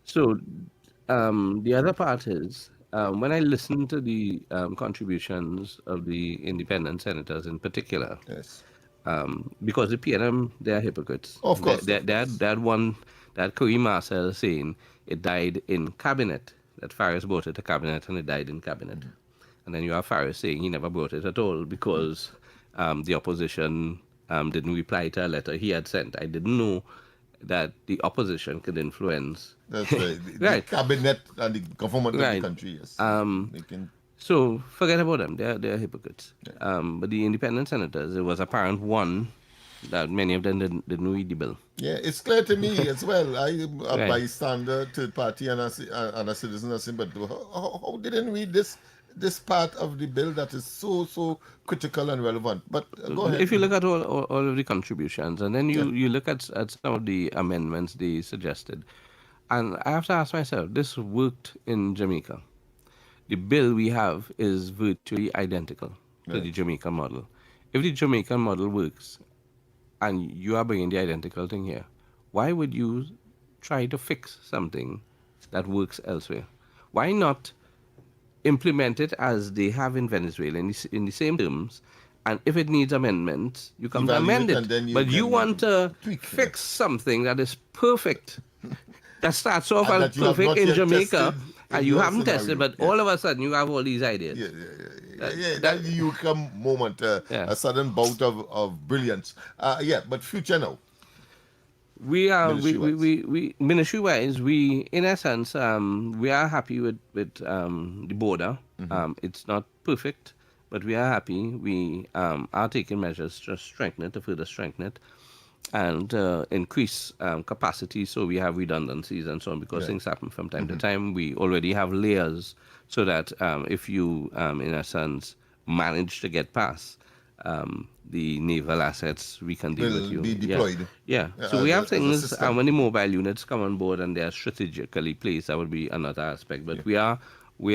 So the other part is when I listen to the contributions of the independent senators in particular, because the PNM, they are hypocrites. Of course. That Kareem Marcel saying it died in cabinet. That Faris brought it to cabinet and it died in cabinet. And then you have Faris saying he never brought it at all because the opposition didn't reply to a letter he had sent. I didn't know that the opposition could influence. That's right. The cabinet and the government of the country, yes. So forget about them. They're hypocrites. But the independent senators, it was apparent, one, that many of them didn't read the bill. Yeah, it's clear to me as well. I am a bystander, third party, and a citizen. But how didn't read this part of the bill that is so critical and relevant? But go ahead. If you look at all of the contributions, and then you look at some of the amendments they suggested, and I have to ask myself, this worked in Jamaica. The bill we have is virtually identical to the Jamaican model. If the Jamaican model works, and you are bringing the identical thing here, why would you try to fix something that works elsewhere? Why not implement it as they have in Venezuela in the same terms, and if it needs amendments, you come to amend it. But you want to fix something that is perfect that starts off And as that you have perfect not in yet Jamaica, tested in and you your haven't scenario. tested, but Yeah. all of a sudden you have all these ideas. That you come moment, a sudden bout of brilliance. But future now. We are we ministry wise, we in essence we are happy with the border. It's not perfect, but we are happy. We are taking measures to strengthen it, to further strengthen it, and increase capacity, so we have redundancies and so on, because things happen from time to time. We already have layers so that if you in essence manage to get past the naval assets, we can deal with you. Be deployed. Yeah. So we have things, when the mobile units come on board and they are strategically placed, that would be another aspect. But we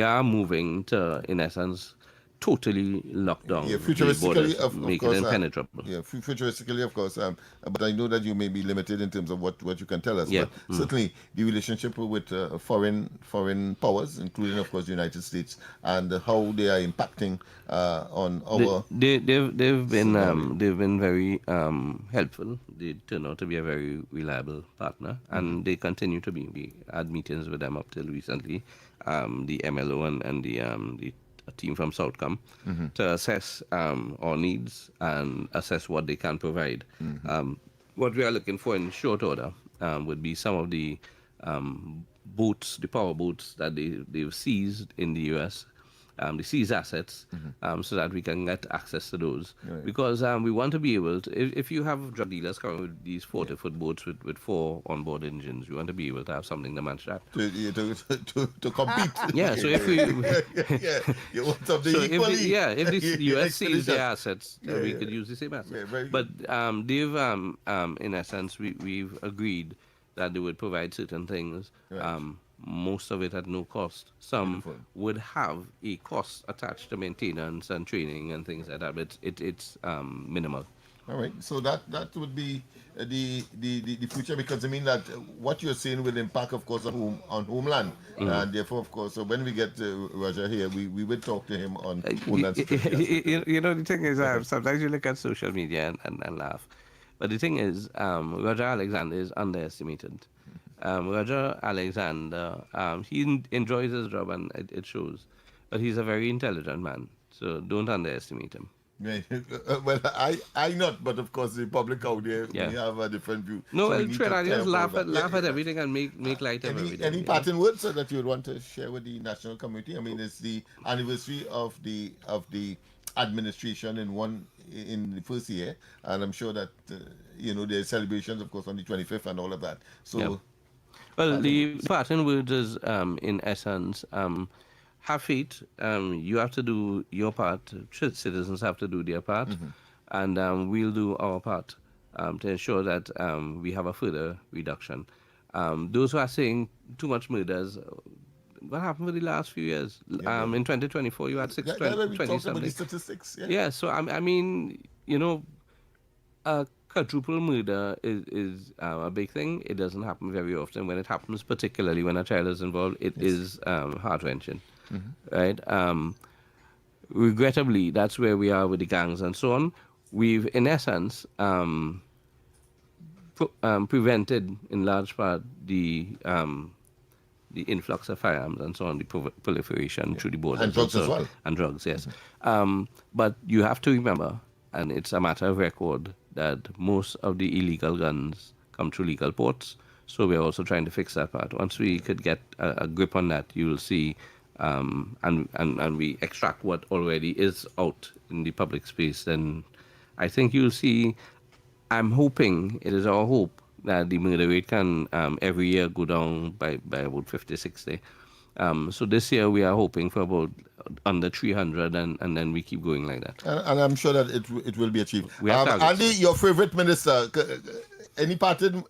are moving to, in essence, totally lock down futuristically, of make course, it impenetrable. Futuristically, of course. But I know that you may be limited in terms of what you can tell us. Yeah. But certainly, the relationship with foreign powers, including, of course, the United States, and how they are impacting on our. They've been very helpful. They turn out to be a very reliable partner, and they continue to be. We had meetings with them up till recently, the MLO and the a team from Southcom to assess our needs and assess what they can provide. What we are looking for in short order would be some of the boats, the power boats that they've seized in the US, the seized assets, so that we can get access to those. Right. Because we want to be able to, if you have drug dealers coming with these 40-foot boats with 4 onboard engines, we want to be able to have something to match that. To compete. Yeah, so if we... you want something equally. If the US seized their assets, we could use the same assets. But they've, in essence, we've agreed that they would provide certain things. Most of it at no cost. Some would have a cost attached to maintenance and training and things like that, but it's minimal. All right, so that would be the future, because I mean that what you're saying will impact, of course, on homeland, and therefore, of course, so when we get Roger here, we will talk to him on homeland security. You know, the thing is, sometimes you look at social media and laugh, but the thing is, Roger Alexander is underestimated. Roger Alexander, he enjoys his job and it shows, but he's a very intelligent man, so don't underestimate him. Right. Well, I not, but of course the public out there may have a different view. No, so Trinidadians laugh at everything and make light of everything. Any parting words that you would want to share with the national community? I mean, it's the anniversary of the administration in the first year, and I'm sure that there's celebrations, of course, on the 25th and all of that. So. Well, the parting words is, in essence, have faith. You have to do your part. Citizens have to do their part, and we'll do our part to ensure that we have a further reduction. Those who are saying too much murders, what happened for the last few years? In 2024, you had 20 something. Statistics. Yeah. So I mean, quadruple murder is a big thing. It doesn't happen very often. When it happens, particularly when a child is involved, it is heart-wrenching, right? Regrettably, that's where we are with the gangs and so on. We've, in essence, prevented, in large part, the influx of firearms and so on, the proliferation through the borders. And drugs as well. And drugs, yes. But you have to remember, and it's a matter of record, that most of the illegal guns come through legal ports. So we're also trying to fix that part. Once we could get a grip on that, you will see, and we extract what already is out in the public space, then I think you'll see, I'm hoping, it is our hope, that the murder rate can every year go down by about 50, 60. So this year we are hoping for about under 300, and then we keep going like that. And I'm sure that it will be achieved. Andy, your favorite minister, any parting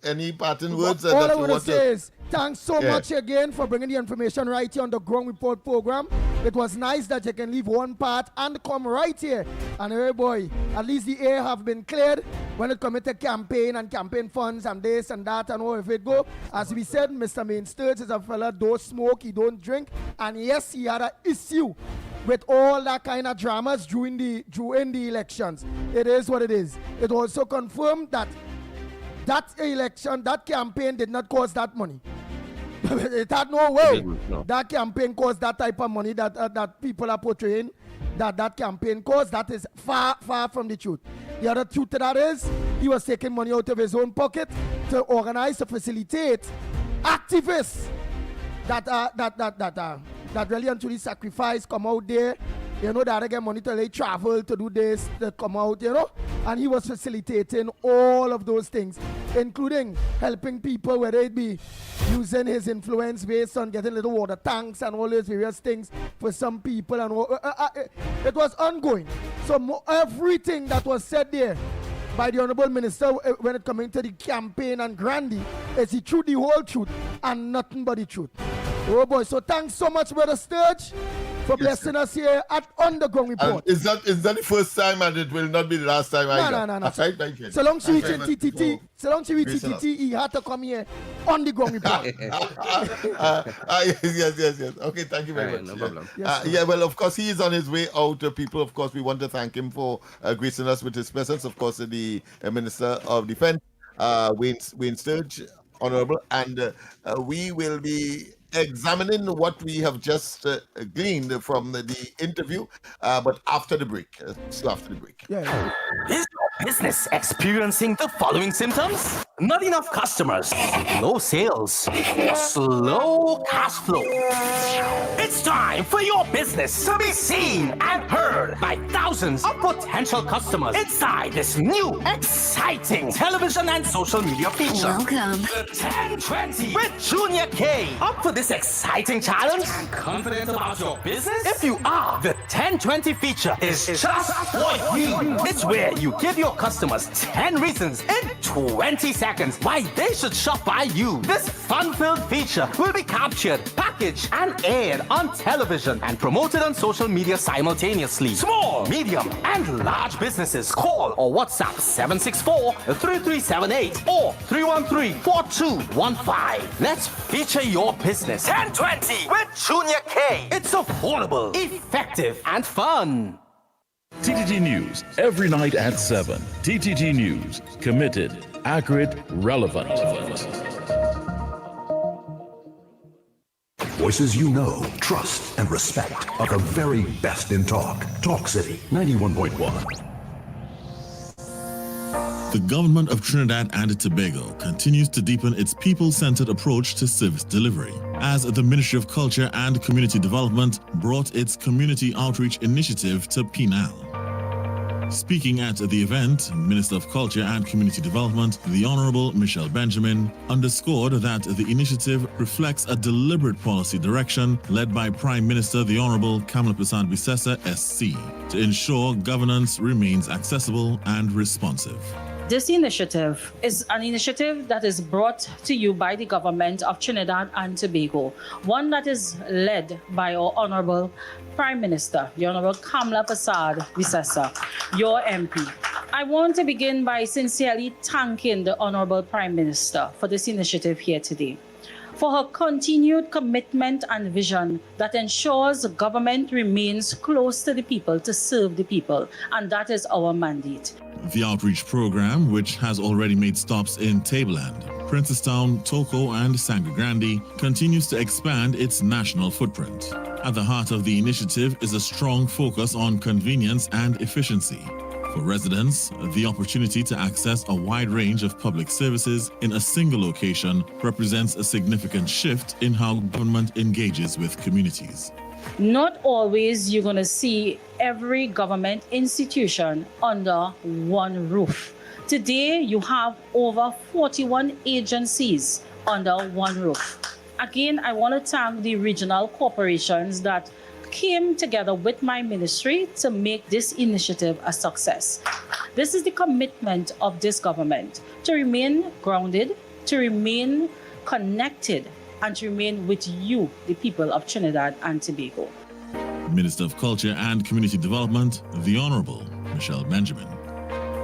words? All I want to say is thanks so much again for bringing the information right here on the Ground Report program. It was nice that you can leave one part and come right here. And hey boy, at least the air have been cleared when it comes to campaign and campaign funds and this and that and all of it go. As we said, Mr. Main Sturge is a fella, don't smoke, he don't drink. And yes, he had an issue with all that kind of dramas during the elections. It is what it is. It also confirmed that election, that campaign did not cost that money. It had no way. No. That campaign cost that type of money that people are portraying. That campaign cost, that is far from the truth. The other truth to that is he was taking money out of his own pocket to organize, to facilitate activists that really and truly sacrifice, come out there, that get money to travel to do this, to come out, and he was facilitating all of those things, including helping people, whether it be using his influence based on getting little water tanks and all those various things for some people, and it was ongoing. So everything that was said there by the Honorable Minister when it coming to the campaign and Grandy is the truth, the whole truth, and nothing but the truth. Oh boy, so thanks so much, Brother Sturge, for blessing us here at Underground Report. Is that the first time, and it will not be the last time either? No. So long she reached TTT, he had to come here on the ground report. Yes. Okay, thank you very much. No problem. Well, of course, he is on his way out. People, of course, we want to thank him for gracing us with his presence. Of course, the Minister of Defense, Wayne Sturge, Honorable, and we will be examining what we have just gleaned from the interview, but after the break. So after the break. Yeah. Is your business experiencing the following symptoms? Not enough customers, low sales, slow cash flow. It's time for your business to be seen and heard by thousands of potential customers inside this new, exciting television and social media feature. Welcome. The 1020 with Junior K. Up for this exciting challenge and confident about your business? If you are, the 1020 feature is just for you. It's where you give your customers 10 reasons in 20 seconds why they should shop by you. This fun-filled feature will be captured, packaged, and aired on television and promoted on social media simultaneously. Small, medium, and large businesses call or WhatsApp 764-3378 or 313-4215. Let's feature your business. 1020 with Junior K. It's affordable, effective, and fun. TTT News, every night at 7. TTT News, committed, accurate, relevant. Voices you know, trust, and respect are the very best in talk. Talk City 91.1. The government of Trinidad and Tobago continues to deepen its people-centered approach to service delivery, as the Ministry of Culture and Community Development brought its community outreach initiative to Penal. Speaking at the event, Minister of Culture and Community Development, the Honorable Michelle Benjamin, underscored that the initiative reflects a deliberate policy direction led by Prime Minister the Honorable Kamala Prasad Bisesa SC to ensure governance remains accessible and responsive. This initiative is an initiative that is brought to you by the government of Trinidad and Tobago, one that is led by our Honorable Prime Minister, the Honorable Kamala Prasad Bisesa, your MP. I want to begin by sincerely thanking the Honorable Prime Minister for this initiative here today, for her continued commitment and vision that ensures the government remains close to the people to serve the people, and that is our mandate. The outreach program, which has already made stops in Tableland, Princestown, Toko, and Sangre Grande, continues to expand its national footprint. At the heart of the initiative is a strong focus on convenience and efficiency. For residents, the opportunity to access a wide range of public services in a single location represents a significant shift in how government engages with communities. Not always you're going to see every government institution under one roof. Today, you have over 41 agencies under one roof. Again, I want to thank the regional corporations that came together with my ministry to make this initiative a success. This is the commitment of this government to remain grounded, to remain connected, and to remain with you, the people of Trinidad and Tobago. Minister of Culture and Community Development, the Honorable Michelle Benjamin.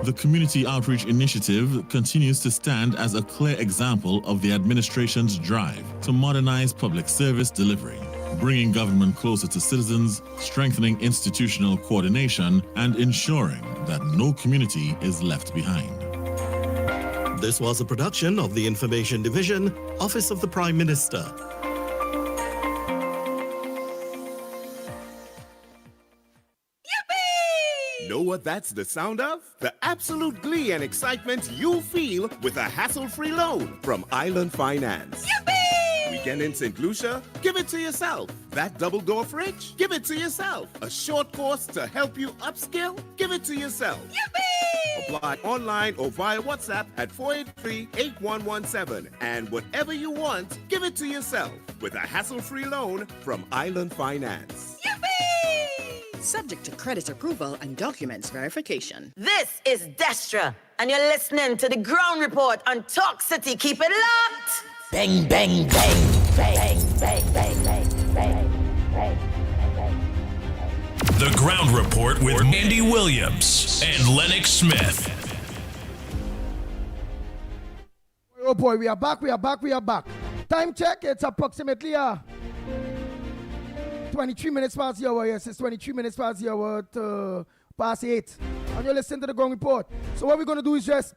The Community Outreach Initiative continues to stand as a clear example of the administration's drive to modernize public service delivery, bringing government closer to citizens, strengthening institutional coordination, and ensuring that no community is left behind. This was a production of the Information Division, Office of the Prime Minister. Know what that's the sound of? The absolute glee and excitement you feel with a hassle-free loan from Island Finance. Weekend in St. Lucia? Give it to yourself. That double-door fridge? Give it to yourself. A short course to help you upskill? Give it to yourself. Apply online or via WhatsApp at 483-8117. And whatever you want, give it to yourself with a hassle-free loan from Island Finance. Subject to credit approval and documents verification. This is Destra, and you're listening to the Ground Report on Talk City. Keep it locked. Bang, bang, bang. Bang, bang, bang, bang, bang, bang. The Ground Report with Andy Williams and Lennox Smith. Oh boy, we are back. Time check, it's approximately 23 minutes past the hour. Yes, it's 23 minutes past the hour to past 8. And you're listening to the Ground Report. So what we're going to do is just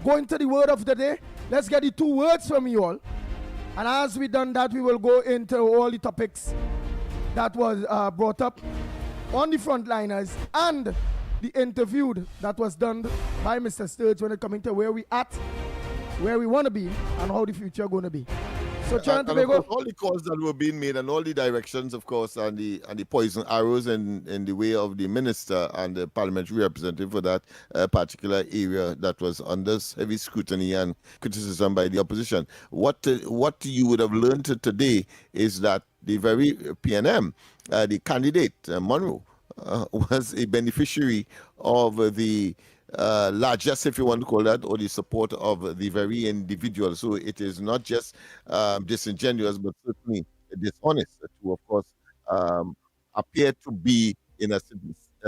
go into the word of the day. Let's get the 2 words from you all. And as we done that, we will go into all the topics that was brought up on the frontliners and the interview that was done by Mr. Sturge when it coming to where we at, where we want to be, and how the future going to be. So, and of course, all the calls that were being made and all the directions, of course, and the poison arrows in the way of the minister and the parliamentary representative for that particular area that was under heavy scrutiny and criticism by the opposition. What you would have learned today is that the very PNM, the candidate, Monroe, was a beneficiary of the largest, if you want to call that, or the support of the very individual. So it is not just disingenuous, but certainly dishonest to, of course, appear to be in a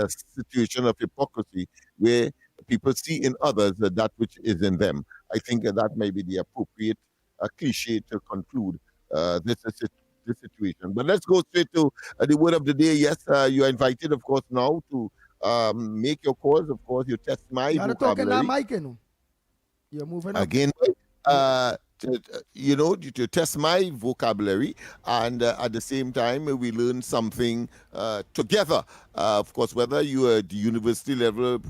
situation of hypocrisy where people see in others that which is in them. I think that may be the appropriate cliche to conclude this situation. But let's go straight to the word of the day. Yes, you are invited, of course, now to make your calls. Of course, you test my vocabulary. You're moving up. Again, to test my vocabulary, and at the same time, we learn something together. Of course, whether you are at the university level,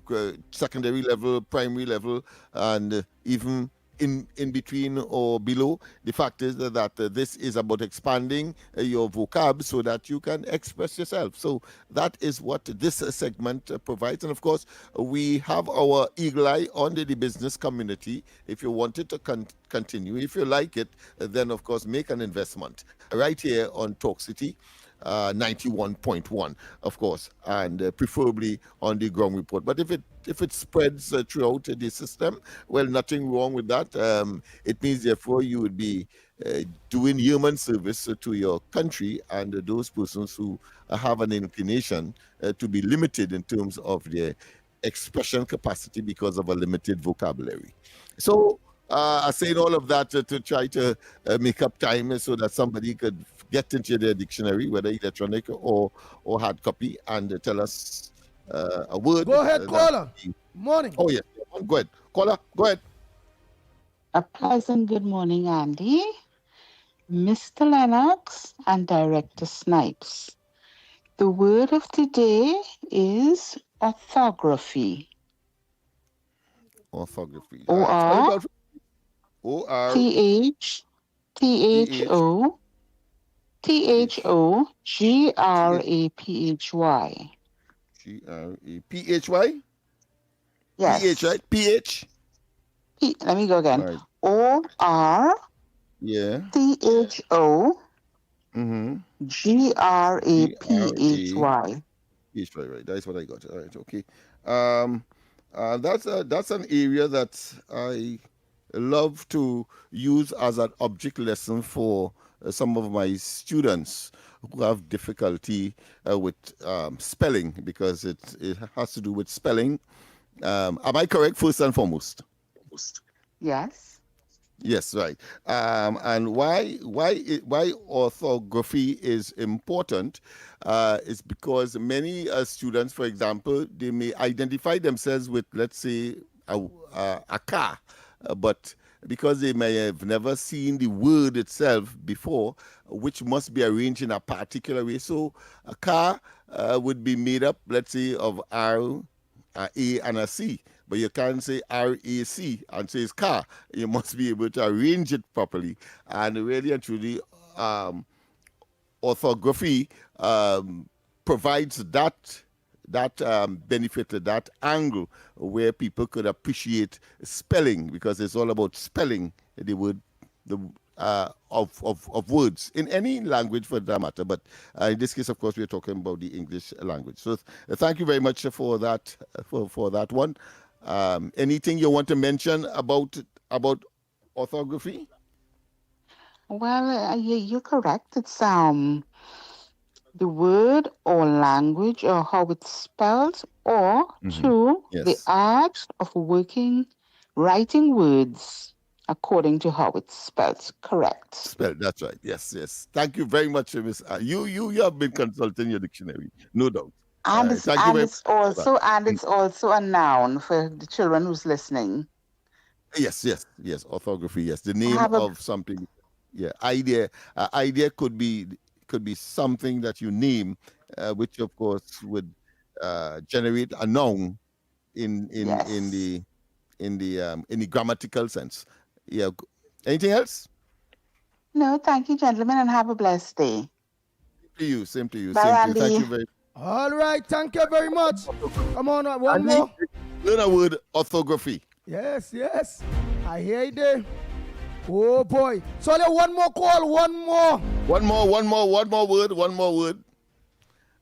secondary level, primary level, and even in between or below, the fact is that this is about expanding your vocab so that you can express yourself. So that is what this segment provides. And of course, we have our eagle eye on the business community. If you wanted to continue, if you like it, then of course make an investment right here on Talk City 91.1, of course, and preferably on the Ground Report. But if it spreads throughout the system, well, nothing wrong with that. It means, therefore, you would be doing human service to your country and those persons who have an inclination to be limited in terms of their expression capacity because of a limited vocabulary. So, I saying all of that to try to make up time so that somebody could get into their dictionary, whether electronic or hard copy, and tell us a word. Go ahead, caller. Morning. Oh, yes. Go ahead. Caller, go ahead. A pleasant good morning, Andy, Mr. Lennox, and Director Snipes. The word of today is orthography. Orthography. O-R-T-H-O-G-R-A-P-H-Y. G-R-A-P-H-Y? Yes. P-H, right? P-H? Let me go again. Right. O-R Yeah. T-H-O Mm-hmm. G-R-A-P-H-Y. P-H-Y, right. That's what I got. All right, okay. That's an area that I love to use as an object lesson for some of my students who have difficulty with spelling, because it has to do with spelling. Am I correct, first and foremost? Yes. Yes, right. And why orthography is important is because many students, for example, they may identify themselves with, let's say, a car, but because they may have never seen the word itself before, which must be arranged in a particular way. So a car would be made up, let's say, of R, A and a C, but you can't say RAC and say it's car. You must be able to arrange it properly. And really and truly, orthography provides that benefit, that angle where people could appreciate spelling, because it's all about spelling the word, of words in any language for that matter. But in this case, of course, we're talking about the English language. So thank you very much for that for that one. Anything you want to mention about orthography? Well, you're correct. It's the word or language or how it's spelled, or two, the Yes. art of writing words according to how it's spelled. Correct. Spelled, that's right. Yes, yes. Thank you very much, Miss. You have been consulting your dictionary, no doubt. And it's Thank you very much for that. it's also a noun for the children who's listening. Yes. Orthography. Yes, the name have a- of something. Yeah, idea. Idea could be something that you name, which of course would generate a noun in the grammatical sense. Yeah. Anything else? No, thank you, gentlemen, and have a blessed day. Same to you. Bye, Same to you. Andy. Thank you very. All right, thank you very much. Come on, one more. Learn a word, orthography. Yes. I hear you there. Oh boy. So one more call, one more word.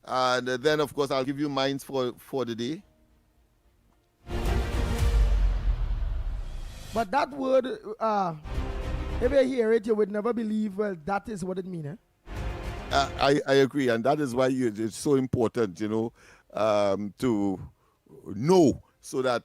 And then, of course, I'll give you mines for the day. But that word, if you hear it, you would never believe, well, that is what it means, eh? I agree, and that is why it's so important, to know, so that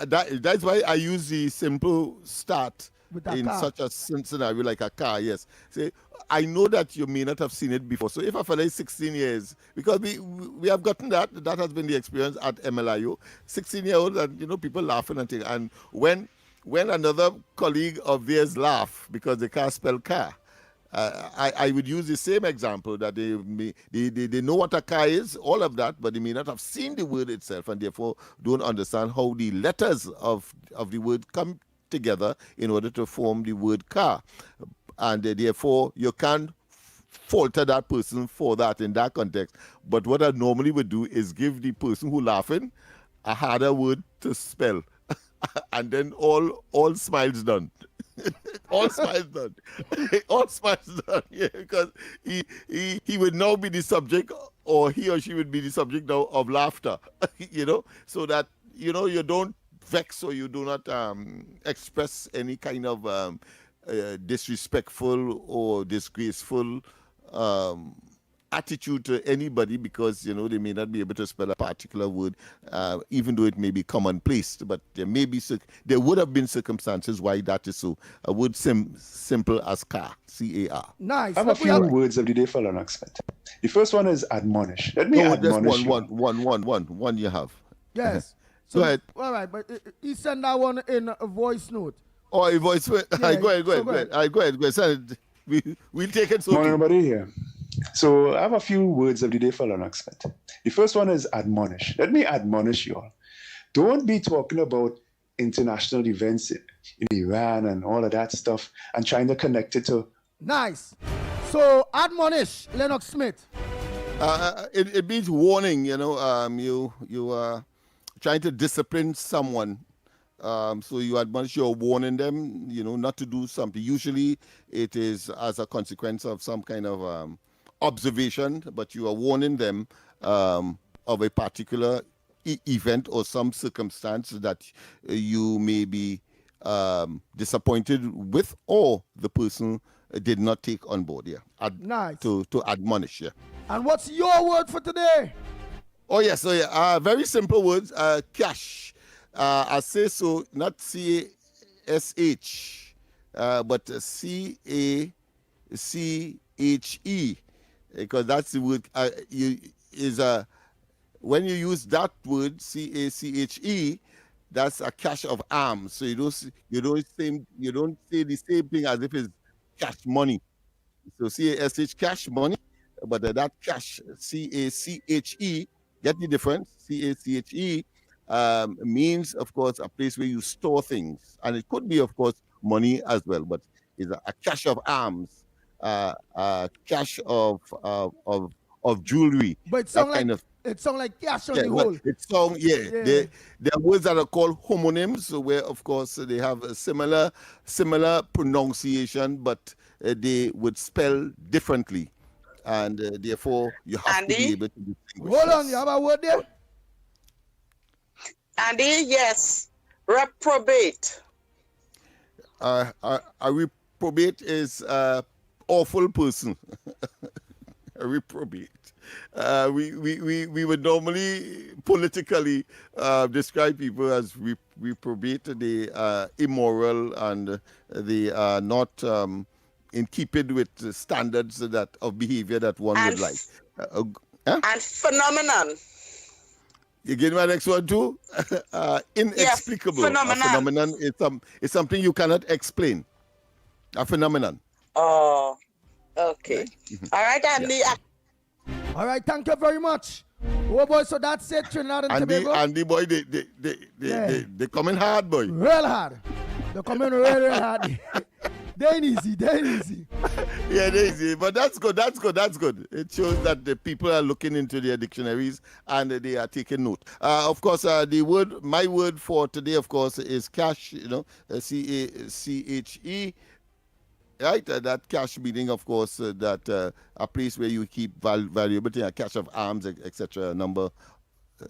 that's why I use the simple start in such a scenario like a car. Yes, say I know that you may not have seen it before. So if a fellow is 16 years, because we have gotten that has been the experience at MLIO, 16-year-olds, and people laughing and things. And when another colleague of theirs laugh because they can't spell car, I would use the same example, that they know what a car is, all of that, but they may not have seen the word itself, and therefore don't understand how the letters of the word come together in order to form the word car. And therefore you can't falter that person for that in that context. But what I normally would do is give the person who laughing a harder word to spell. And then all smiles done. All smiles done. All smiles done. Yeah, because he would now be the subject, or he or she would be the subject now of laughter. So that you don't vex, or you do not express any kind of disrespectful or disgraceful attitude to anybody, because they may not be able to spell a particular word, even though it may be commonplace. But there would have been circumstances why that is so. A word simple as car, C-A-R. Nice. I have a few words of the day for Lennox. The first one is admonish. Let me admonish you. One you have. Yes. Go ahead. All right, but he sent that one in a voice note. Oh, a voice note. Yeah, go ahead. Send it. We'll take it. Morning, everybody here. So I have a few words of the day for Lennox. The first one is admonish. Let me admonish you all. Don't be talking about international events in Iran and all of that stuff and trying to connect it to. Nice. So admonish, Lennox Smith. It means warning. You are trying to discipline someone. So you admonish, you're warning them, not to do something. Usually it is as a consequence of some kind of observation, but you are warning them of a particular event or some circumstance that you may be disappointed with, or the person did not take on board. Yeah. Nice. To admonish. Yeah. And what's your word for today? Oh yes. So yeah. Very simple words. Cash. I say so, not C-A-S-H, but C-A-C-H-E, because that's the word. When you use that word C-A-C-H-E, that's a cache of arms. So you don't say the same thing as if it's cash money. So C-A-S-H, cash money, but that cash, C-A-C-H-E, get the difference? C-A-C-H-E. means, of course, a place where you store things. And it could be, of course, money as well, but it's a cache of arms, a cache of jewelry. But it sounds like it sounds like cash on the Well, whole. it sounds, there are words that are called homonyms, where, of course, they have a similar pronunciation, but they would spell differently. And therefore, you have to be able to distinguish. Hold on, you have a word there? Andy, yes. Reprobate. A reprobate is awful person. A reprobate. We would normally politically describe people as reprobate. They are immoral and they are not in keeping with the standards that of behavior that one would like. And phenomenon. You get my next one too? Inexplicable. Yes, phenomenon. A phenomenon is something you cannot explain. A phenomenon. Oh, okay. All right, Andy. All right, thank you very much. Oh boy, so that's it, Trinidad and Tobago. Andy boy, they coming hard, boy. Real hard. They're coming real hard. They ain't easy. Yeah, they easy. But that's good. It shows that the people are looking into their dictionaries and they are taking note. Of course, my word for today, of course, is cash, C-A-C-H-E. Right, that cash meaning, of course, that a place where you keep valuable things, a cache of arms, etc., number,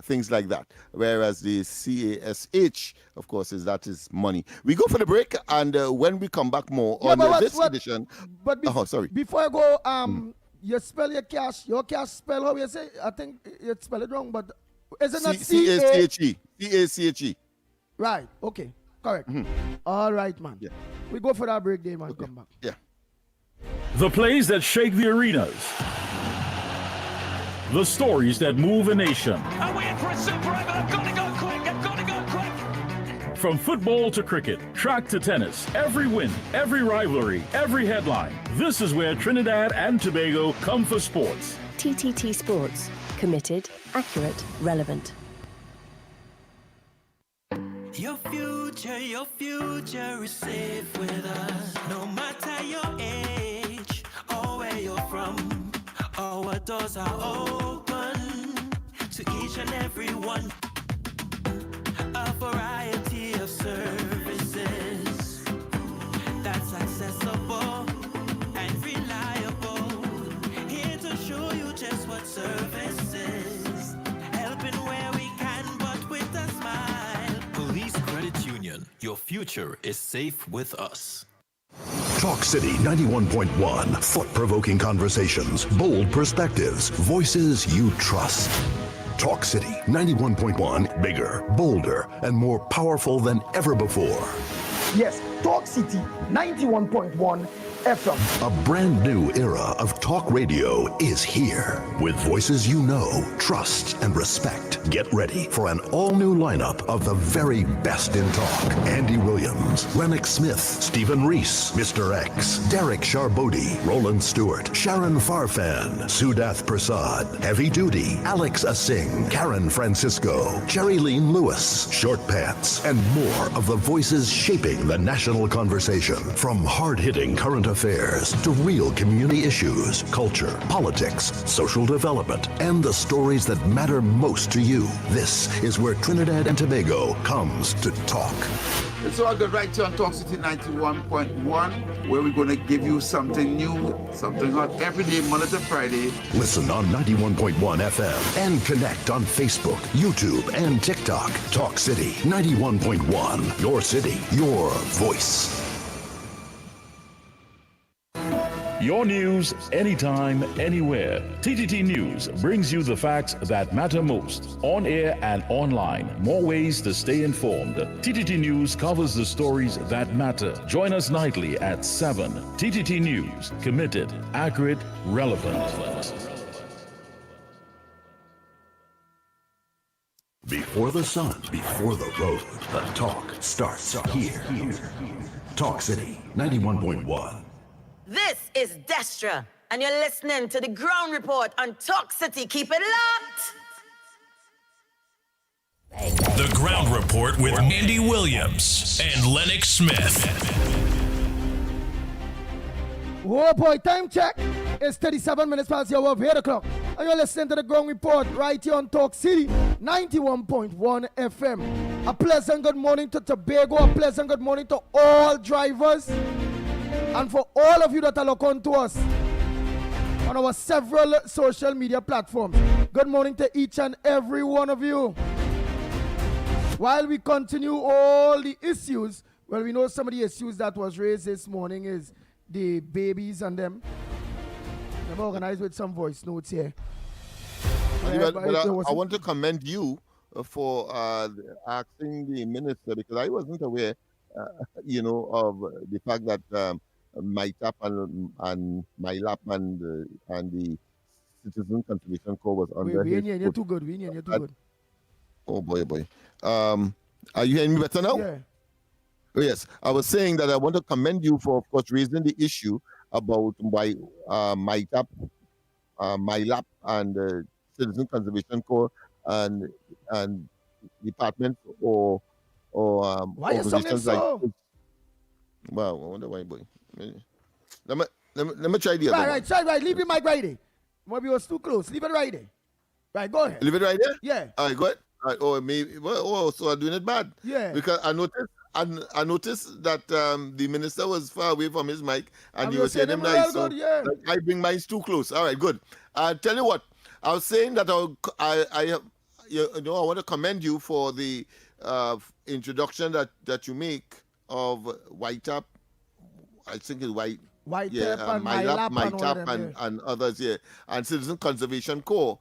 things like that. Whereas the CASH, of course, is money. We go for the break, and when we come back more on this edition. But sorry. Before I go, you spell your cash spell how you say? I think you spell it wrong, but is it not C-A-C-H-E? C-A-C-H-E. Right. Okay. Correct. All right, man. Yeah. We go for that break day, man. Okay. Come back. Yeah. The plays that shake the arenas. The stories that move a nation. I'm waiting for a super over. I've got to go quick. From football to cricket, track to tennis, every win, every rivalry, every headline. This is where Trinidad and Tobago come for sports. TTT Sports. Committed, accurate, relevant. Your future is safe with us. No matter your age or where you're from, our doors are open to each and every one. A variety of services that's accessible and reliable. Here to show you just what service is. Helping where we can, but with a smile. Police Credit Union. Your future is safe with us. Talk City 91.1. Thought-provoking conversations, bold perspectives, voices you trust. Talk City 91.1. Bigger, bolder, and more powerful than ever before. Yes, Talk City 91.1 FM. A brand new era of talk radio is here. With voices you know, trust, and respect. Get ready for an all-new lineup of the very best in talk. Andy Williams, Lennox Smith, Stephen Reese, Mr. X, Derek Charbodi, Roland Stewart, Sharon Farfan, Sudath Prasad, Heavy Duty, Alex Asing, Karen Francisco, Cherry-Leen Lewis, Short Pants, and more of the voices shaping the national conversation. From hard-hitting current affairs to real community issues, culture, politics, social development, and the stories that matter most to you. This is where Trinidad and Tobago comes to talk. It's all good right here on Talk City 91.1, where we're going to give you something new, something hot every day, Monday to Friday. Listen on 91.1 FM and connect on Facebook, YouTube, and TikTok. Talk City 91.1. Your city, your voice. Your news, anytime, anywhere. TTT News brings you the facts that matter most. On air and online. More ways to stay informed. TTT News covers the stories that matter. Join us nightly at 7. TTT News. Committed, accurate, relevant. Before the sun, before the road, the talk starts here. Talk City 91.1. This is Destra, and you're listening to the Ground Report on Talk City. Keep it locked! The Ground Report with Andy Williams and Lennox Smith. Oh boy, time check. It's 37 minutes past the hour of 8 o'clock. And you're listening to the Ground Report right here on Talk City 91.1 FM. A pleasant good morning to Tobago. A pleasant good morning to all drivers. And for all of you that are looking to us on our several social media platforms. Good morning to each and every one of you. While we continue all the issues, well, we know some of the issues that was raised this morning is the babies and them. I'm organized with some voice notes here. But I want to commend you for asking the minister, because I wasn't aware, of the fact that MyTap and MyLap and the Citizen Conservation Corps was under his You're too good. You're too good. Oh boy. Are you hearing me better now? Yeah. Oh, yes. I was saying that I want to commend you for, of course, raising the issue about why MyTap, MyLap, and Citizen Conservation Corps and departments or why organizations like so? Well, I wonder why, boy. Let me try the other one. Try right. Leave your mic right there. Maybe it was too close. Leave it right there. Right, go ahead. Leave it right there? Yeah. All right, go ahead. All right, oh, maybe. Oh, so I'm doing it bad. Yeah. Because I noticed that the minister was far away from his mic and he was saying him nice. So yeah. I bring mine too close. All right, good. Tell you what, I was saying that I want to commend you for the introduction that you make of WhiteTap. I think it's WhiteTap and MyLap and others, and Citizen Conservation Corps,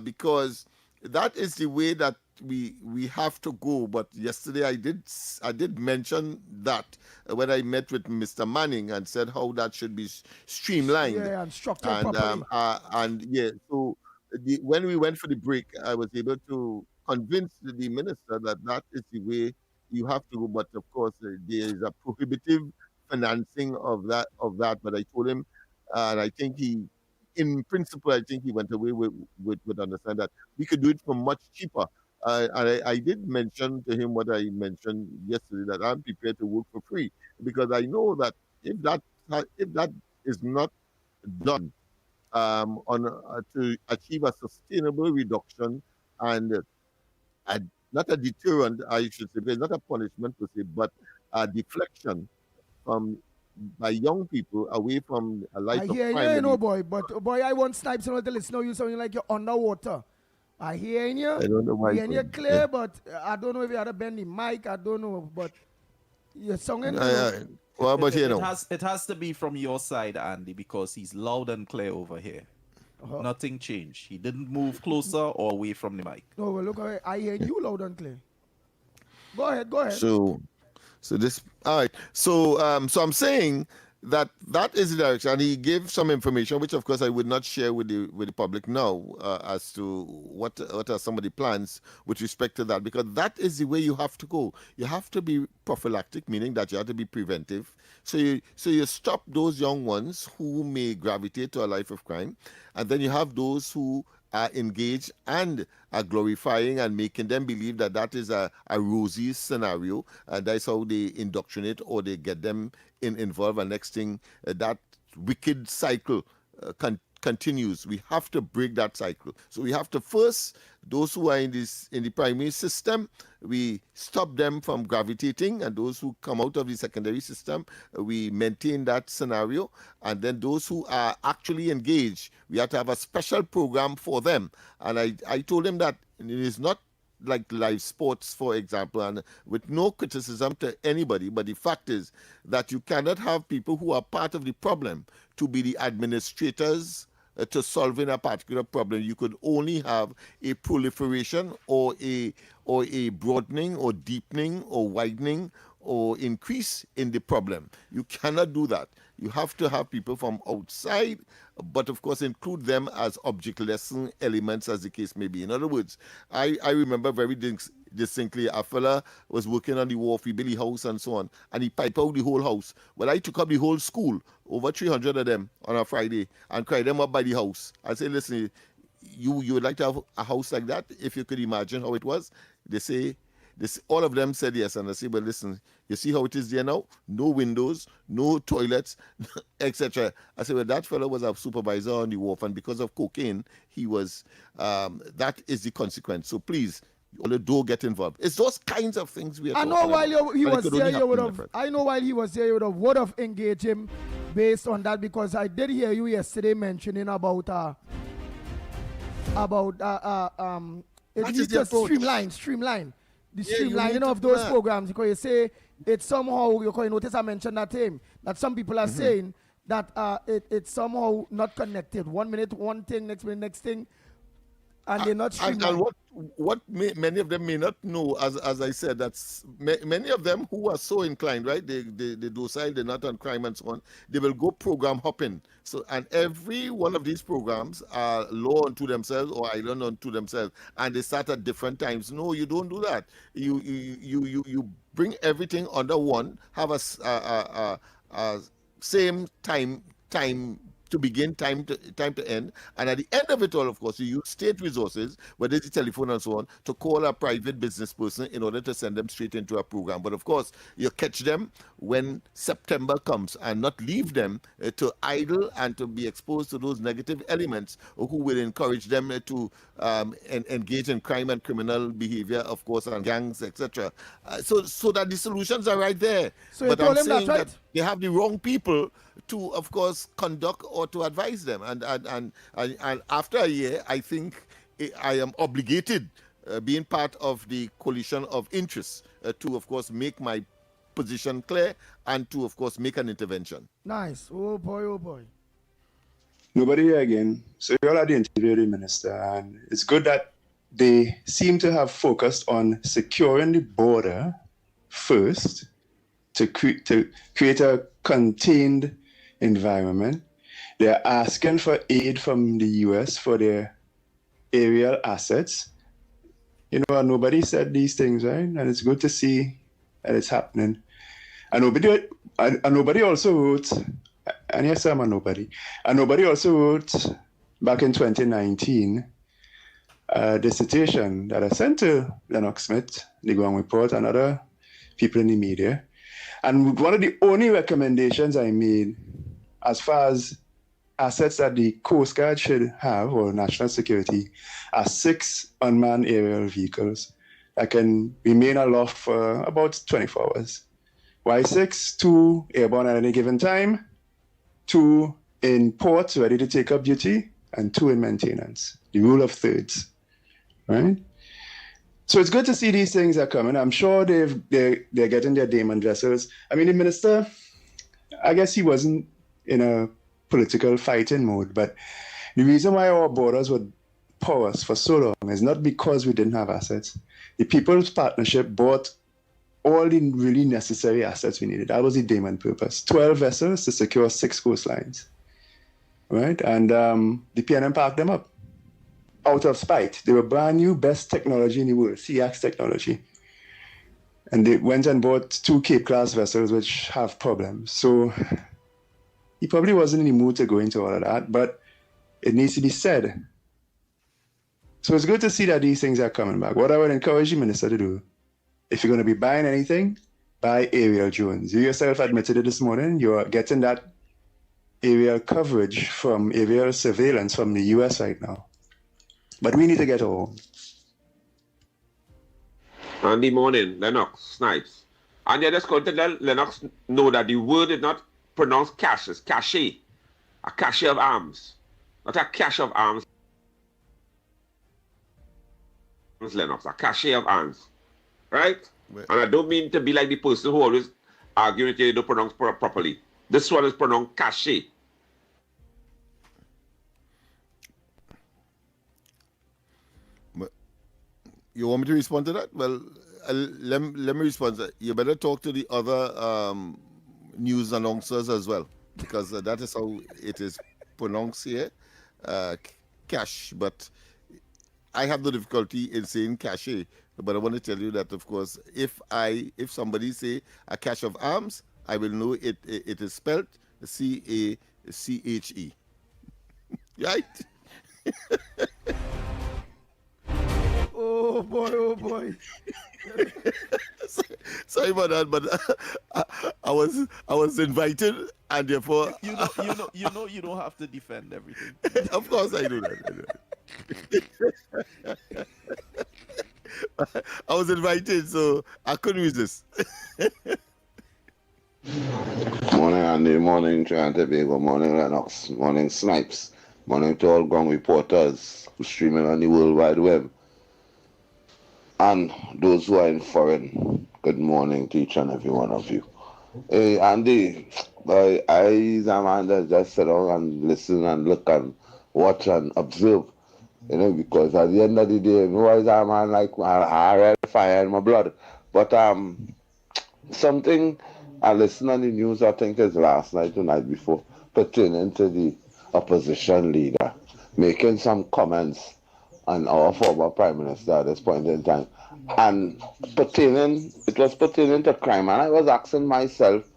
because that is the way that we have to go. But yesterday I did mention that when I met with Mr. Manning and said how that should be streamlined and structured properly. So when we went for the break, I was able to convince the minister that is the way you have to go. But of course, there is a prohibitive financing of that. But I told him, and I think in principle, I think he went away with understand that we could do it for much cheaper. And I did mention to him what I mentioned yesterday, that I'm prepared to work for free, because I know that if that is not done to achieve a sustainable reduction and not a deterrent, I should say, not a punishment per se, but a deflection by young people away from a life of crime. I hear boy, but boy, I want snipes and to listen to you sounding like you're underwater. I hear you. I don't know why. You're clear, but I don't know if you had to bend the mic. I don't know, but you're sounding. Well, but it has to be from your side, Andy, because he's loud and clear over here. Nothing changed. He didn't move closer or away from the mic. No, well, look, I hear you loud and clear. Go ahead. So this, all right. So I'm saying that is the direction, and he gave some information, which of course I would not share with the public now, as to what are some of the plans with respect to that, because that is the way you have to go. You have to be prophylactic, meaning that you have to be preventive. So you stop those young ones who may gravitate to a life of crime, and then you have those who are engaged and are glorifying and making them believe that is a rosy scenario, and that's how they indoctrinate or they get them involved. And next thing, that wicked cycle continues. We have to break that cycle. So we have to first, those who are in the primary system, we stop them from gravitating, and those who come out of the secondary system, we maintain that scenario. And then those who are actually engaged, we have to have a special program for them. And I told him that it is not like live sports, for example, and with no criticism to anybody, but the fact is that you cannot have people who are part of the problem to be the administrators to solving a particular problem. You could only have a proliferation or a broadening or deepening or widening or increase in the problem. You cannot do that. You have to have people from outside, but of course include them as object lesson elements, as the case may be. In other words, I remember very distinctly a fella was working on the wharf, Billy House and so on, and he piped out the whole house. Well, I took up the whole school, over 300 of them on a Friday, and cried them up by the house. I said, listen, you would like to have a house like that? If you could imagine how it was, They say, all of them said yes. And I say, well, listen, you see how it is there now? No windows, no toilets, etc. I said, well, that fellow was a supervisor on the wharf, and because of cocaine, he was, that is the consequence. So please, although do get involved. It's those kinds of things we are talking about. He was there, you would have. I know while he was there, you would have engaged him based on that, because I did hear you yesterday mentioning about it needs to streamline the streamlining of those programs, because you say it's somehow, you notice I mentioned that thing that some people are saying that it's somehow not connected. 1 minute one thing, next minute next thing, and they're not streamlined. And what many of them may not know, as I said, that's many of them who are so inclined, right? They docile, they're not on crime and so on. They will go program hopping. So, and every one of these programs are law unto themselves or island unto themselves, and they start at different times. No, you don't do that. You bring everything under one. Have a same time to begin, time to end, and at the end of it all, of course, you use state resources, whether it's the telephone and so on, to call a private business person in order to send them straight into a program. But of course, you catch them when September comes and not leave them to idle and to be exposed to those negative elements who will encourage them to engage in crime and criminal behavior, of course, and gangs, etc. So that the solutions are right there. So but I'm saying that they have the wrong people to, of course, conduct or to advise them. And after a year, I think I am obligated, being part of the coalition of interests, to, of course, make my position clear and to, of course, make an intervention. Nice. Oh, boy, oh, boy. Nobody here again. So you all are the Interior Minister, and it's good that they seem to have focused on securing the border first to create a contained environment. They're asking for aid from the US for their aerial assets. You know, nobody said these things, right? And it's good to see that it's happening. And nobody also wrote, and yes, I'm a nobody. And nobody also wrote back in 2019 a dissertation that I sent to Lennox Smith, the Ground Report, and other people in the media. And one of the only recommendations I made as far as assets that the Coast Guard should have, or national security, are 6 unmanned aerial vehicles that can remain aloft for about 24 hours. Why 6? 2 airborne at any given time, 2 in port ready to take up duty, and 2 in maintenance. The rule of thirds, right? So it's good to see these things are coming. I'm sure they're getting their Damon vessels. I mean, the minister, I guess he wasn't in a political fighting mode, but the reason why our borders were porous for so long is not because we didn't have assets. The People's Partnership bought all the really necessary assets we needed. That was the Damon purpose. 12 vessels to secure 6 coastlines, right? And the PNM parked them up out of spite. They were brand new, best technology in the world, CX technology. And they went and bought 2 Cape-class vessels, which have problems. So he probably wasn't in the mood to go into all of that, but it needs to be said. So it's good to see that these things are coming back. What I would encourage the minister to do, if you're going to be buying anything, buy aerial drones. You yourself admitted it this morning. You're getting that aerial coverage from aerial surveillance from the US right now. But we need to get home. Andy morning, Lennox, Snipes. And you're just going to let Lennox know that the word is not pronounced cache, it's cache. A cache of arms. Not a cache of arms. Lennox, a cache of arms. Right? And I don't mean to be like the person who always arguing that you don't pronounce properly. This one is pronounced cache. You want me to respond to that? Well, let me respond to that. You better talk to the other news announcers as well, because that is how it is pronounced here, cash. But I have no difficulty in saying cache. But I want to tell you that, of course, if somebody say a cache of arms, I will know it is spelled C-A-C-H-E. Right? Oh boy, oh boy. Sorry about that, but I was invited, and therefore You don't have to defend everything. of course I do that. I was invited, so I couldn't resist. Morning, Andy. Morning, Trinidad and Tobago. Morning, Lennox. Morning, Snipes. Morning to all ground reporters who streaming on the World Wide Web. And those who are in foreign, good morning to each and every one of you. Hey, Andy, I am a man that just sit down and listen and look and watch and observe. Because at the end of the day, no is a man like I read fire in my blood. But something I listened on the news, I think it's last night or night before, pertaining to the opposition leader, making some comments on our former Prime Minister at this point in time. And it was pertaining to crime. And I was asking myself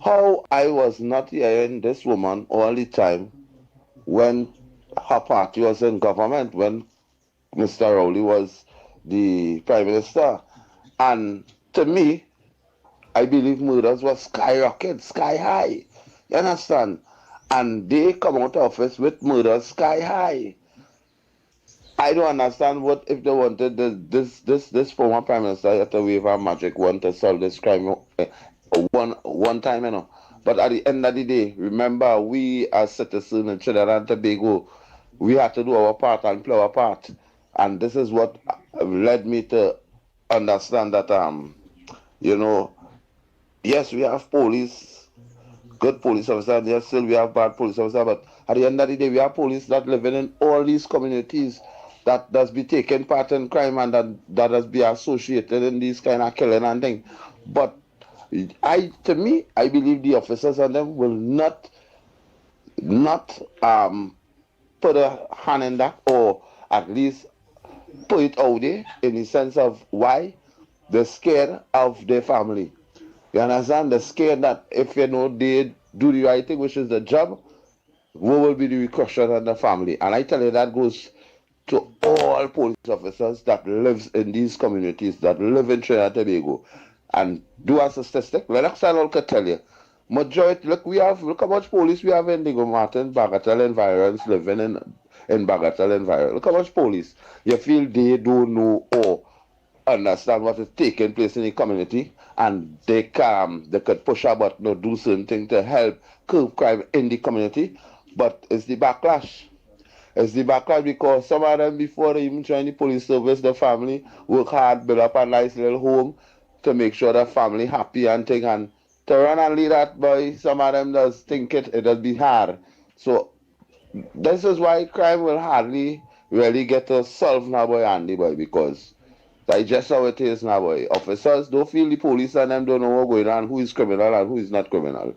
how I was not hearing this woman all the time when her party was in government, when Mr. Rowley was the Prime Minister. And to me, I believe murders were skyrocket, sky high. You understand? And they come out of office with murders sky high. I don't understand what if they wanted this former Prime Minister had to wave a magic wand to solve this crime one time, But at the end of the day, remember, we as citizens in Trinidad and Tobago, we had to do our part and play our part. And this is what led me to understand that, yes, we have police, good police officers, yes, still we have bad police officers, but at the end of the day, we have police that living in all these communities that does be taking part in crime and that does be associated in these kind of killing and thing. But I believe the officers on them will not put a hand in that, or at least put it out there in the sense of why they're scared of their family. You understand? They're scared that if they do the right thing, which is the job, what will be the repercussion on the family? And I tell you, that goes to all police officers that lives in these communities, that live in Trinidad and Tobago. And do a statistic. Lennox and all could tell you. Majority, look how much police we have in Diego Martin, Bagatelle environs, living in Bagatelle environment. Look how much police. You feel they don't know or understand what is taking place in the community, and they could push a button or do certain things to help curb crime in the community. But it's the backlash. It's the backlash because some of them, before they even join the police service, the family work hard, build up a nice little home to make sure the family happy and thing. And to run and lead that boy, some of them does think it does be hard. So this is why crime will hardly really get to solve now, boy, Andy, boy, because that's just how it is now, boy. Officers don't feel the police and them don't know what's going on, who is criminal and who is not criminal.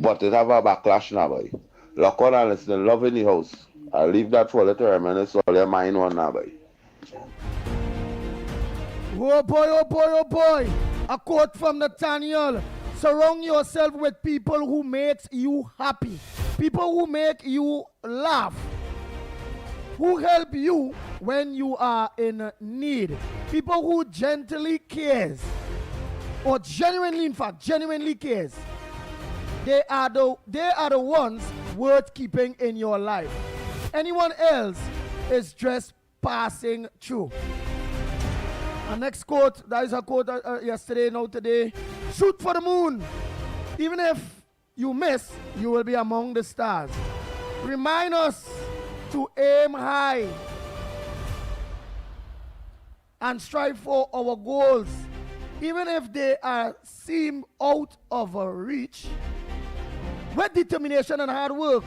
But it have a backlash now, boy. Lock on and listen, love in the house. I'll leave that for a little reminisce all your mind on now, boy. Oh boy, oh boy, oh boy. A quote from Nathaniel. Surround yourself with people who make you happy. People who make you laugh. Who help you when you are in need. People who gently cares. Or genuinely, in fact, genuinely cares. They are the ones worth keeping in your life. Anyone else is just passing through. Our next quote, that is a quote yesterday, now today. Shoot for the moon. Even if you miss, you will be among the stars. Remind us to aim high and strive for our goals. Even if they seem out of our reach, with determination and hard work,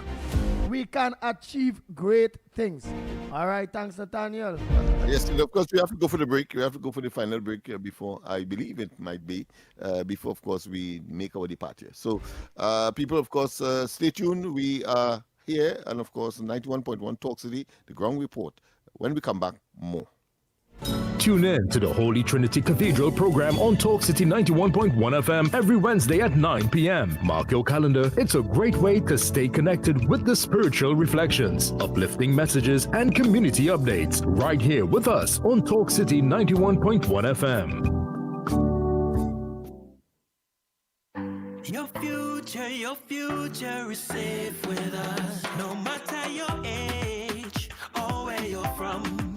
we can achieve great things. All right, thanks, Nathaniel. Yes, and of course, we have to go for the break. We have to go for the final break before, I believe it might be, before, of course, we make our departure. So, people, of course, stay tuned. We are here, and of course, 91.1 Talk City, the Ground Report. When we come back, more. Tune in to the Holy Trinity Cathedral program on Talk City 91.1 FM every Wednesday at 9 p.m. Mark your calendar. It's a great way to stay connected with the spiritual reflections, uplifting messages, and community updates right here with us on Talk City 91.1 FM. Your future is safe with us. No matter your age or where you're from,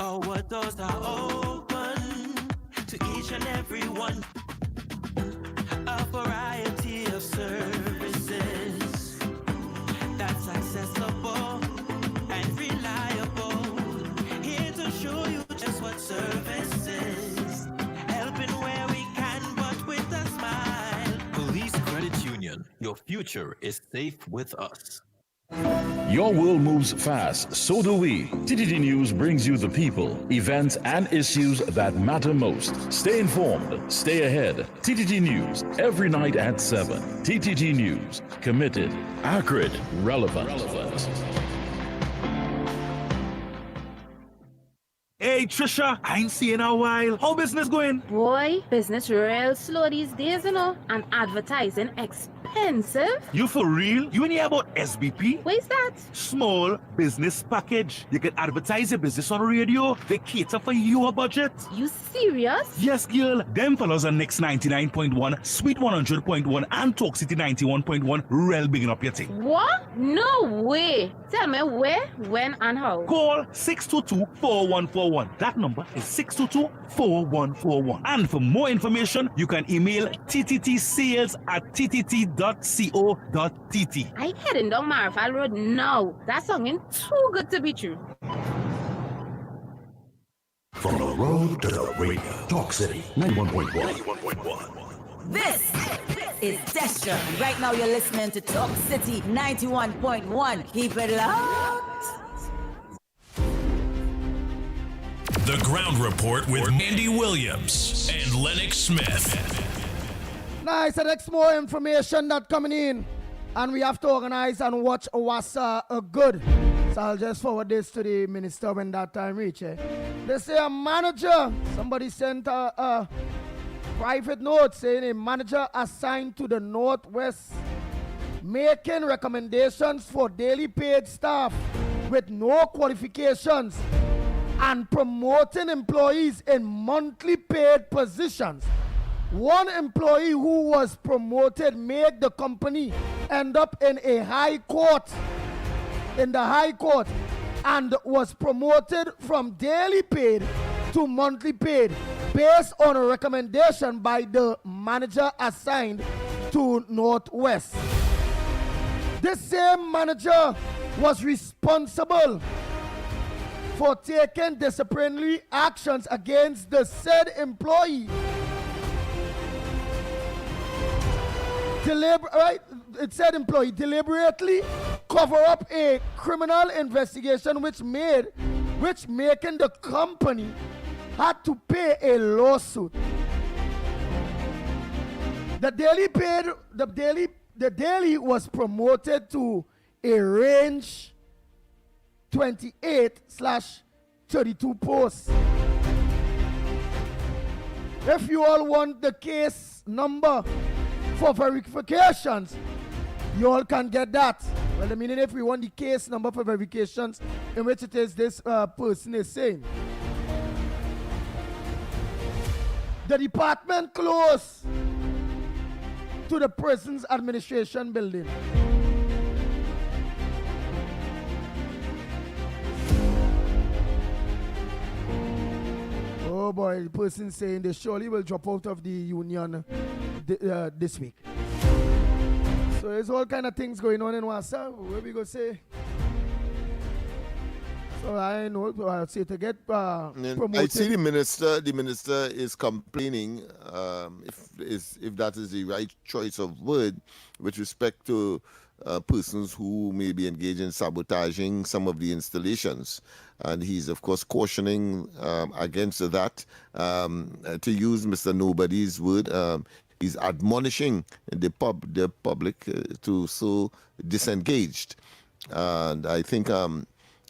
or what doors are open to each and every one. A variety of services that's accessible and reliable. Here to show you just what service is. Helping where we can, but with a smile. Police Credit Union. Your future is safe with us. Your world moves fast, so do we. TTT News brings you the people, events, and issues that matter most. Stay informed, stay ahead. TTT News, every night at 7. TTT News, committed, accurate, relevant. Hey Trisha, I ain't seen you in a while. How business going? Boy, business real slow these days, and advertising expensive. You for real? You ain't hear about SBP? What is that? Small Business Package. You can advertise your business on radio. They cater for your budget. You serious? Yes, girl. Them fellas are Next 99.1, Sweet 100.1, and Talk City 91.1. Real bigging up your thing. What? No way. Tell me where, when, and how. Call 622-4141. That number is 622-4141. And for more information, you can email ttttsales@ttt.co.tt. I heading down Marfal Road now. That's something too good to be true. From the road to the radio, Talk City 91.1. This is Destra. Right now you're listening to Talk City 91.1. Keep it locked. The Ground Report with Andy Williams and Lennox Smith. Nice, and next more information that coming in. And we have to organize and watch what's good. So I'll just forward this to the minister when that time reaches. They say a manager, somebody sent a private note saying a manager assigned to the Northwest making recommendations for daily paid staff with no qualifications and promoting employees in monthly paid positions. One employee who was promoted made the company end up in the high court, and was promoted from daily paid to monthly paid based on a recommendation by the manager assigned to Northwest. This same manager was responsible for taking disciplinary actions against the said employee. It said employee deliberately cover up a criminal investigation which making the company had to pay a lawsuit. The daily was promoted to a range 28/32 post. If you all want the case number for verifications, you all can get that. Well, I mean, if we want the case number for verifications, in which it is this person is saying. The department close to the prison's administration building. Oh boy, the person saying they surely will drop out of the union this week. So there's all kind of things going on in Wassa. Where we go say? So I know I'll say to get promoted. I see the minister is complaining, if that is the right choice of word, with respect to persons who may be engaged in sabotaging some of the installations. And he's, of course, cautioning against that. To use Mr. Nobody's word, he's admonishing the public to so disengaged. And I think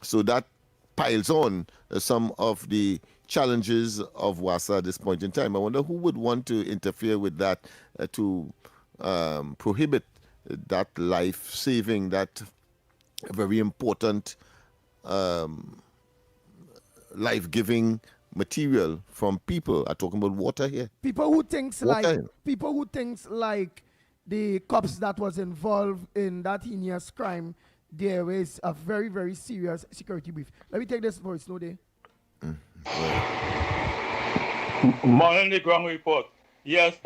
so that piles on some of the challenges of WASA at this point in time. I wonder who would want to interfere with that to prohibit that life-saving, that very important life-giving material from people. I'm talking about water here. People who thinks like the cops that was involved in that heinous crime, there is a very, very serious security brief. Let me take this voice, no day. Morning, the ground report. Yes,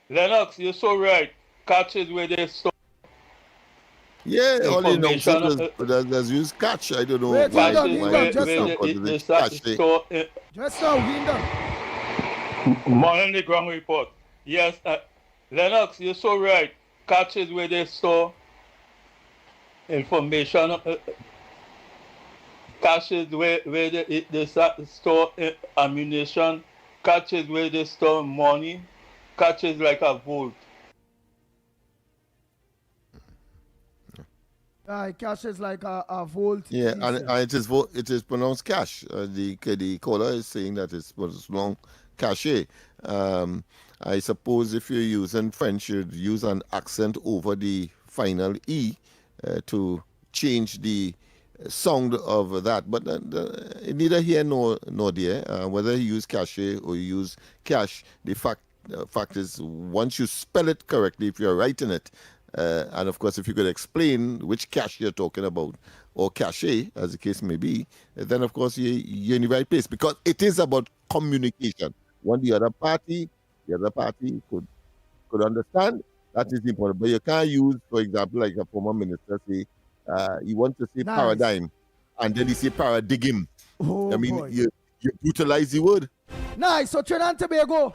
Lennox, you're so right. Catches where they store. Yeah, all you know, there's used catch. I don't know why. Just now, Window. Morning, the ground report. Yes, Lennox, you're so right. Catches where they store information. Caches where they store ammunition. Catches where they store money. Catches like a vault. Cash is like a vault. Yeah, and it is pronounced cash. The caller is saying that it's pronounced cache. I suppose if you're using French, you'd use an accent over the final E to change the sound of that. But neither here nor there, whether you use cache or you use cash, the fact is, once you spell it correctly, if you're writing it, and of course, if you could explain which cache you're talking about, or cache, as the case may be, then of course you're in the right place, because it is about communication. When the other party could understand, that is important. But you can't use, for example, like a former minister say, you want to say paradigm, and then he say paradigm. I mean, you brutalize the word. Nice. So Trinidad and Tobago,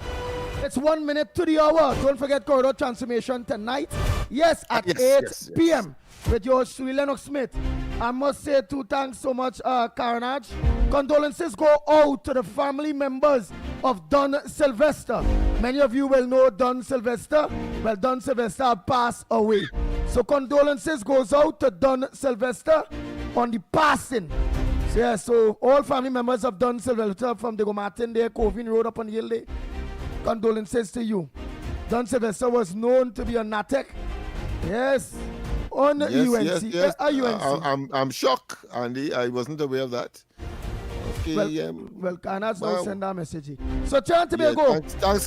it's 1 minute to the hour. Don't forget Corridor Transformation tonight. Yes, at 8 p.m. with yours truly, Lennox Smith. I must say thanks so much, Carnage. Condolences go out to the family members of Don Sylvester. Many of you will know Don Sylvester. Well, Don Sylvester passed away. So condolences goes out to Don Sylvester on the passing. So, yeah, so all family members of Don Sylvester from the Martin there, Covin Road up on the hill there, condolences to you. Don Sylvester was known to be a natek. Yes. On UNC. Yes. UNC. I'm shocked, Andy. I wasn't aware of that. Okay. Well, Carnage now send that message. So, Trinidad and Tobago. Thanks,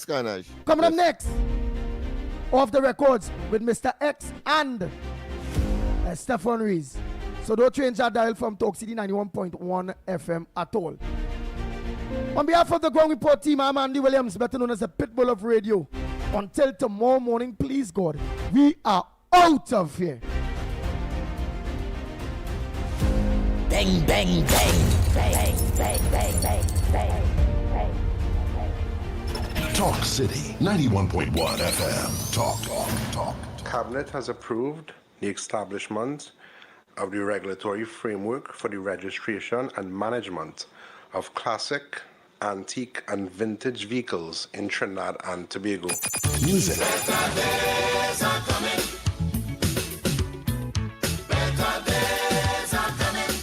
Carnage. Coming up next, off the records with Mr. X and Stefan Rees. So don't change that dial from Talk City 91.1 FM at all. On behalf of the Ground Report team, I'm Andy Williams, better known as the Pitbull of Radio. Until tomorrow morning, please God, we are out of here. Bang, bang, bang. Bang, bang, bang, bang, bang, bang. Talk City 91.1 FM. Talk. Cabinet has approved the establishment of the regulatory framework for the registration and management of classic, antique, and vintage vehicles in Trinidad and Tobago. Music. Better days are coming. Better days are coming.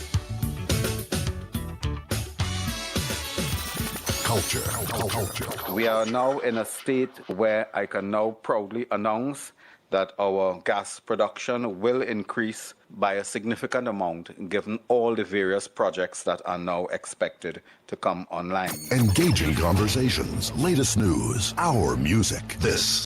Culture. We are now in a state where I can now proudly announce that our gas production will increase by a significant amount given all the various projects that are now expected to come online. Engaging conversations, latest news, our music. This